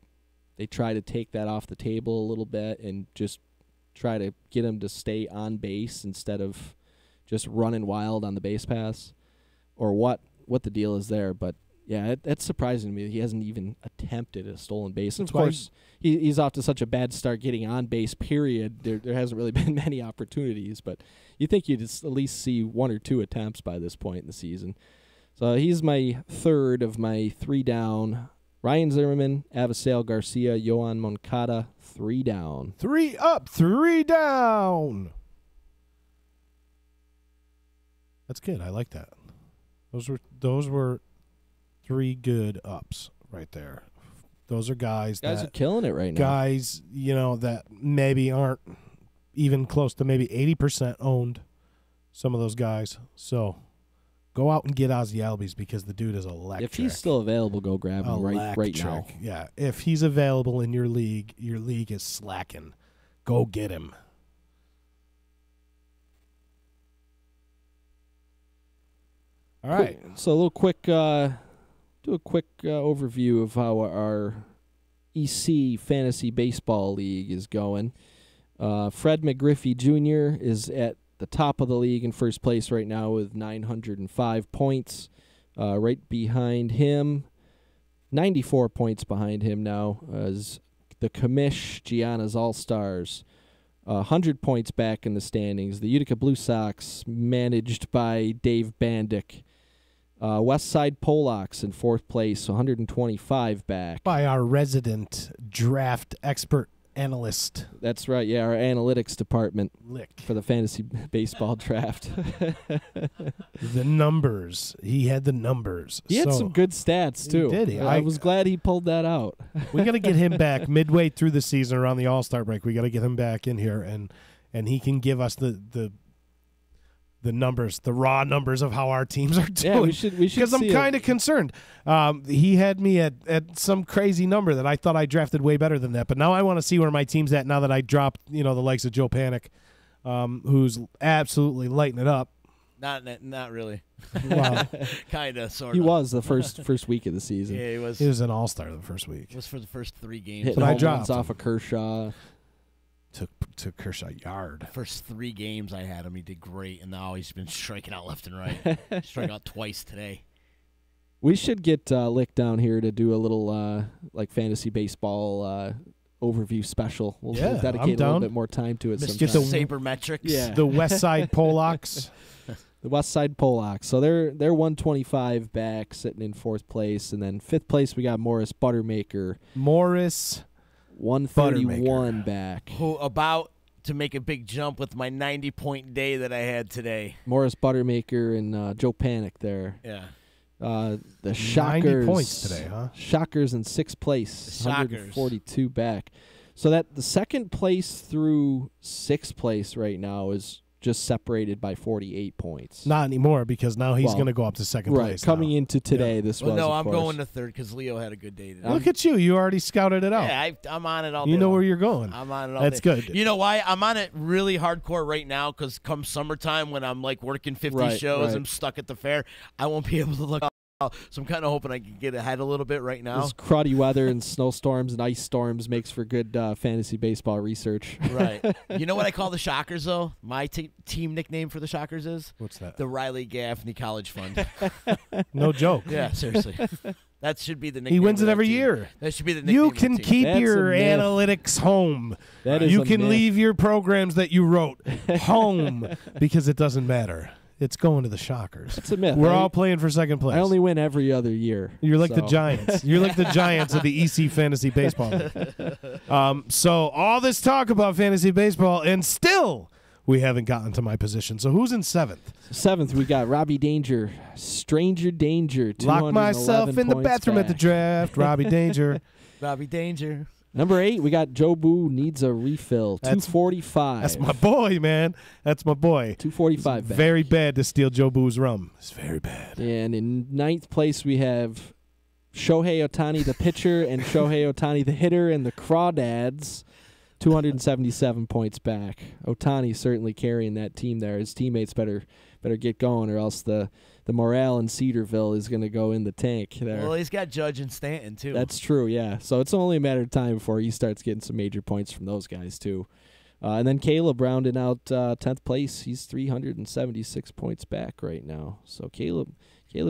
S6: try to take that off the table a little bit and just try to get them to stay on base instead of just running wild on the base pass, or what the deal is there. But yeah, that's surprising to me that he hasn't even attempted a stolen base. And of course, he's off to such a bad start getting on base, period. There hasn't really been many opportunities, but you think you'd at least see 1 or 2 attempts by this point in the season. So he's my third of my 3 down. Ryan Zimmerman, Avisail Garcia, Yohan Moncada, 3 down.
S5: 3 up, 3 down. That's good. I like that. Those were 3 good ups right there. Those are guys
S6: are killing it right now.
S5: Guys, that maybe aren't even close to maybe 80% owned, some of those guys. So go out and get Ozzie Albies because the dude is electric.
S6: If he's still available, go grab him right now.
S5: Yeah, if he's available in your league is slacking. Go get him. All right.
S6: So a little quick, do a quick overview of how our EC Fantasy Baseball League is going. Fred McGriffey Jr. is at the top of the league in first place right now with 905 points. Right behind him, 94 points behind him now, is the Commish Gianna's All-Stars. 100 points back in the standings. The Utica Blue Sox, managed by Dave Bandick. Westside Polacks in fourth place, 125 back.
S5: By our resident draft expert analyst.
S6: That's right, yeah, our analytics department.
S5: Lick.
S6: For the fantasy baseball draft.
S5: The numbers. He had the numbers.
S6: He had some good stats, too.
S5: Did he?
S6: I was glad he pulled that out.
S5: We got to get him back midway through the season around the All-Star break. We got to get him back in here, and he can give us the numbers, the raw numbers of how our teams are doing.
S6: Yeah, we should
S5: because I'm kind of concerned. He had me at some crazy number that I thought I drafted way better than that. But now I want to see where my team's at now that I dropped, the likes of Joe Panic, who's absolutely lighting it up.
S7: Not really.
S5: Wow.
S7: Kind of, sort of.
S6: He was the first week of the season.
S7: Yeah, he was.
S5: He was an all-star the first week.
S7: It was for the first 3 games.
S6: Hitting home runs off of Kershaw.
S5: Took Kershaw yard.
S7: First 3 games I had him, he did great, and now he's been striking out left and right. Struck out twice today.
S6: We should get Lick down here to do a little fantasy baseball overview special. We'll dedicate a little bit more time to it.
S7: Get the sabermetrics.
S6: Yeah.
S5: The Westside Polacks.
S6: The Westside Polacks. So they're 125 back, sitting in fourth place, and then fifth place we got Morris Buttermaker. 131 back.
S7: Who about to make a big jump with my 90-point day that I had today.
S6: Morris Buttermaker and Joe Panic there.
S7: Yeah.
S6: The Shockers.
S5: 90 points today, huh?
S6: Shockers in sixth place. 142 back. So that the second place through sixth place right now is just separated by 48 points.
S5: Not anymore, because now he's going to go up to second place.
S6: Coming into today, this was.
S7: No,
S6: of
S7: I'm
S6: course.
S7: going to third because Leo had a good day today.
S5: Look at you. You already scouted it out.
S7: Yeah, I'm on it all day.
S5: You know
S7: long.
S5: where you're going.
S7: I'm on it all
S5: That's
S7: day.
S5: good.
S7: You know why? I'm on it really hardcore right now because come summertime when I'm working 50 shows, I'm stuck at the fair, I won't be able to look out. So I'm kind of hoping I can get ahead a little bit right now.
S6: This cruddy weather and snowstorms and ice storms makes for good fantasy baseball research.
S7: Right. You know what I call the Shockers, though? My team nickname for the Shockers is?
S5: What's that?
S7: The Riley Gaffney College Fund.
S5: No joke.
S7: Yeah, seriously. That should be the nickname.
S5: He wins
S7: of
S5: it
S7: that
S5: every
S7: team.
S5: year.
S7: That should be the nickname.
S5: You
S7: of the
S5: can
S7: team.
S5: keep
S6: That's
S5: your
S6: a myth.
S5: analytics home.
S6: That is
S5: you
S6: a
S5: can
S6: myth.
S5: leave your programs that you wrote home because it doesn't matter. It's going to the Shockers.
S6: It's a myth.
S5: We're all playing for second place.
S6: I only win every other year.
S5: You're like the
S6: so.
S5: Giants. You're like the Giants of the EC Fantasy Baseball League. So all this talk about fantasy baseball, and still we haven't gotten to my position. So who's in 7th?
S6: 7th, we got Robbie Danger, Stranger Danger.
S5: Lock myself in the bathroom at the draft. Robbie Danger.
S7: Robbie Danger.
S6: Number 8, we got Joe Boo needs a refill. 245.
S5: That's my boy, man. That's my boy.
S6: 245 back.
S5: Very bad to steal Joe Boo's rum. It's very bad.
S6: And in 9th place, we have Shohei Ohtani, the pitcher, and Shohei Ohtani, the hitter, and the Crawdads. 277 points back. Ohtani certainly carrying that team there. His teammates better get going, or else the morale in Cedarville is going to go in the tank there.
S7: Well, he's got Judge and Stanton, too.
S6: That's true, yeah. So it's only a matter of time before he starts getting some major points from those guys, too. And then Caleb rounding out 10th place. He's 376 points back right now. So Caleb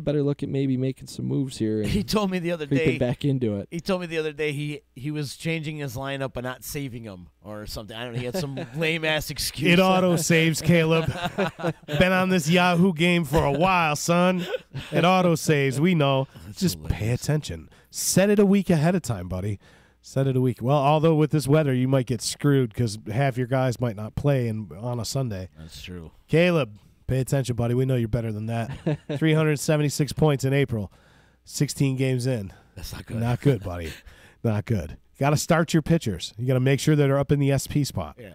S6: better look at maybe making some moves here. And
S7: He told me the other
S6: creeping
S7: day.
S6: back into it.
S7: He told me the other day he was changing his lineup but not saving him or something. I don't know. He had some lame ass excuse.
S5: It auto saves, Caleb. Been on this Yahoo game for a while, son. It auto saves. We know. Just pay attention. Set it a week ahead of time, buddy. Set it a week. Well, although with this weather, you might get screwed because half your guys might not play on a Sunday.
S7: That's true.
S5: Caleb, pay attention, buddy. We know you're better than that. 376 points in April. 16 games in.
S7: That's not good.
S5: Not good, buddy. Not good. Got to start your pitchers. You got to make sure that they're up in the SP spot.
S7: Yeah.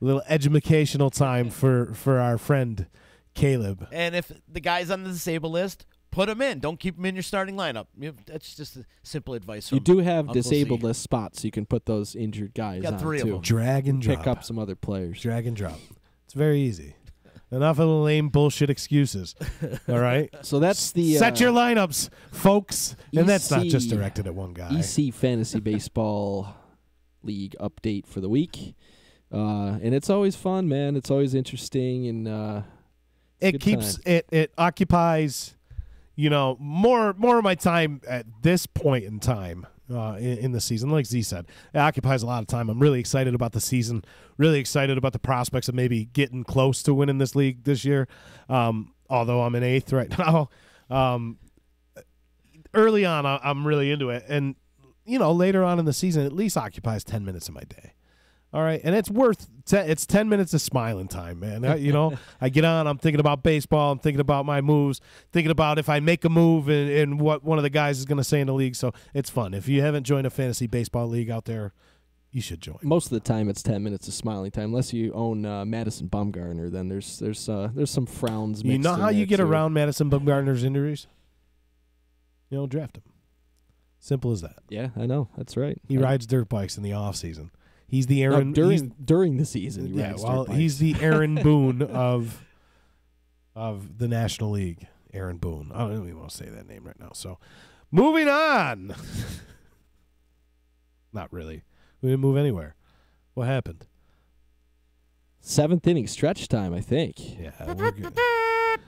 S5: A little educational time for our friend Caleb.
S7: And if the guy's on the disabled list, put him in. Don't keep him in your starting lineup. That's just a simple advice.
S6: You
S7: From
S6: do have
S7: Uncle
S6: disabled
S7: C.
S6: list spots. You can put those injured guys
S7: Got
S6: on,
S7: 3 of
S6: too.
S7: them.
S5: Drag and drop.
S6: Pick up some other players.
S5: Drag and drop. It's very easy. Enough of the lame bullshit excuses. All right?
S6: So that's the
S5: Set your lineups, folks. And that's not just
S6: EC
S5: directed at one guy.
S6: EC Fantasy Baseball League update for the week. And it's always fun, man. It's always interesting, and
S5: It keeps it occupies, more of my time at this point in time in the season. Like Z said, it occupies a lot of time. I'm really excited about the season. Really excited about the prospects of maybe getting close to winning this league this year. Although I'm in 8th right now. Early on, I'm really into it, and later on in the season, at least occupies 10 minutes of my day. All right, and it's worth it's 10 minutes of smiling time, man. I get on, I'm thinking about baseball, I'm thinking about my moves, thinking about if I make a move and what one of the guys is going to say in the league. So it's fun. If you haven't joined a fantasy baseball league out there, you should join.
S6: most of the time it's 10 minutes of smiling time, unless you own Madison Bumgarner. Then there's some frowns.
S5: You
S6: Mixed
S5: know
S6: in
S5: how you
S6: there,
S5: get
S6: too.
S5: around Madison Bumgarner's injuries? Draft him. Simple as that.
S6: Yeah, I know. That's right.
S5: He rides dirt bikes in the off season. He's the Aaron
S6: during the season. He rides dirt bikes.
S5: he's the Aaron Boone of the National League. Aaron Boone. I don't even want to say that name right now. So, moving on. Not really. We didn't move anywhere. What happened?
S6: 7th inning stretch time, I think.
S5: Yeah, we're good.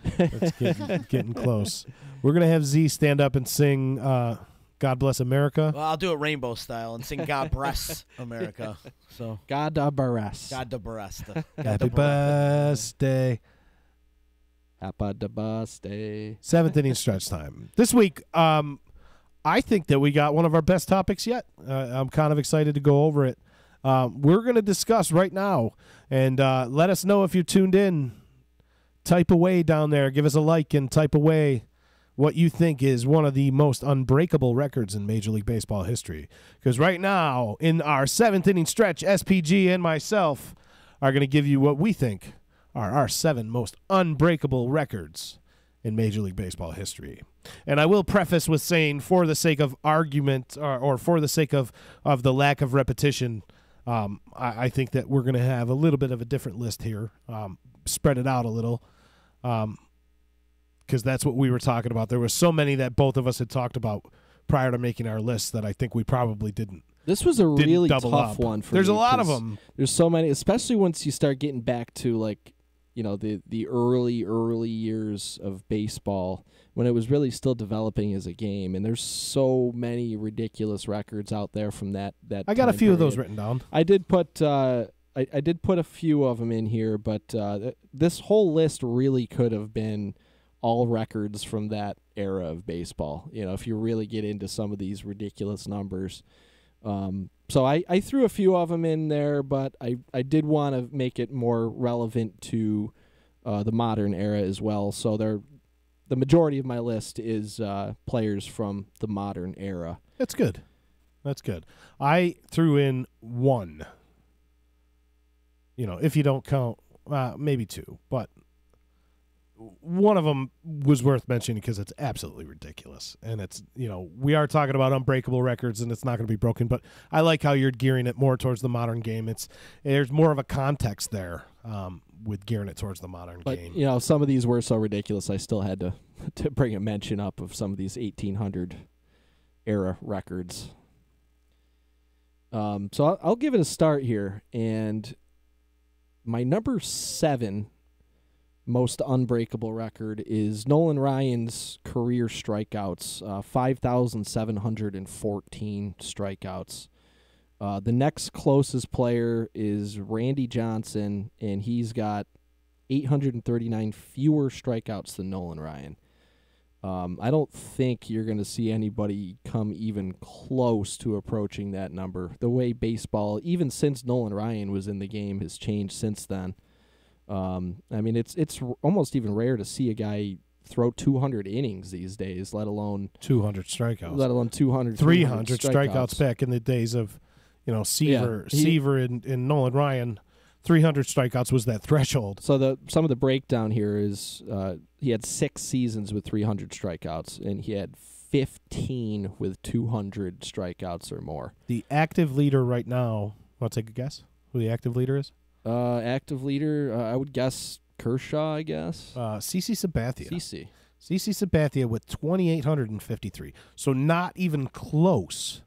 S5: It's getting close. We're gonna have Z stand up and sing "God Bless America."
S7: Well, I'll do it rainbow style and sing "God Bless America." So
S6: God bless.
S7: God bless.
S5: Happy birthday.
S6: Happy birthday.
S5: 7th inning stretch time. This week, I think that we got one of our best topics yet. I'm kind of excited to go over it. We're going to discuss right now, and let us know if you're tuned in. Type away down there. Give us a like and type away what you think is one of the most unbreakable records in Major League Baseball history. Because right now, in our 7th inning stretch, SPG and myself are going to give you what we think are our 7 most unbreakable records in Major League Baseball history. And I will preface with saying, for the sake of argument or for the sake of the lack of repetition, I think that we're going to have a little bit of a different list here, spread it out a little, because that's what we were talking about. There were so many that both of us had talked about prior to making our list that I think we probably didn't.
S6: This was a really
S5: double
S6: tough
S5: up.
S6: one for
S5: There's
S6: me,
S5: a lot of
S6: 'cause
S5: them.
S6: There's so many, especially once you start getting back to, like, the early years of baseball when it was really still developing as a game, and there's so many ridiculous records out there from that.
S5: I got a few of those written down.
S6: I did put I did put a few of them in here, but this whole list really could have been all records from that era of baseball. If you really get into some of these ridiculous numbers. So I threw a few of them in there, but I did want to make it more relevant to the modern era as well. So the majority of my list is players from the modern era.
S5: That's good. I threw in one. If you don't count, maybe two, but one of them was worth mentioning because it's absolutely ridiculous. And it's, we are talking about unbreakable records and it's not going to be broken, but I like how you're gearing it more towards the modern game. There's more of a context there with gearing it towards the modern game.
S6: Some of these were so ridiculous I still had to bring a mention up of some of these 1800 era records. So I'll give it a start here. And my number 7 most unbreakable record is Nolan Ryan's career strikeouts, 5,714 strikeouts. The next closest player is Randy Johnson, and he's got 839 fewer strikeouts than Nolan Ryan. I don't think you're going to see anybody come even close to approaching that number. The way baseball, even since Nolan Ryan was in the game, has changed since then. It's almost even rare to see a guy throw 200 innings these days, let alone
S5: 200 strikeouts.
S6: Let alone 200,
S5: 300 strikeouts back in the days of, Seaver and Nolan Ryan. 300 strikeouts was that threshold.
S6: So some of the breakdown here is he had 6 seasons with 300 strikeouts, and he had 15 with 200 strikeouts or more.
S5: The active leader right now, want to take a guess who the active leader is?
S6: Active leader, I would guess Kershaw, I guess.
S5: CC Sabathia.
S6: CC
S5: Sabathia with 2,853. So not even close.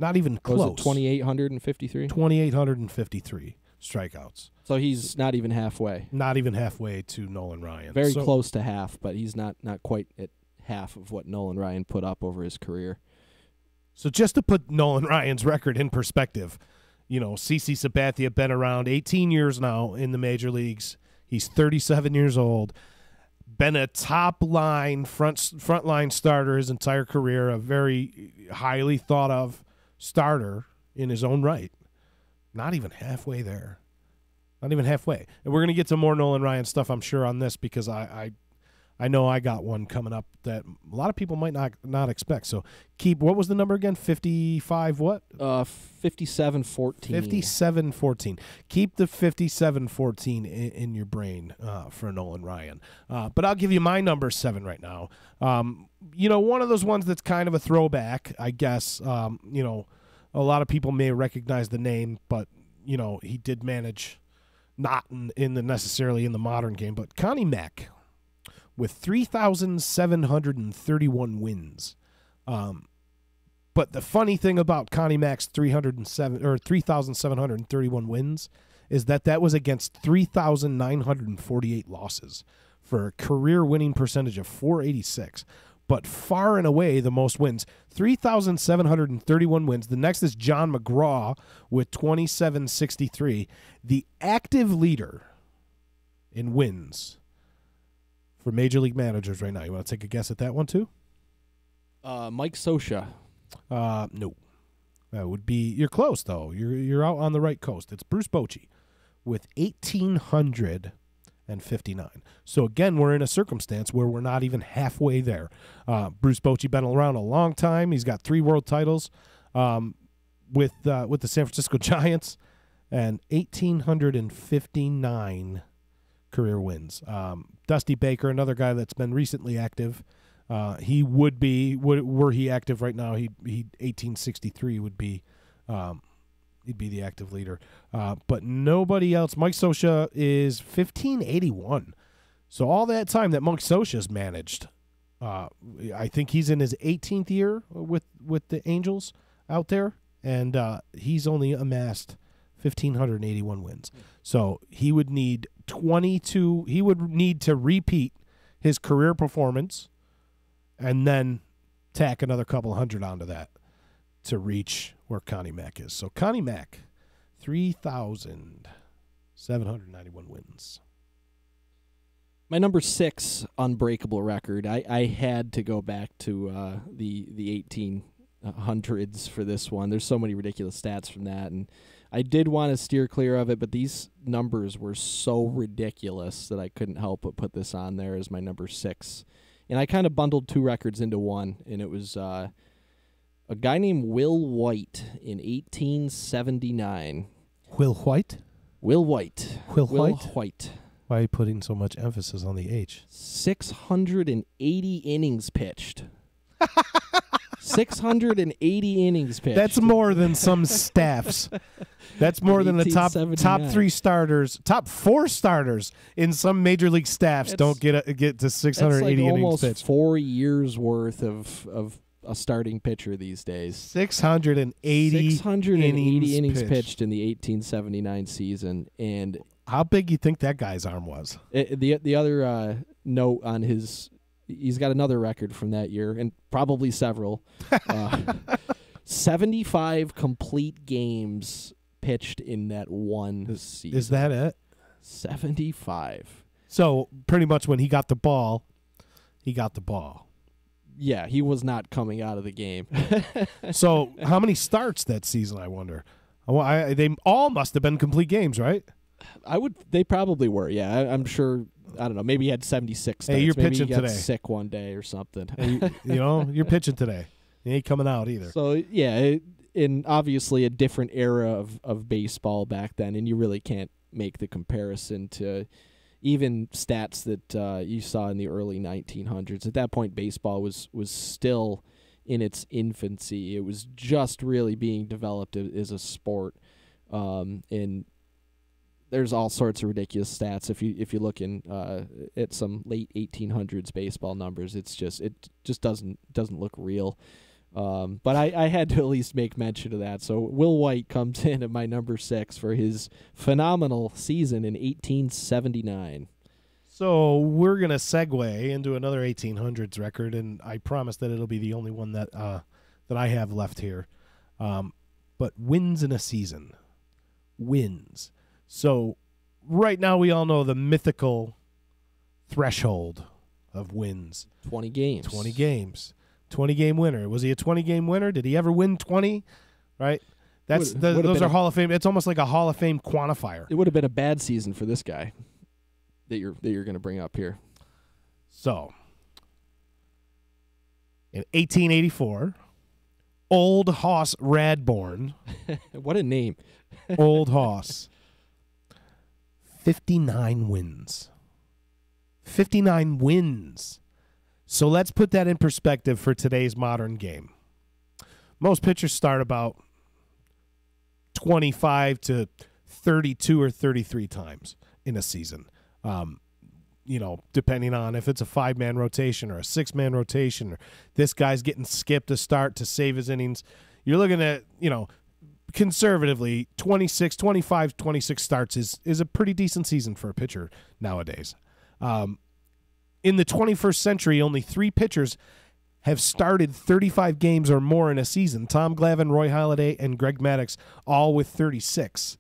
S5: Not even close.
S6: Was it 2,853?
S5: 2,853 strikeouts.
S6: So he's not even halfway.
S5: Not even halfway to Nolan Ryan.
S6: Very close to half, but he's not quite at half of what Nolan Ryan put up over his career.
S5: So just to put Nolan Ryan's record in perspective, CC Sabathia been around 18 years now in the major leagues. He's 37 years old. Been a top-line, front-line starter his entire career, a very highly thought-of starter in his own right. Not even halfway there. Not even halfway. And we're going to get to more Nolan Ryan stuff, I'm sure, on this because I know I got one coming up that a lot of people might not expect. So what was the number again? 55 what?
S6: 5714.
S5: 5714. Keep the 5714 in your brain for Nolan Ryan. But I'll give you my number 7 right now. One of those ones that's kind of a throwback, I guess. A lot of people may recognize the name, but, he did manage not necessarily in the modern game, but Connie Mack with 3,731 wins. But the funny thing about Connie Mack's 3,731 wins is that was against 3,948 losses for a career winning percentage of 486. But far and away the most wins, 3,731 wins. The next is John McGraw with 2,763. The active leader in wins for major league managers right now. You want to take a guess at that one too?
S6: Mike Scioscia.
S5: No. That would be, you're close though. You're out on the right coast. It's Bruce Bochy with 1,859. So again, we're in a circumstance where we're not even halfway there. Bruce Bochy been around a long time. He's got 3 world titles with the San Francisco Giants and 1,859 career wins. Dusty Baker, another guy that's been recently active. He would be, were he active right now, he 1863 would be, he'd be the active leader. But nobody else. Mike Scioscia is 1581. So all that time that Mike Scioscia's managed, I think he's in his 18th year with the Angels out there, and he's only amassed 1,581 wins. So he would need 22. He would need to repeat his career performance and then tack another couple hundred onto that to reach where Connie Mack is. So Connie Mack, 3,791 wins.
S6: My number 6 unbreakable record. I had to go back to the 1800s for this one. There's so many ridiculous stats from that, and I did want to steer clear of it, but these numbers were so ridiculous that I couldn't help but put this on there as my number 6. And I kind of bundled 2 records into one, and it was a guy named Will White in 1879.
S5: Will White?
S6: Will White.
S5: Will
S6: Will
S5: White?
S6: White.
S5: Why are you putting so much emphasis on the H?
S6: 680 innings pitched. 680 innings pitched.
S5: That's more than some staffs. That's more than the top 3 starters, top 4 starters in some major league staffs don't get to 680 innings
S6: almost
S5: pitched.
S6: 4 years worth of a starting pitcher these days.
S5: 680
S6: innings pitched in the 1879 season. And
S5: how big you think that guy's arm was?
S6: The other note on his, he's got another record from that year, and probably several. 75 complete games pitched in that one season.
S5: Is that it?
S6: 75.
S5: So pretty much when he got the ball, he got the ball.
S6: Yeah, he was not coming out of the game.
S5: So how many starts that season, I wonder? They all must have been complete games, right?
S6: They probably were, yeah. I'm sure, I don't know, maybe he had 76 starts.
S5: Hey, you're
S6: maybe
S5: pitching
S6: he got
S5: today.
S6: sick one day or something.
S5: Hey, you're pitching today. He ain't coming out either.
S6: So, yeah, in obviously a different era of baseball back then, and you really can't make the comparison to even stats that you saw in the early 1900s. At that point, baseball was still in its infancy. It was just really being developed as a sport, and there's all sorts of ridiculous stats. If you look in at some late 1800s baseball numbers, it just doesn't look real. But I had to at least make mention of that. So Will White comes in at my number 6 for his phenomenal season in 1879.
S5: So we're gonna segue into another 1800s record, and I promise that it'll be the only one that I have left here. But wins in a season, wins. So right now we all know the mythical threshold of wins.
S6: 20 games.
S5: 20 games. 20-game winner. Was he a 20-game winner? Did he ever win 20? Right? Those are Hall of Fame. It's almost like a Hall of Fame quantifier.
S6: It would have been a bad season for this guy that you're going to bring up here.
S5: So, in 1884, Old Hoss Radbourne.
S6: What a name.
S5: Old Hoss. 59 wins. 59 wins. So let's put that in perspective for today's modern game. Most pitchers start about 25 to 32 or 33 times in a season. Depending on if it's a 5-man rotation or a 6-man rotation, or this guy's getting skipped to start to save his innings. You're looking at, conservatively 25, 26 starts is a pretty decent season for a pitcher nowadays. In the 21st century, only 3 pitchers have started 35 games or more in a season. Tom Glavine, Roy Halladay, and Greg Maddux, all with 36.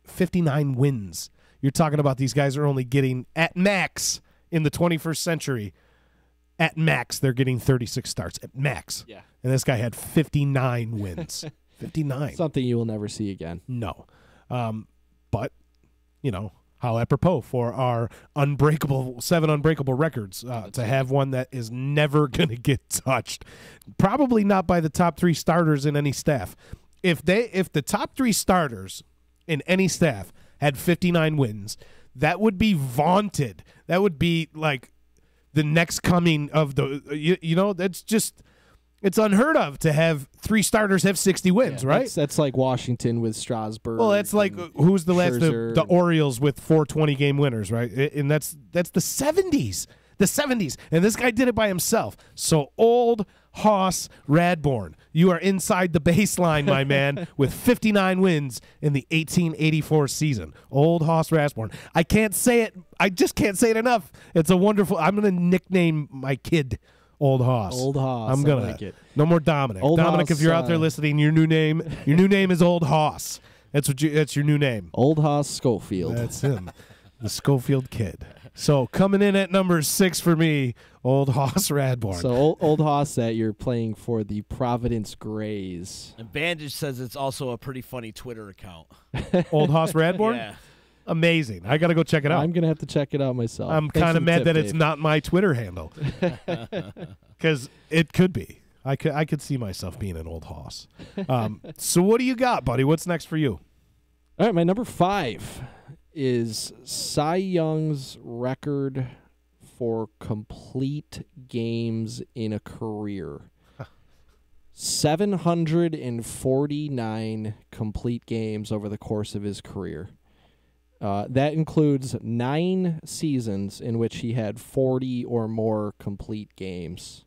S5: 59 wins. You're talking about these guys are only getting, at max, in the 21st century, at max, they're getting 36 starts. At max.
S6: Yeah.
S5: And this guy had 59 wins. 59.
S6: Something you will never see again.
S5: No. But, how apropos for our 7 unbreakable records to have one that is never going to get touched. Probably not by the top 3 starters in any staff. If the top 3 starters in any staff had 59 wins, that would be vaunted. That would be like the next coming of the that's just, it's unheard of to have 3 starters have 60 wins, right?
S6: That's like Washington with Strasburg.
S5: Well, that's like who's the last?
S6: Scherzer
S5: The Orioles with 4 20-game winners, right? And that's the 70s. the 70s, and this guy did it by himself. So Old Hoss Radbourn, you are inside the baseline, my man, with 59 wins in the 1884 season. Old Hoss Radbourn. I can't say it. I just can't say it enough. It's a wonderful. I'm going to nickname my kid Old Hoss.
S6: Old Hoss.
S5: I'm gonna.
S6: I like it.
S5: No more Dominic.
S6: Old
S5: Dominic,
S6: Hoss,
S5: if you're out there listening, your new name is Old Hoss. That's your new name.
S6: Old Hoss Schofield.
S5: That's him, the Schofield kid. So coming in at number 6 for me, Old Hoss Radbourn.
S6: So Old Hoss, that you're playing for the Providence Grays.
S7: And Bandage says it's also a pretty funny Twitter account.
S5: Old Hoss Radbourn?
S7: Yeah.
S5: Amazing. I got to go check it out.
S6: I'm going to have to check it out myself.
S5: I'm kind of mad that it's not my Twitter handle. Because it could be. I could see myself being an Old Hoss. So what do you got, buddy? What's next for you?
S6: All right, my number 5 is Cy Young's record for complete games in a career. 749 complete games over the course of his career. That includes 9 seasons in which he had 40 or more complete games.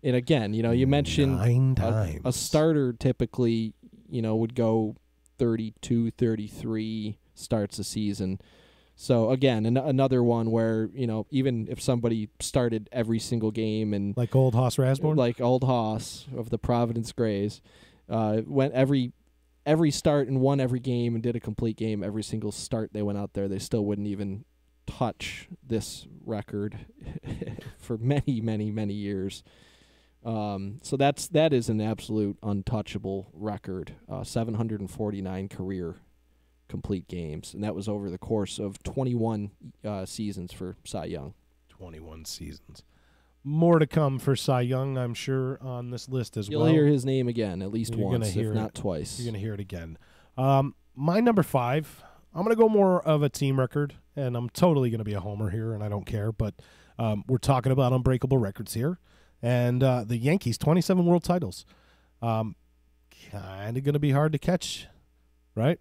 S6: And again, you mentioned
S5: 9 times.
S6: A starter typically, would go 32, 33 starts a season. So again, another one where, even if somebody started every single game and
S5: like Old Hoss Radbourn?
S6: Like Old Hoss of the Providence Grays, went every start and won every game and did a complete game every single start they went out there, they still wouldn't even touch this record for many, many, many years. So that is an absolute untouchable record. 749 career complete games, and that was over the course of 21 seasons for Cy Young.
S5: 21 seasons. More to come for Cy Young, I'm sure, on this list as well.
S6: You'll hear his name again at least once, if not
S5: it.
S6: twice.
S5: You're going to hear it again. My number 5, I'm going to go more of a team record, and I'm totally going to be a homer here, and I don't care, but we're talking about unbreakable records here. And the Yankees, 27 world titles. Kind of going to be hard to catch, right?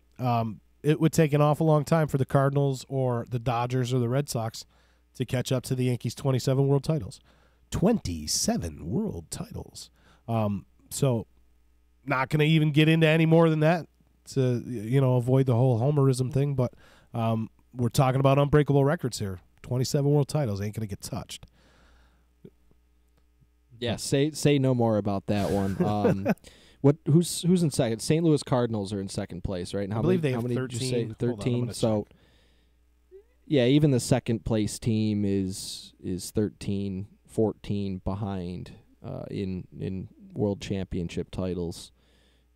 S5: It would take an awful long time for the Cardinals or the Dodgers or the Red Sox to catch up to the Yankees' 27 world titles. 27 world titles. So not going to even get into any more than that to, avoid the whole homerism thing. But we're talking about unbreakable records here. 27 world titles ain't going to get touched.
S6: Yeah, say no more about that one. Who's in second? St. Louis Cardinals are in second place, right? And
S5: I believe they have
S6: how many
S5: 13.
S6: Did you say? 13.
S5: So,
S6: yeah, even the second place team is 13, 14 behind in world championship titles,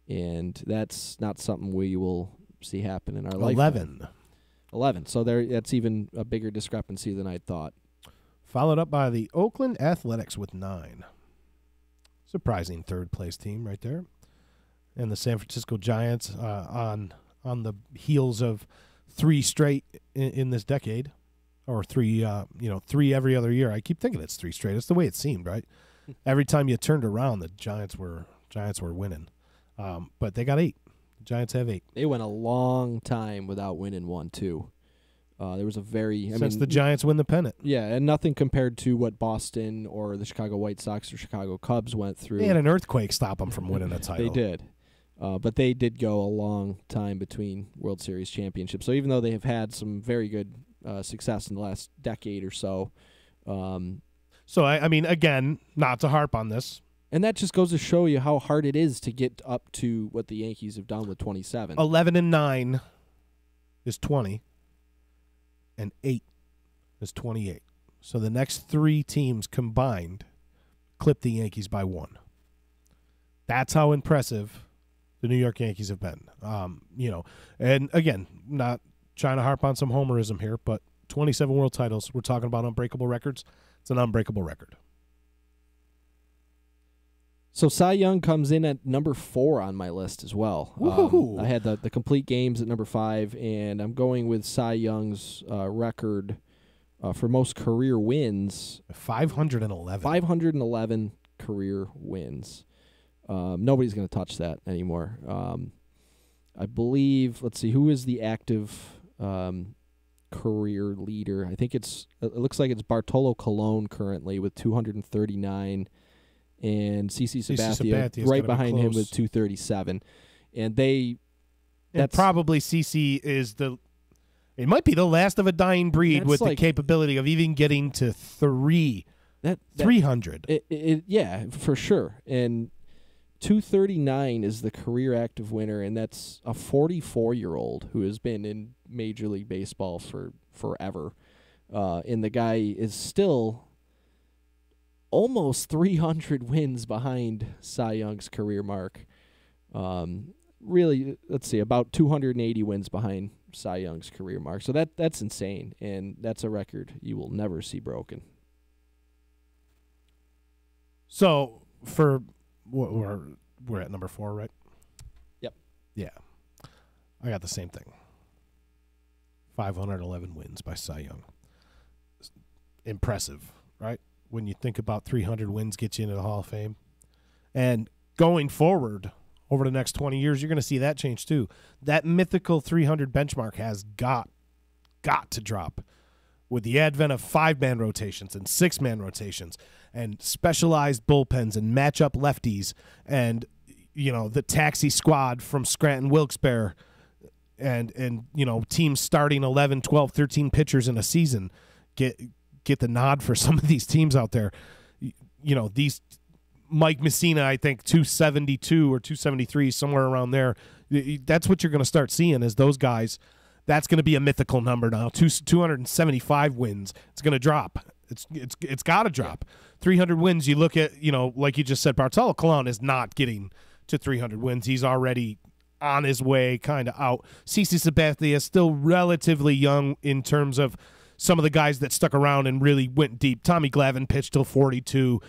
S6: and that's not something we will see happen in our lifetime. 11. So that's even a bigger discrepancy than I thought.
S5: Followed up by the Oakland Athletics with 9. Surprising third place team right there. And the San Francisco Giants on the heels of 3 straight in this decade, or 3 every other year. I keep thinking it's 3 straight. It's the way it seemed, right? Every time you turned around, the Giants were winning. But they got 8. The Giants have 8.
S6: They went a long time without winning one too. There was a
S5: since the Giants win the pennant.
S6: Yeah, and nothing compared to what Boston or the Chicago White Sox or Chicago Cubs went through.
S5: They had an earthquake stop them from winning a title.
S6: They did. But they did go a long time between World Series championships. So even though they have had some very good success in the last decade or so.
S5: So, I mean, again, not to harp on this.
S6: And that just goes to show you how hard it is to get up to what the Yankees have done with 27.
S5: 11-9 is 20. And 8 is 28. So the next 3 teams combined clip the Yankees by 1. That's how impressive the New York Yankees have been. And again, not trying to harp on some homerism here, but 27 world titles. We're talking about unbreakable records. It's an unbreakable record.
S6: So Cy Young comes in at number 4 on my list as well. I had the complete games at number 5, and I'm going with Cy Young's record for most career wins.
S5: 511.
S6: 511 career wins. Nobody's going to touch that anymore. I believe, let's see, who is the active career leader. I think it looks like it's Bartolo Colon currently with 239, and CC Sabathia right behind him with 237. And that's
S5: probably CC is it might be the last of a dying breed with the capability of even getting to 300.
S6: Yeah, for sure. And 239 is the career active winner, and that's a 44-year-old who has been in Major League Baseball for forever. And the guy is still almost 300 wins behind Cy Young's career mark. Really, let's see, about 280 wins behind Cy Young's career mark. So that's insane, and that's a record you will never see broken.
S5: So we're at number 4, right?
S6: Yep.
S5: Yeah. I got the same thing. 511 wins by Cy Young. Impressive, right? When you think about 300 wins get you into the Hall of Fame. And going forward over the next 20 years, you're going to see that change too. That mythical 300 benchmark has got to drop with the advent of 5-man rotations and 6-man rotations and specialized bullpens and matchup lefties and, the taxi squad from Scranton Wilkes-Barre and teams starting 11, 12, 13 pitchers in a season get the nod for some of these teams out there. These Mike Messina, I think 272 or 273, somewhere around there. That's what you're going to start seeing is those guys. That's going to be a mythical number now. 275 wins. It's going to drop. It's got to drop. 300 wins. You look at, like you just said, Bartolo Colon is not getting to 300 wins. He's already on his way, kind of out. CC Sabathia is still relatively young in terms of some of the guys that stuck around and really went deep. Tommy Glavine pitched till 42.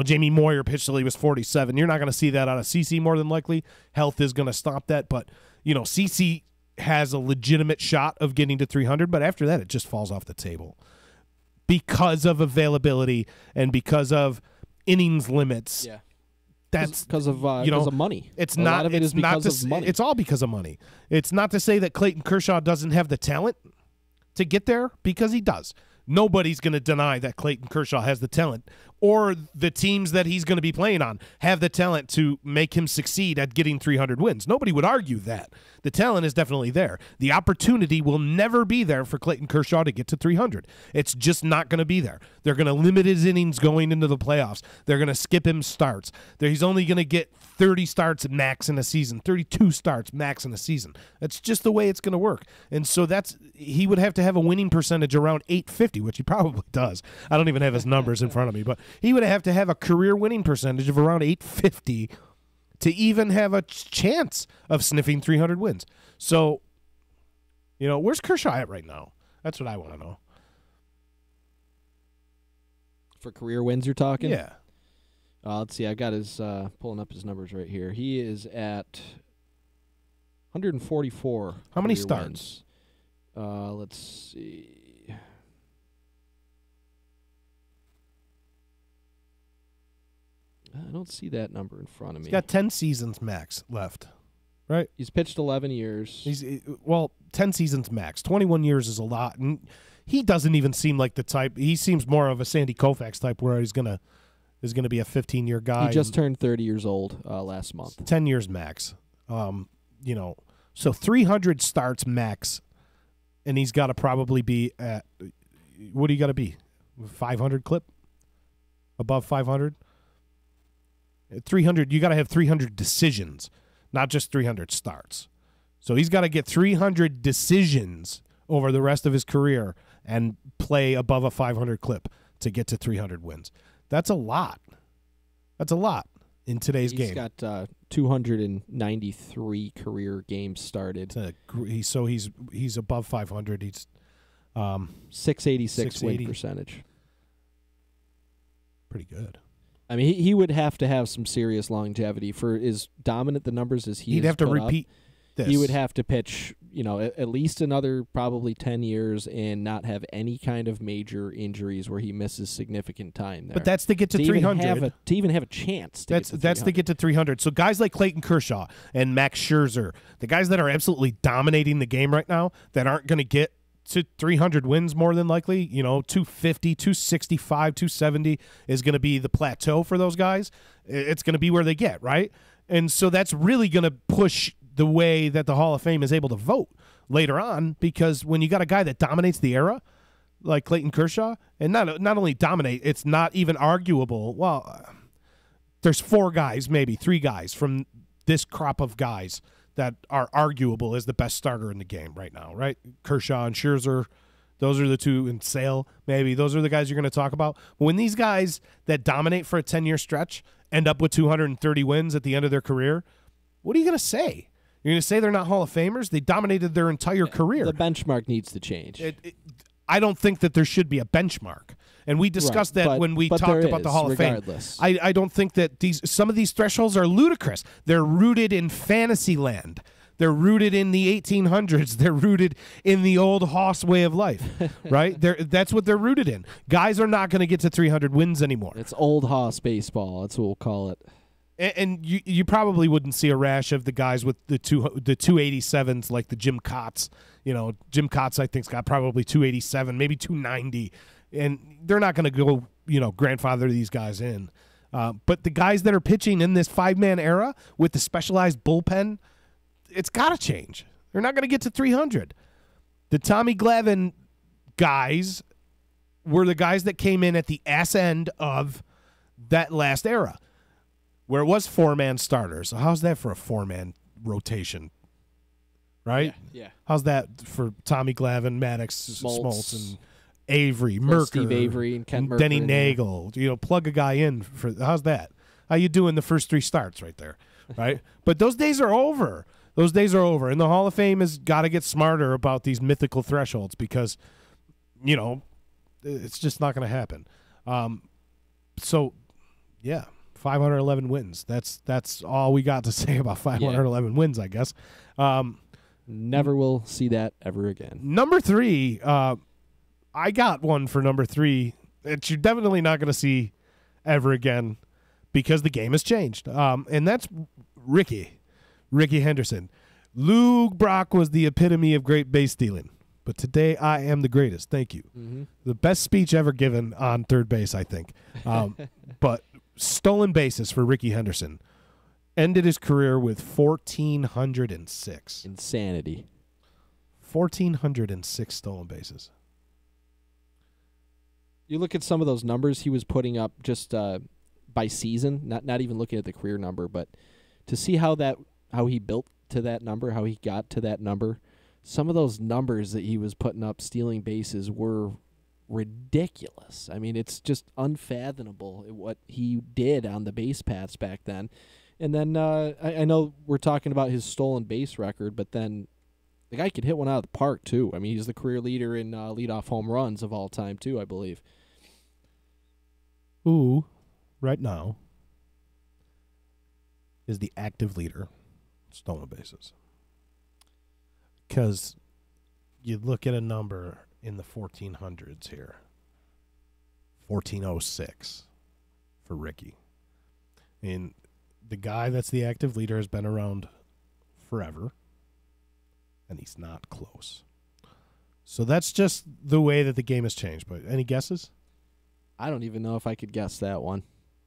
S5: Jamie Moyer pitched till he was 47. You're not going to see that out of CC more than likely. Health is going to stop that. But, CC has a legitimate shot of getting to 300, but after that it just falls off the table because of availability and because of innings limits.
S6: Yeah.
S5: That's
S6: because of money.
S5: It's
S6: a
S5: not.
S6: lot of it is because of money.
S5: It's all because of money. It's not to say that Clayton Kershaw doesn't have the talent to get there, because he does. Nobody's going to deny that Clayton Kershaw has the talent, or the teams that he's going to be playing on have the talent to make him succeed at getting 300 wins. Nobody would argue that. The talent is definitely there. The opportunity will never be there for Clayton Kershaw to get to 300. It's just not going to be there. They're going to limit his innings going into the playoffs. They're going to skip him starts. He's only going to get 30 starts max in a season, 32 starts max in a season. That's just the way it's going to work. And so he would have to have a winning percentage around 850, which he probably does. I don't even have his numbers in front of me, but he would have to have a career winning percentage of around 850 to even have a chance of sniffing 300 wins. So, where's Kershaw at right now? That's what I want to know.
S6: For career wins, you're talking?
S5: Yeah.
S6: Let's see. I got his pulling up his numbers right here. He is at 144.
S5: How many starts?
S6: Wins. Let's see. I don't see that number in front of me.
S5: He's got 10 seasons max left, right?
S6: He's pitched 11 years.
S5: 10 seasons max. 21 years is a lot. And he doesn't even seem like the type. He seems more of a Sandy Koufax type where he's going to be a 15-year guy.
S6: He just turned 30 years old last month.
S5: 10 years max. So 300 starts max, and he's got to probably be at, what do you got to be? 500 clip? Above 500? 300, you got to have 300 decisions, not just 300 starts. So he's got to get 300 decisions over the rest of his career and play above a 500 clip to get to 300 wins. That's a lot. That's a lot in today's game.
S6: He's got 293 career games started.
S5: He's above 500. He's
S6: 686 win percentage.
S5: Pretty good.
S6: I mean, he would have to have some serious longevity for as dominant the numbers as
S5: he'd have to repeat this.
S6: He would have to pitch, at least another probably 10 years and not have any kind of major injuries where he misses significant time there.
S5: But that's to get to 300.
S6: To even have a chance.
S5: That's to get to 300. So guys like Clayton Kershaw and Max Scherzer, the guys that are absolutely dominating the game right now that aren't going to get to 300 wins more than likely. 250, 265, 270 is going to be the plateau for those guys. It's going to be where they get, right? And so that's really going to push the way that the Hall of Fame is able to vote later on, because when you got a guy that dominates the era like Clayton Kershaw, and not only dominate, it's not even arguable. Well, there's 4 guys, maybe 3 guys from this crop of guys that are arguable as the best starter in the game right now, right? Kershaw and Scherzer, those are the 2, and Sale, maybe. Those are the guys you're going to talk about. But when these guys that dominate for a 10-year stretch end up with 230 wins at the end of their career, what are you going to say? You're going to say they're not Hall of Famers? They dominated their entire career.
S6: The benchmark needs to change.
S5: I don't think that there should be a benchmark. And we discussed that when we talked about the Hall of Fame. I don't think that some of these thresholds are ludicrous. They're rooted in fantasy land. They're rooted in the 1800s. They're rooted in the old Hoss way of life, right? That's what they're rooted in. Guys are not going to get to 300 wins anymore.
S6: It's old Hoss baseball. That's what we'll call it.
S5: And you probably wouldn't see a rash of the guys with the 287s like the Jim Kotz. Jim Kotz, I think, has got probably 287, maybe 290. And they're not going to go, grandfather these guys in. But the guys that are pitching in this 5-man era with the specialized bullpen, it's got to change. They're not going to get to 300. The Tommy Glavine guys were the guys that came in at the ass end of that last era, where it was 4-man starters. So how's that for a 4-man rotation? Right?
S6: Yeah.
S5: How's that for Tommy Glavine, Maddox, Smoltz, and Avery, Merker,
S6: Steve Avery, and Kent Merker,
S5: Denny Nagel? Plug a guy in for how's that? How you doing the first 3 starts right there, right? But those days are over. Those days are over, and the Hall of Fame has got to get smarter about these mythical thresholds because, it's just not going to happen. So, yeah. 511 wins. That's all we got to say about 511 wins, I guess.
S6: Never will see that ever again.
S5: Number 3, I got one for number 3 that you're definitely not going to see ever again because the game has changed. And that's Ricky Henderson. Lou Brock was the epitome of great base stealing, but today I am the greatest. Thank you. Mm-hmm. The best speech ever given on third base, I think. But stolen bases for Ricky Henderson. Ended his career with 1,406.
S6: Insanity.
S5: 1,406 stolen bases.
S6: You look at some of those numbers he was putting up just by season, not even looking at the career number, but to see how he built to that number, how he got to that number, some of those numbers that he was putting up stealing bases were ridiculous. I mean, it's just unfathomable what he did on the base paths back then. And then I know we're talking about his stolen base record, but then the guy could hit one out of the park, too. I mean, he's the career leader in leadoff home runs of all time, too, I believe.
S5: Who, right now, is the active leader in stolen bases? Because you look at a number in the 1400s here. 1,406 for Ricky. And the guy that's the active leader has been around forever, and he's not close. So that's just the way that the game has changed. But any guesses?
S6: I don't even know if I could guess that one.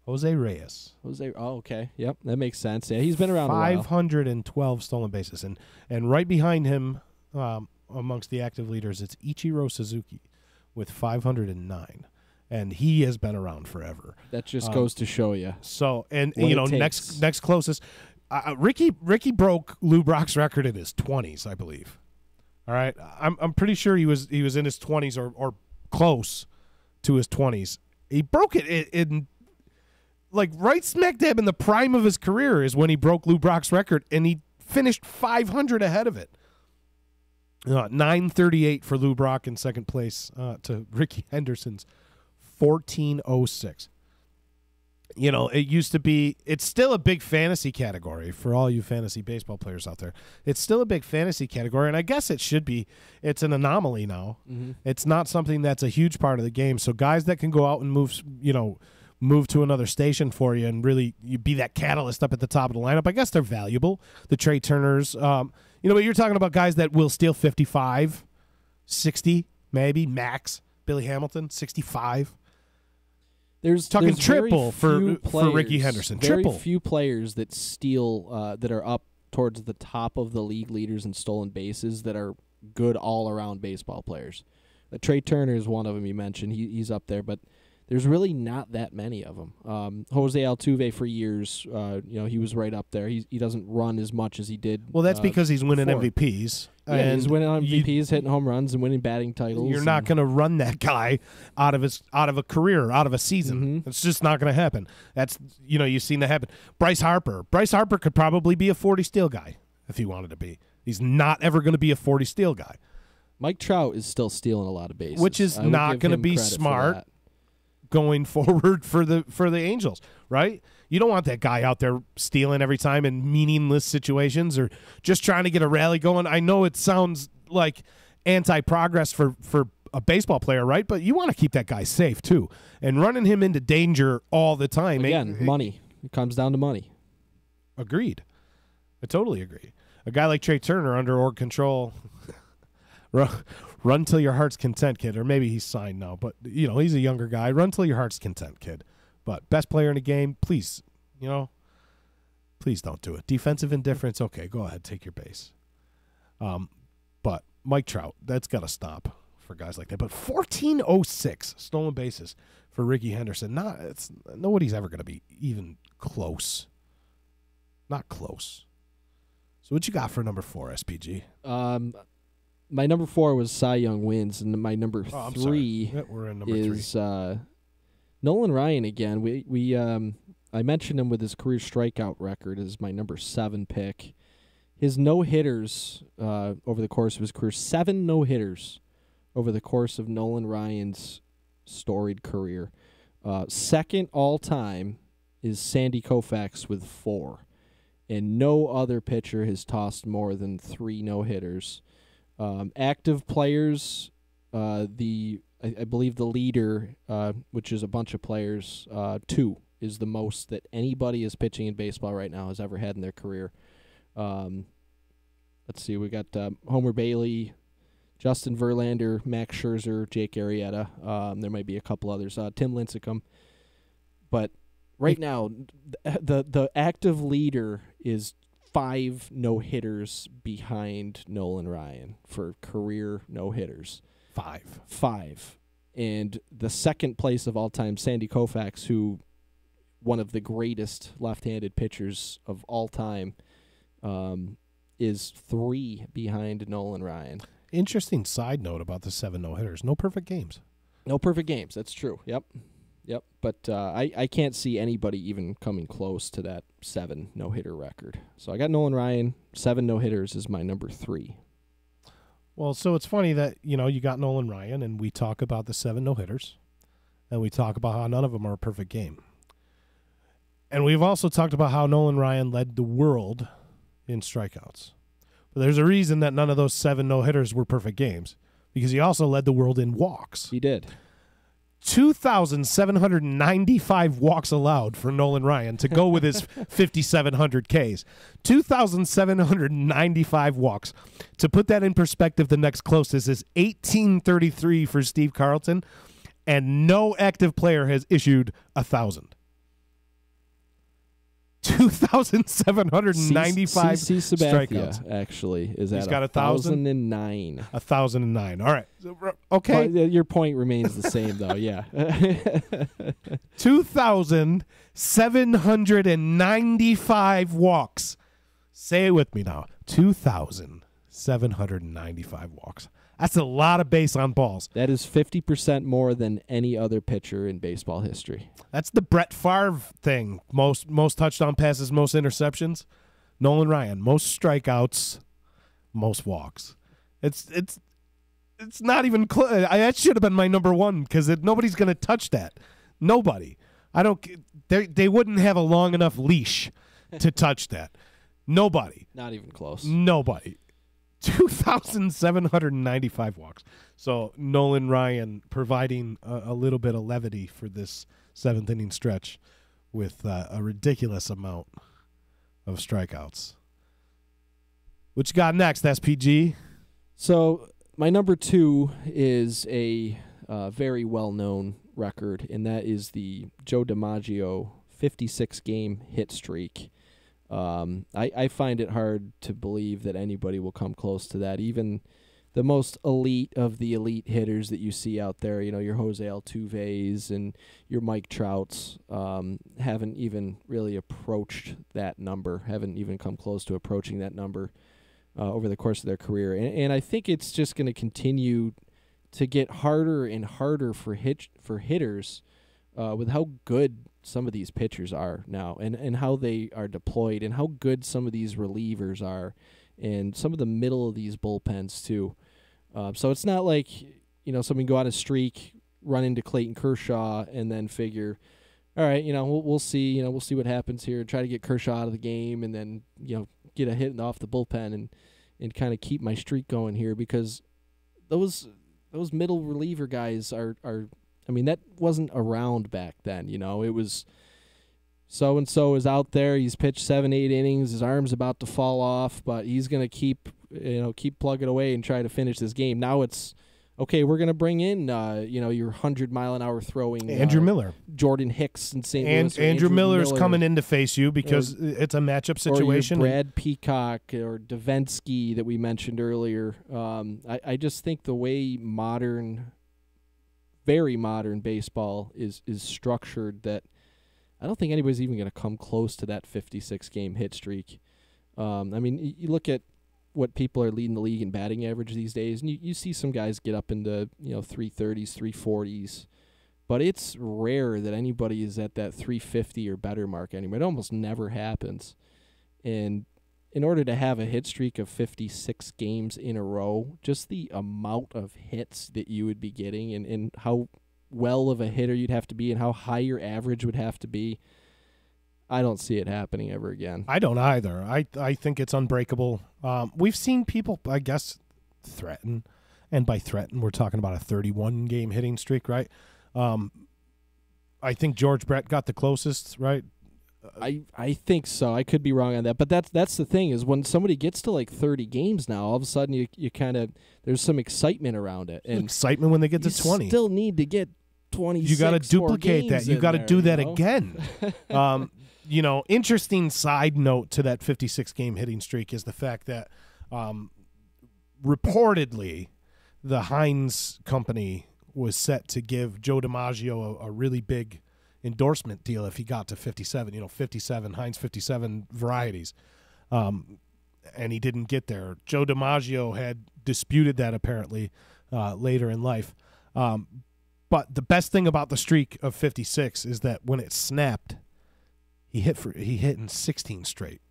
S5: Jose Reyes.
S6: Oh, okay. Yep, that makes sense. Yeah, he's been around
S5: 512 stolen bases. And right behind him, amongst the active leaders, it's Ichiro Suzuki with 509. And he has been around forever.
S6: That just goes to show you.
S5: So, and next closest, Ricky broke Lou Brock's record in his 20s, I believe. All right, I'm pretty sure he was in his 20s or close to his 20s. He broke it in like right smack dab in the prime of his career is when he broke Lou Brock's record, and he finished 500 ahead of it. 938 for Lou Brock in second place to Ricky Henderson's 1,406. It used to be, it's still a big fantasy category for all you fantasy baseball players out there. It's still a big fantasy category, and I guess it should be. It's an anomaly now. Mm-hmm. It's not something that's a huge part of the game. So guys that can go out and move to another station for you and really you be that catalyst up at the top of the lineup, I guess they're valuable. The Trey Turners, but you're talking about guys that will steal 55 60 maybe max. Billy Hamilton 65.
S6: There's
S5: talking
S6: very
S5: triple
S6: few
S5: for Ricky Henderson.
S6: Very
S5: Triple.
S6: few players that steal that are up towards the top of the league leaders in stolen bases that are good all around baseball players. Trey Turner is one of them you mentioned. He's up there, but there's really not that many of them. Jose Altuve for years, he was right up there. He doesn't run as much as he did.
S5: Well, that's because he's winning
S6: before.
S5: MVPs.
S6: Yeah,
S5: and
S6: he's winning MVPs, hitting home runs, and winning batting titles.
S5: You're not going to run that guy out of a career, out of a season.
S6: Mm-hmm.
S5: It's just not going to happen. That's you've seen that happen. Bryce Harper could probably be a 40 steal guy if he wanted to be. He's not ever going to be a 40 steal guy.
S6: Mike Trout is still stealing a lot of bases,
S5: which is not going to be smart going forward for the Angels, right? You don't want that guy out there stealing every time in meaningless situations or just trying to get a rally going. I know it sounds like anti-progress for a baseball player, right? But you want to keep that guy safe too. And running him into danger all the time.
S6: Again, money. It comes down to money.
S5: Agreed. I totally agree. A guy like Trey Turner under org control, run till your heart's content, kid. Or maybe he's signed now, but he's a younger guy. Run till your heart's content, kid. But best player in the game, please, please don't do it. Defensive indifference, okay, go ahead, take your base. But Mike Trout, that's got to stop for guys like that. But 1406 stolen bases for Ricky Henderson. Nobody's ever going to be even close. Not close. So what you got for number 4, SPG?
S6: My number 4 was Cy Young wins, and my number 3
S5: we're in number
S6: is Nolan Ryan again. I mentioned him with his career strikeout record as my number 7 pick. His no-hitters over the course of his career, 7 no-hitters over the course of Nolan Ryan's storied career. Second all-time is Sandy Koufax with 4. And no other pitcher has tossed more than 3 no-hitters. Active players, I believe the leader, which is a bunch of players, 2 is the most that anybody is pitching in baseball right now has ever had in their career. Let's see, we got Homer Bailey, Justin Verlander, Max Scherzer, Jake Arrieta. There might be a couple others. Tim Lincecum. But right now, the active leader is 5 no-hitters behind Nolan Ryan for career no-hitters. 5. And the second place of all time, Sandy Koufax, who one of the greatest left-handed pitchers of all time, is 3 behind Nolan Ryan.
S5: Interesting side note about the 7 no-hitters. No perfect games.
S6: No perfect games. That's true. Yep. But I can't see anybody even coming close to that 7 no-hitter record. So I got Nolan Ryan. 7 no-hitters is my number 3.
S5: Well, so it's funny that, you got Nolan Ryan, and we talk about the 7 no-hitters, and we talk about how none of them are a perfect game. And we've also talked about how Nolan Ryan led the world in strikeouts. But there's a reason that none of those 7 no-hitters were perfect games, because he also led the world in walks.
S6: He did.
S5: 2,795 walks allowed for Nolan Ryan to go with his 5,700 Ks. 2,795 walks. To put that in perspective, the next closest is 1,833 for Steve Carlton, and no active player has issued 1,000. 2,795
S6: CC
S5: strikeouts.
S6: Actually is
S5: He's
S6: at
S5: got
S6: 1,009.
S5: 1,009. All right. Okay.
S6: But your point remains the same, though. Yeah.
S5: 2,795 walks. Say it with me now. 2,795 walks. That's a lot of base on balls.
S6: That is 50% more than any other pitcher in baseball history.
S5: That's the Brett Favre thing. Most touchdown passes, most interceptions. Nolan Ryan, most strikeouts, most walks. It's not even close. That should have been my number 1 because nobody's going to touch that. Nobody. They wouldn't have a long enough leash to touch that. Nobody.
S6: Not even close.
S5: Nobody. 2,795 walks. So Nolan Ryan providing a little bit of levity for this 7th inning stretch with a ridiculous amount of strikeouts. What you got next, SPG?
S6: So My number 2 is a very well-known record, and that is the Joe DiMaggio 56-game hit streak. I find it hard to believe that anybody will come close to that. Even the most elite of the elite hitters that you see out there, your Jose Altuves and your Mike Trouts, haven't even really approached that number, haven't even come close to approaching that number over the course of their career. And I think it's just going to continue to get harder and harder for hitters with how good some of these pitchers are now and how they are deployed and how good some of these relievers are and some of the middle of these bullpens too. So it's not like, someone go on a streak, run into Clayton Kershaw, and then figure, all right, we'll see, we'll see what happens here. Try to get Kershaw out of the game, and then get a hit off the bullpen and kind of keep my streak going here, because those middle reliever guys are. I mean, that wasn't around back then. It was so and so is out there. He's pitched 7-8 innings. His arm's about to fall off, but he's gonna keep plugging away and try to finish this game. Now it's okay. We're gonna bring in your 100-mile-an-hour throwing
S5: Andrew Miller,
S6: Jordan Hicks in St. Louis.
S5: Andrew Miller's coming in to face you because it's a matchup situation.
S6: Or Brad Peacock or Davinsky that we mentioned earlier. I just think the way very modern baseball is structured, that I don't think anybody's even going to come close to that 56-game hit streak. I mean, you look at what people are leading the league in batting average these days, and you see some guys get up into 330s, 340s, but it's rare that anybody is at that 350 or better mark anymore. It almost never happens. And in order to have a hit streak of 56 games in a row, just the amount of hits that you would be getting and how well of a hitter you'd have to be and how high your average would have to be, I don't see it happening ever again.
S5: I don't either. I think it's unbreakable. We've seen people, I guess, threaten, and by threaten, we're talking about a 31-game hitting streak, right? I think George Brett got the closest, right?
S6: I think so. I could be wrong on that, but that's the thing, is when somebody gets to like 30 games now, all of a sudden you kind of, there's some excitement around it, and
S5: excitement when they get to 20.
S6: You still need to get 26.
S5: You got to duplicate that. You got to do that again. Interesting side note to that 56-game hitting streak is the fact that reportedly the Heinz company was set to give Joe DiMaggio a really big endorsement deal if he got to 57, 57 Heinz 57 varieties, and he didn't get there. Joe DiMaggio had disputed that apparently later in life, but the best thing about the streak of 56 is that when it snapped, he hit in 16 straight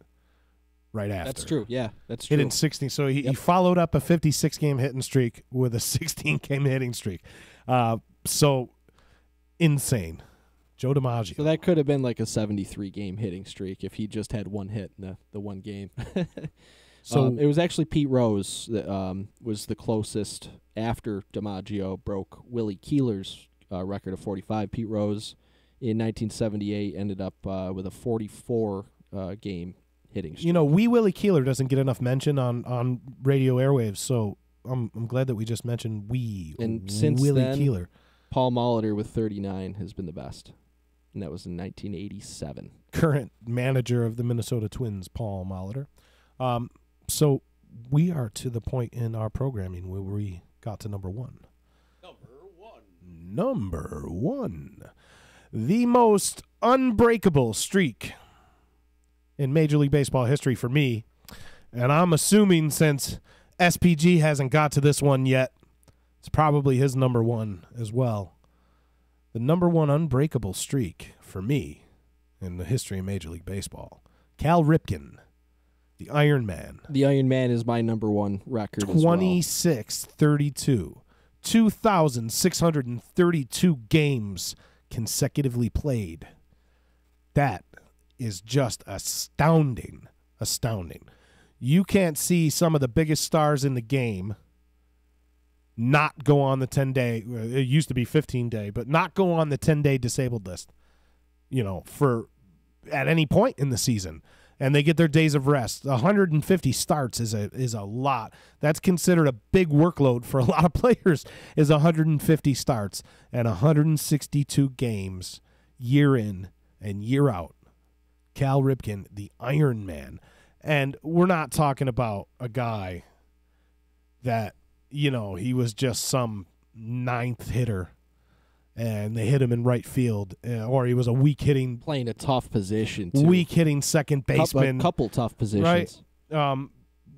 S5: right after.
S6: That's true. Yeah, that's true.
S5: Hit in 16, so he followed up a 56-game hitting streak with a 16-game hitting streak. So insane. Joe DiMaggio.
S6: So that could have been like a 73-game hitting streak if he just had one hit in the one game. So it was actually Pete Rose that was the closest after DiMaggio broke Willie Keeler's record of 45. Pete Rose in 1978 ended up with a 44-game hitting streak.
S5: Wee Willie Keeler doesn't get enough mention on radio airwaves, so I'm glad that we just mentioned
S6: since
S5: Willie
S6: then,
S5: Keeler.
S6: Paul Molitor with 39 has been the best, and that was in 1987.
S5: Current manager of the Minnesota Twins, Paul Molitor. So we are to the point in our programming where we got to number one. Number one. The most unbreakable streak in Major League Baseball history for me, and I'm assuming since SPG hasn't got to this one yet, it's probably his number one as well. The number one unbreakable streak for me in the history of Major League Baseball. Cal Ripken, the Iron Man.
S6: The Iron Man is my number one record
S5: 26-32. 2,632 games consecutively played. That is just astounding. You can't see some of the biggest stars in the game not go on the 10-day, it used to be 15-day, but not go on the 10-day disabled list, for at any point in the season. and they get their days of rest. 150 starts is a lot. That's considered a big workload for a lot of players, is 150 starts and 162 games year in and year out. Cal Ripken, the Iron Man. And we're not talking about a guy that, he was just some ninth hitter and they hit him in right field, or he was a weak-hitting...
S6: Playing a tough position, too.
S5: Weak-hitting second baseman.
S6: A couple tough positions.
S5: Right?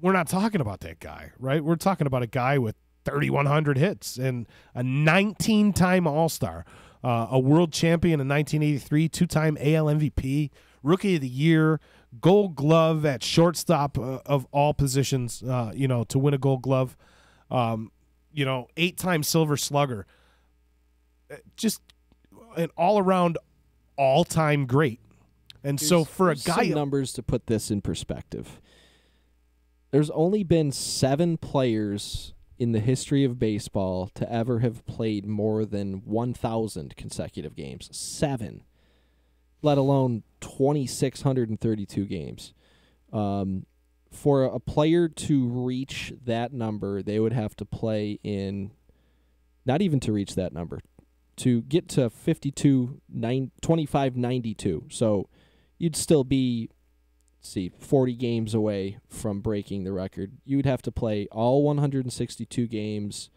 S5: We're not talking about that guy, right? We're talking about a guy with 3,100 hits and a 19-time All-Star, a world champion in 1983, two-time AL MVP, Rookie of the Year, Gold Glove at shortstop of all positions, to win a Gold Glove, 8-time Silver Slugger. Just an all-around, all-time great. And so for a guy...
S6: Some numbers to put this in perspective. There's only been 7 players in the history of baseball to ever have played more than 1,000 consecutive games. 7. Let alone 2,632 games. For a player to reach that number, they would have to play in... Not even to reach that number. To get to 2592. So you'd still be, 40 games away from breaking the record. You would have to play all 162 games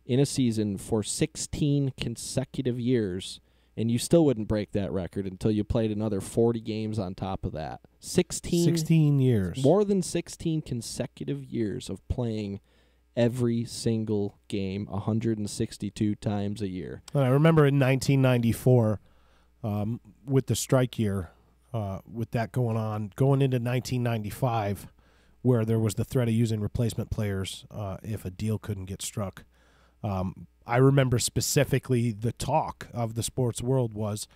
S6: in a season for 16 consecutive years, and you still wouldn't break that record until you played another 40 games on top of that.
S5: 16 years.
S6: More than 16 consecutive years of playing every single game 162 times a year.
S5: And I remember in 1994, with the strike year, with that going into 1995, where there was the threat of using replacement players if a deal couldn't get struck. I remember specifically the talk of the sports world was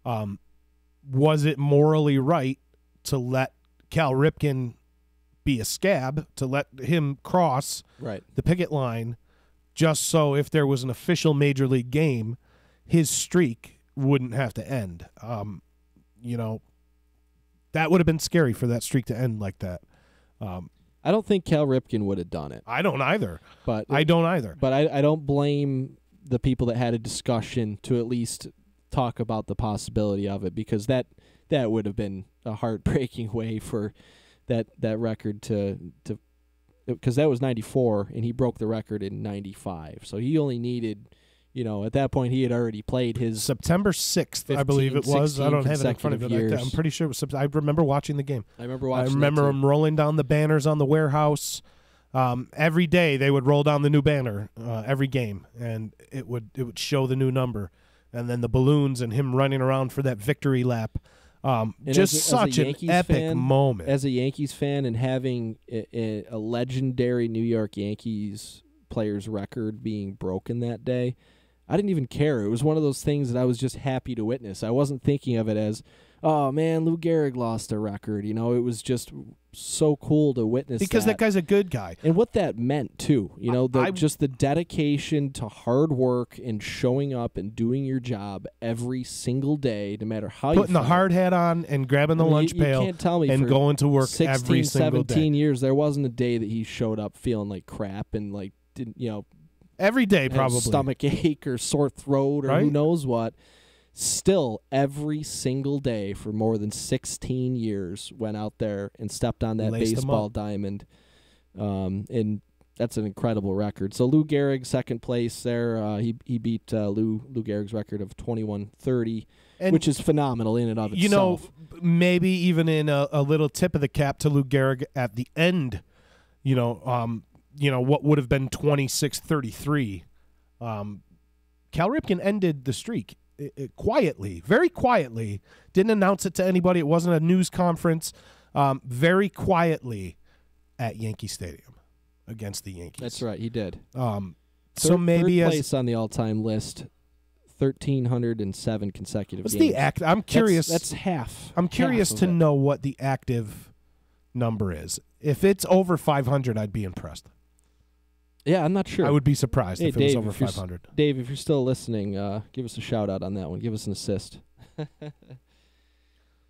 S5: it morally right to let Cal Ripken be a scab, to let him cross the picket line just so if there was an official major league game, his streak wouldn't have to end. That would have been scary for that streak to end like that.
S6: I don't think Cal Ripken would have done it.
S5: I don't either.
S6: But
S5: I
S6: don't blame the people that had a discussion to at least talk about the possibility of it, because that would have been a heartbreaking way for that record to because that was 94 and he broke the record in 95. So he only needed, at that point he had already played his
S5: September 6th, I believe it was. I don't have it in front of me. I'm pretty sure it was. I remember watching the game.
S6: I remember
S5: him rolling down the banners on the warehouse. Every day they would roll down the new banner every game, and it would show the new number, and then the balloons and him running around for that victory lap. Just such an epic moment.
S6: As a Yankees fan and having a legendary New York Yankees player's record being broken that day, I didn't even care. It was one of those things that I was just happy to witness. I wasn't thinking of it as, oh, man, Lou Gehrig lost a record. It was just so cool to witness
S5: because that guy's a good guy.
S6: And what that meant, too. Just the dedication to hard work and showing up and doing your job every single day, no matter how
S5: Putting the hard hat on and grabbing the lunch pail
S6: can't tell me
S5: and going to work
S6: 16,
S5: every single
S6: 17
S5: day.
S6: years, there wasn't a day that he showed up feeling like crap and, didn't,
S5: every day probably.
S6: Stomach ache or sore throat or who knows what. Still, every single day for more than 16 years went out there and stepped on that baseball diamond. And that's an incredible record. So Lou Gehrig, second place there. He beat Lou Gehrig's record of 2130, which is phenomenal in and of itself.
S5: Maybe even in a little tip of the cap to Lou Gehrig at the end, what would have been 26-33. Cal Ripken ended the streak. Quietly, very quietly, didn't announce it to anybody. It wasn't a news conference. Very quietly at Yankee Stadium against the Yankees.
S6: That's right, he did.
S5: So maybe
S6: third place on the all-time list, 1,307 consecutive
S5: games.
S6: games.
S5: What's the I'm curious.
S6: That's half.
S5: I'm curious to know what the active number is. If it's over 500, I'd be impressed.
S6: Yeah, I'm not sure.
S5: I would be surprised if it was over 500.
S6: Dave, if you're still listening, give us a shout-out on that one. Give us an assist.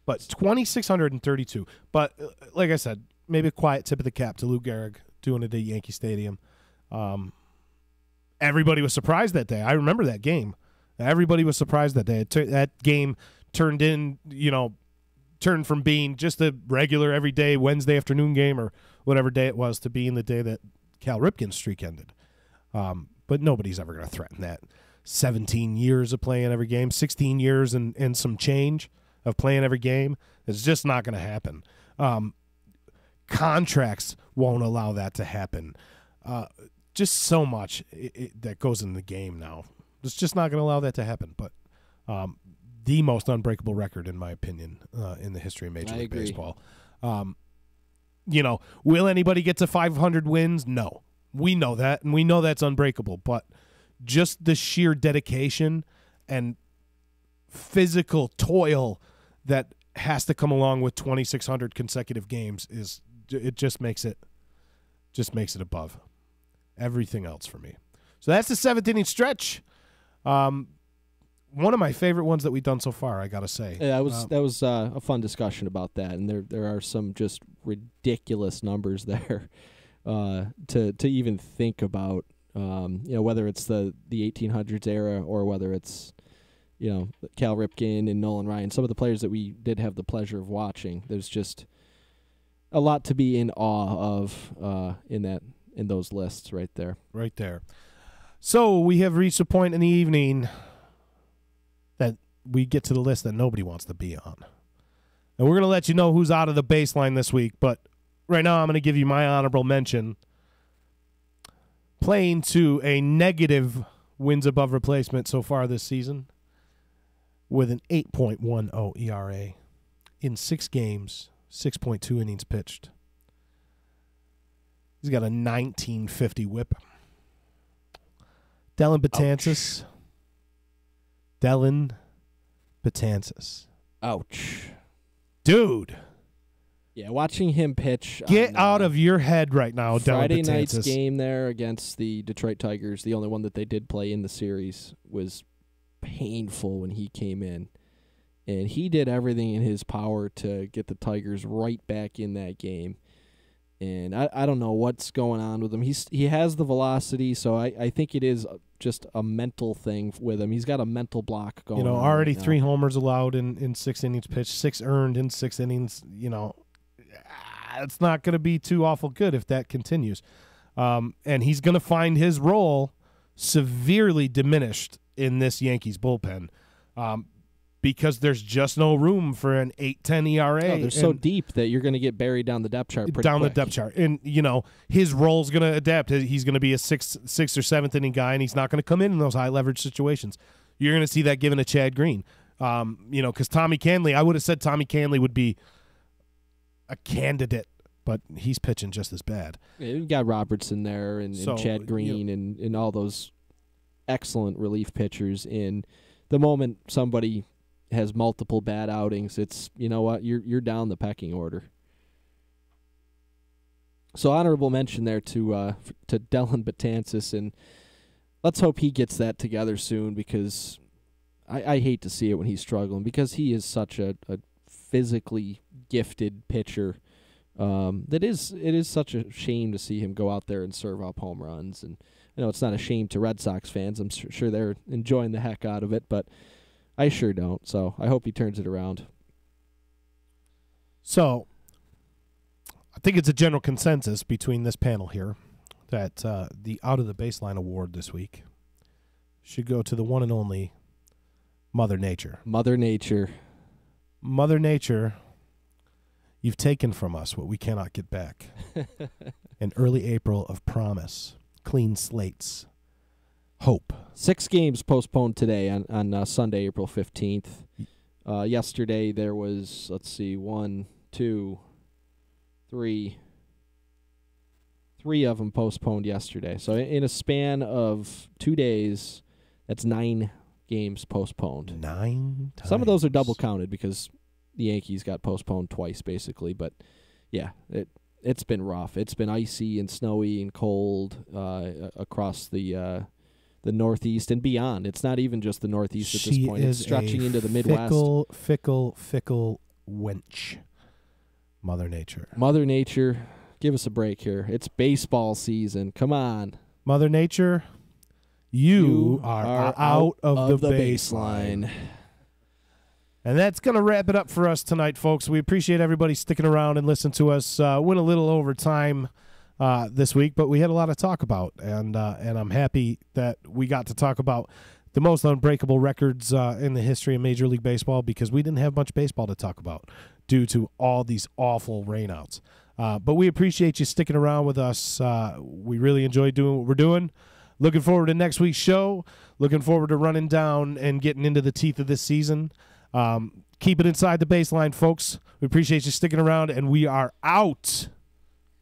S5: But 2,632. But like I said, maybe a quiet tip of the cap to Lou Gehrig doing it at Yankee Stadium. Everybody was surprised that day. I remember that game. Everybody was surprised that day. That game turned from being just a regular everyday Wednesday afternoon game or whatever day it was to being the day that Cal Ripken's streak ended. But nobody's ever going to threaten that. 17 years of playing every game, 16 years and some change of playing every game. It's just not going to happen. Contracts won't allow that to happen. Just so much that goes in the game now. It's just not going to allow that to happen. But the most unbreakable record, in my opinion, in the history of Major League Baseball. Will anybody get to 500 wins? No. We know that, and we know that's unbreakable. But just the sheer dedication and physical toil that has to come along with 2,600 consecutive games just makes it above everything else for me. So that's the 7th inning stretch. One of my favorite ones that we've done so far, I gotta say.
S6: Yeah, that was a fun discussion about that, and there are some just ridiculous numbers there to even think about. Whether it's the 1800s era or whether it's Cal Ripken and Nolan Ryan, some of the players that we did have the pleasure of watching. There's just a lot to be in awe of in those lists right there.
S5: Right there. So we have reached a point in the evening that we get to the list that nobody wants to be on. And we're going to let you know who's out of the baseline this week, but right now I'm going to give you my honorable mention. Playing to a negative wins above replacement so far this season with an 8.10 ERA in 6 games, 6.2 innings pitched. He's got a 1950 whip. Dellin Betances. Dellin Betances.
S6: Ouch.
S5: Dude.
S6: Yeah, watching him pitch.
S5: Get out of your head right now,
S6: Friday
S5: Dellin Betances.
S6: night's game there against the Detroit Tigers, the only one that they did play in the series, was painful when he came in. And he did everything in his power to get the Tigers right back in that game. And I don't know what's going on with him. He has the velocity, so I think it is just a mental thing with him. He's got a mental block going on.
S5: Already
S6: right
S5: 3 homers allowed in 6 innings pitched, 6 earned in 6 innings. It's not going to be too awful good if that continues. And he's going to find his role severely diminished in this Yankees bullpen. Because there's just no room for an 8.10 ERA.
S6: No, they're so deep that you're going to get buried down the depth chart pretty quick.
S5: The depth chart. And, his role's going to adapt. He's going to be a sixth or 7th inning guy, and he's not going to come in those high-leverage situations. You're going to see that given to Chad Green. Because Tommy Canley, I would have said Tommy Canley would be a candidate, but he's pitching just as bad.
S6: Yeah, you got Robertson there and Chad Green and all those excellent relief pitchers. In the moment somebody has multiple bad outings, it's you're down the pecking order. So honorable mention there to Dellin Betances, and let's hope he gets that together soon, because I hate to see it when he's struggling, because he is such a physically gifted pitcher. It is such a shame to see him go out there and serve up home runs, and I know it's not a shame to Red Sox fans. I'm sure they're enjoying the heck out of it, but I sure don't, so I hope he turns it around.
S5: So, I think it's a general consensus between this panel here that the Out of the Baseline Award this week should go to the one and only Mother Nature.
S6: Mother Nature.
S5: Mother Nature, you've taken from us what we cannot get back. An early April of promise, clean slates, hope.
S6: 6 games postponed today on Sunday, April 15th. Yesterday there was, 1, 2, 3. 3 of them postponed yesterday. So in a span of 2 days, that's 9 games postponed.
S5: 9 times.
S6: Some of those are double counted because the Yankees got postponed twice, basically. But, yeah, it's been rough. It's been icy and snowy and cold across the Northeast and beyond. It's not even just the Northeast at this point. It's stretching into the Midwest.
S5: Fickle wench. Mother Nature.
S6: Mother Nature, give us a break here. It's baseball season. Come on.
S5: Mother Nature, you are out of the baseline. And that's going to wrap it up for us tonight, folks. We appreciate everybody sticking around and listening to us. Went a little over time this week, but we had a lot to talk about, and I'm happy that we got to talk about the most unbreakable records in the history of Major League Baseball, because we didn't have much baseball to talk about due to all these awful rainouts. But we appreciate you sticking around with us. We really enjoy doing what we're doing. Looking forward to next week's show. Looking forward to running down and getting into the teeth of this season. Keep it inside the baseline, folks. We appreciate you sticking around, and we are out.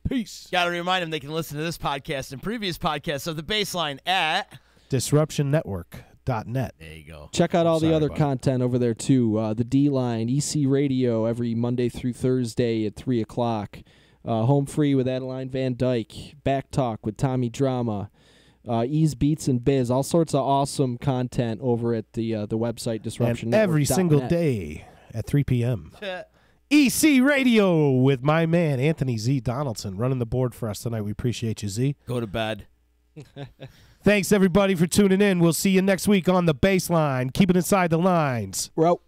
S5: Peace.
S7: Got to remind them they can listen to this podcast and previous podcasts of The Baseline at
S5: DisruptionNetwork.net.
S7: There you go.
S6: Check out all the other content over there, too. The D-Line, EC Radio, every Monday through Thursday at 3 o'clock. Home Free with Adeline Van Dyke. Back Talk with Tommy Drama. Ease Beats and Bizz, all sorts of awesome content over at the website Disruption
S5: Network. Every single day at 3 p.m. EC Radio with my man Anthony Z. Donaldson running the board for us tonight. We appreciate you, Z.
S7: Go to bed.
S5: Thanks, everybody, for tuning in. We'll see you next week on The Baseline. Keep it inside the lines.
S6: We're out.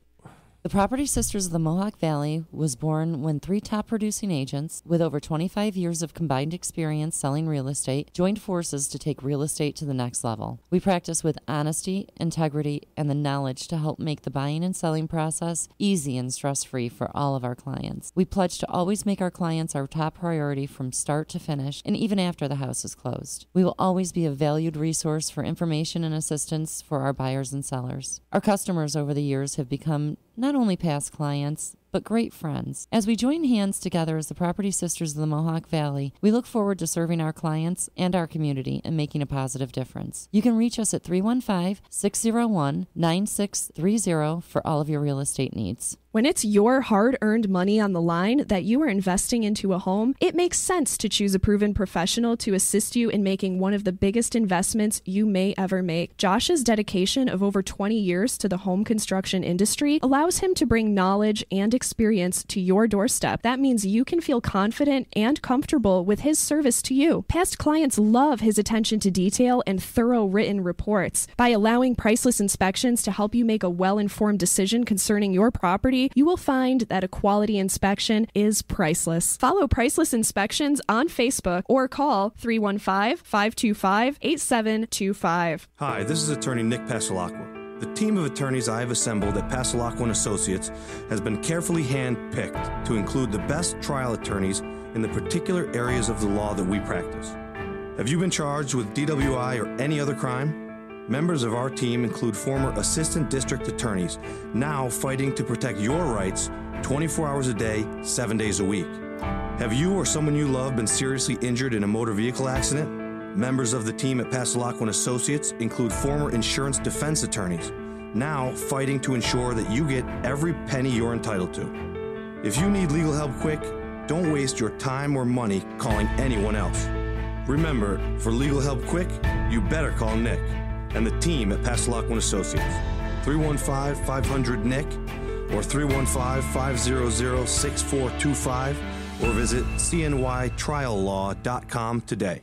S2: The Property Sisters of the Mohawk Valley was born when 3 top-producing agents with over 25 years of combined experience selling real estate joined forces to take real estate to the next level. We practice with honesty, integrity, and the knowledge to help make the buying and selling process easy and stress-free for all of our clients. We pledge to always make our clients our top priority from start to finish and even after the house is closed. We will always be a valued resource for information and assistance for our buyers and sellers. Our customers over the years have become not only past clients, but great friends. As we join hands together as the Property Sisters of the Mohawk Valley, we look forward to serving our clients and our community and making a positive difference. You can reach us at 315-601-9630 for all of your real estate needs.
S3: When it's your hard-earned money on the line that you are investing into a home, it makes sense to choose a proven professional to assist you in making one of the biggest investments you may ever make. Josh's dedication of over 20 years to the home construction industry allows him to bring knowledge and experience to your doorstep. That means you can feel confident and comfortable with his service to you. Past clients love his attention to detail and thorough written reports. By allowing Priceless Inspections to help you make a well-informed decision concerning your property, you will find that a quality inspection is priceless. Follow Priceless Inspections on Facebook or call 315-525-8725.
S4: Hi, this is attorney Nick Pasalacqua. The team of attorneys I have assembled at Pasalacqua & Associates has been carefully hand-picked to include the best trial attorneys in the particular areas of the law that we practice. Have you been charged with DWI or any other crime? Members of our team include former assistant district attorneys, now fighting to protect your rights 24 hours a day, 7 days a week. Have you or someone you love been seriously injured in a motor vehicle accident? Members of the team at Pasalacqua & Associates include former insurance defense attorneys, now fighting to ensure that you get every penny you're entitled to. If you need legal help quick, don't waste your time or money calling anyone else. Remember, for legal help quick, you better call Nick and the team at Pasalacqua & Associates. 315-500-NICK or 315-500-6425 or visit cnytriallaw.com today.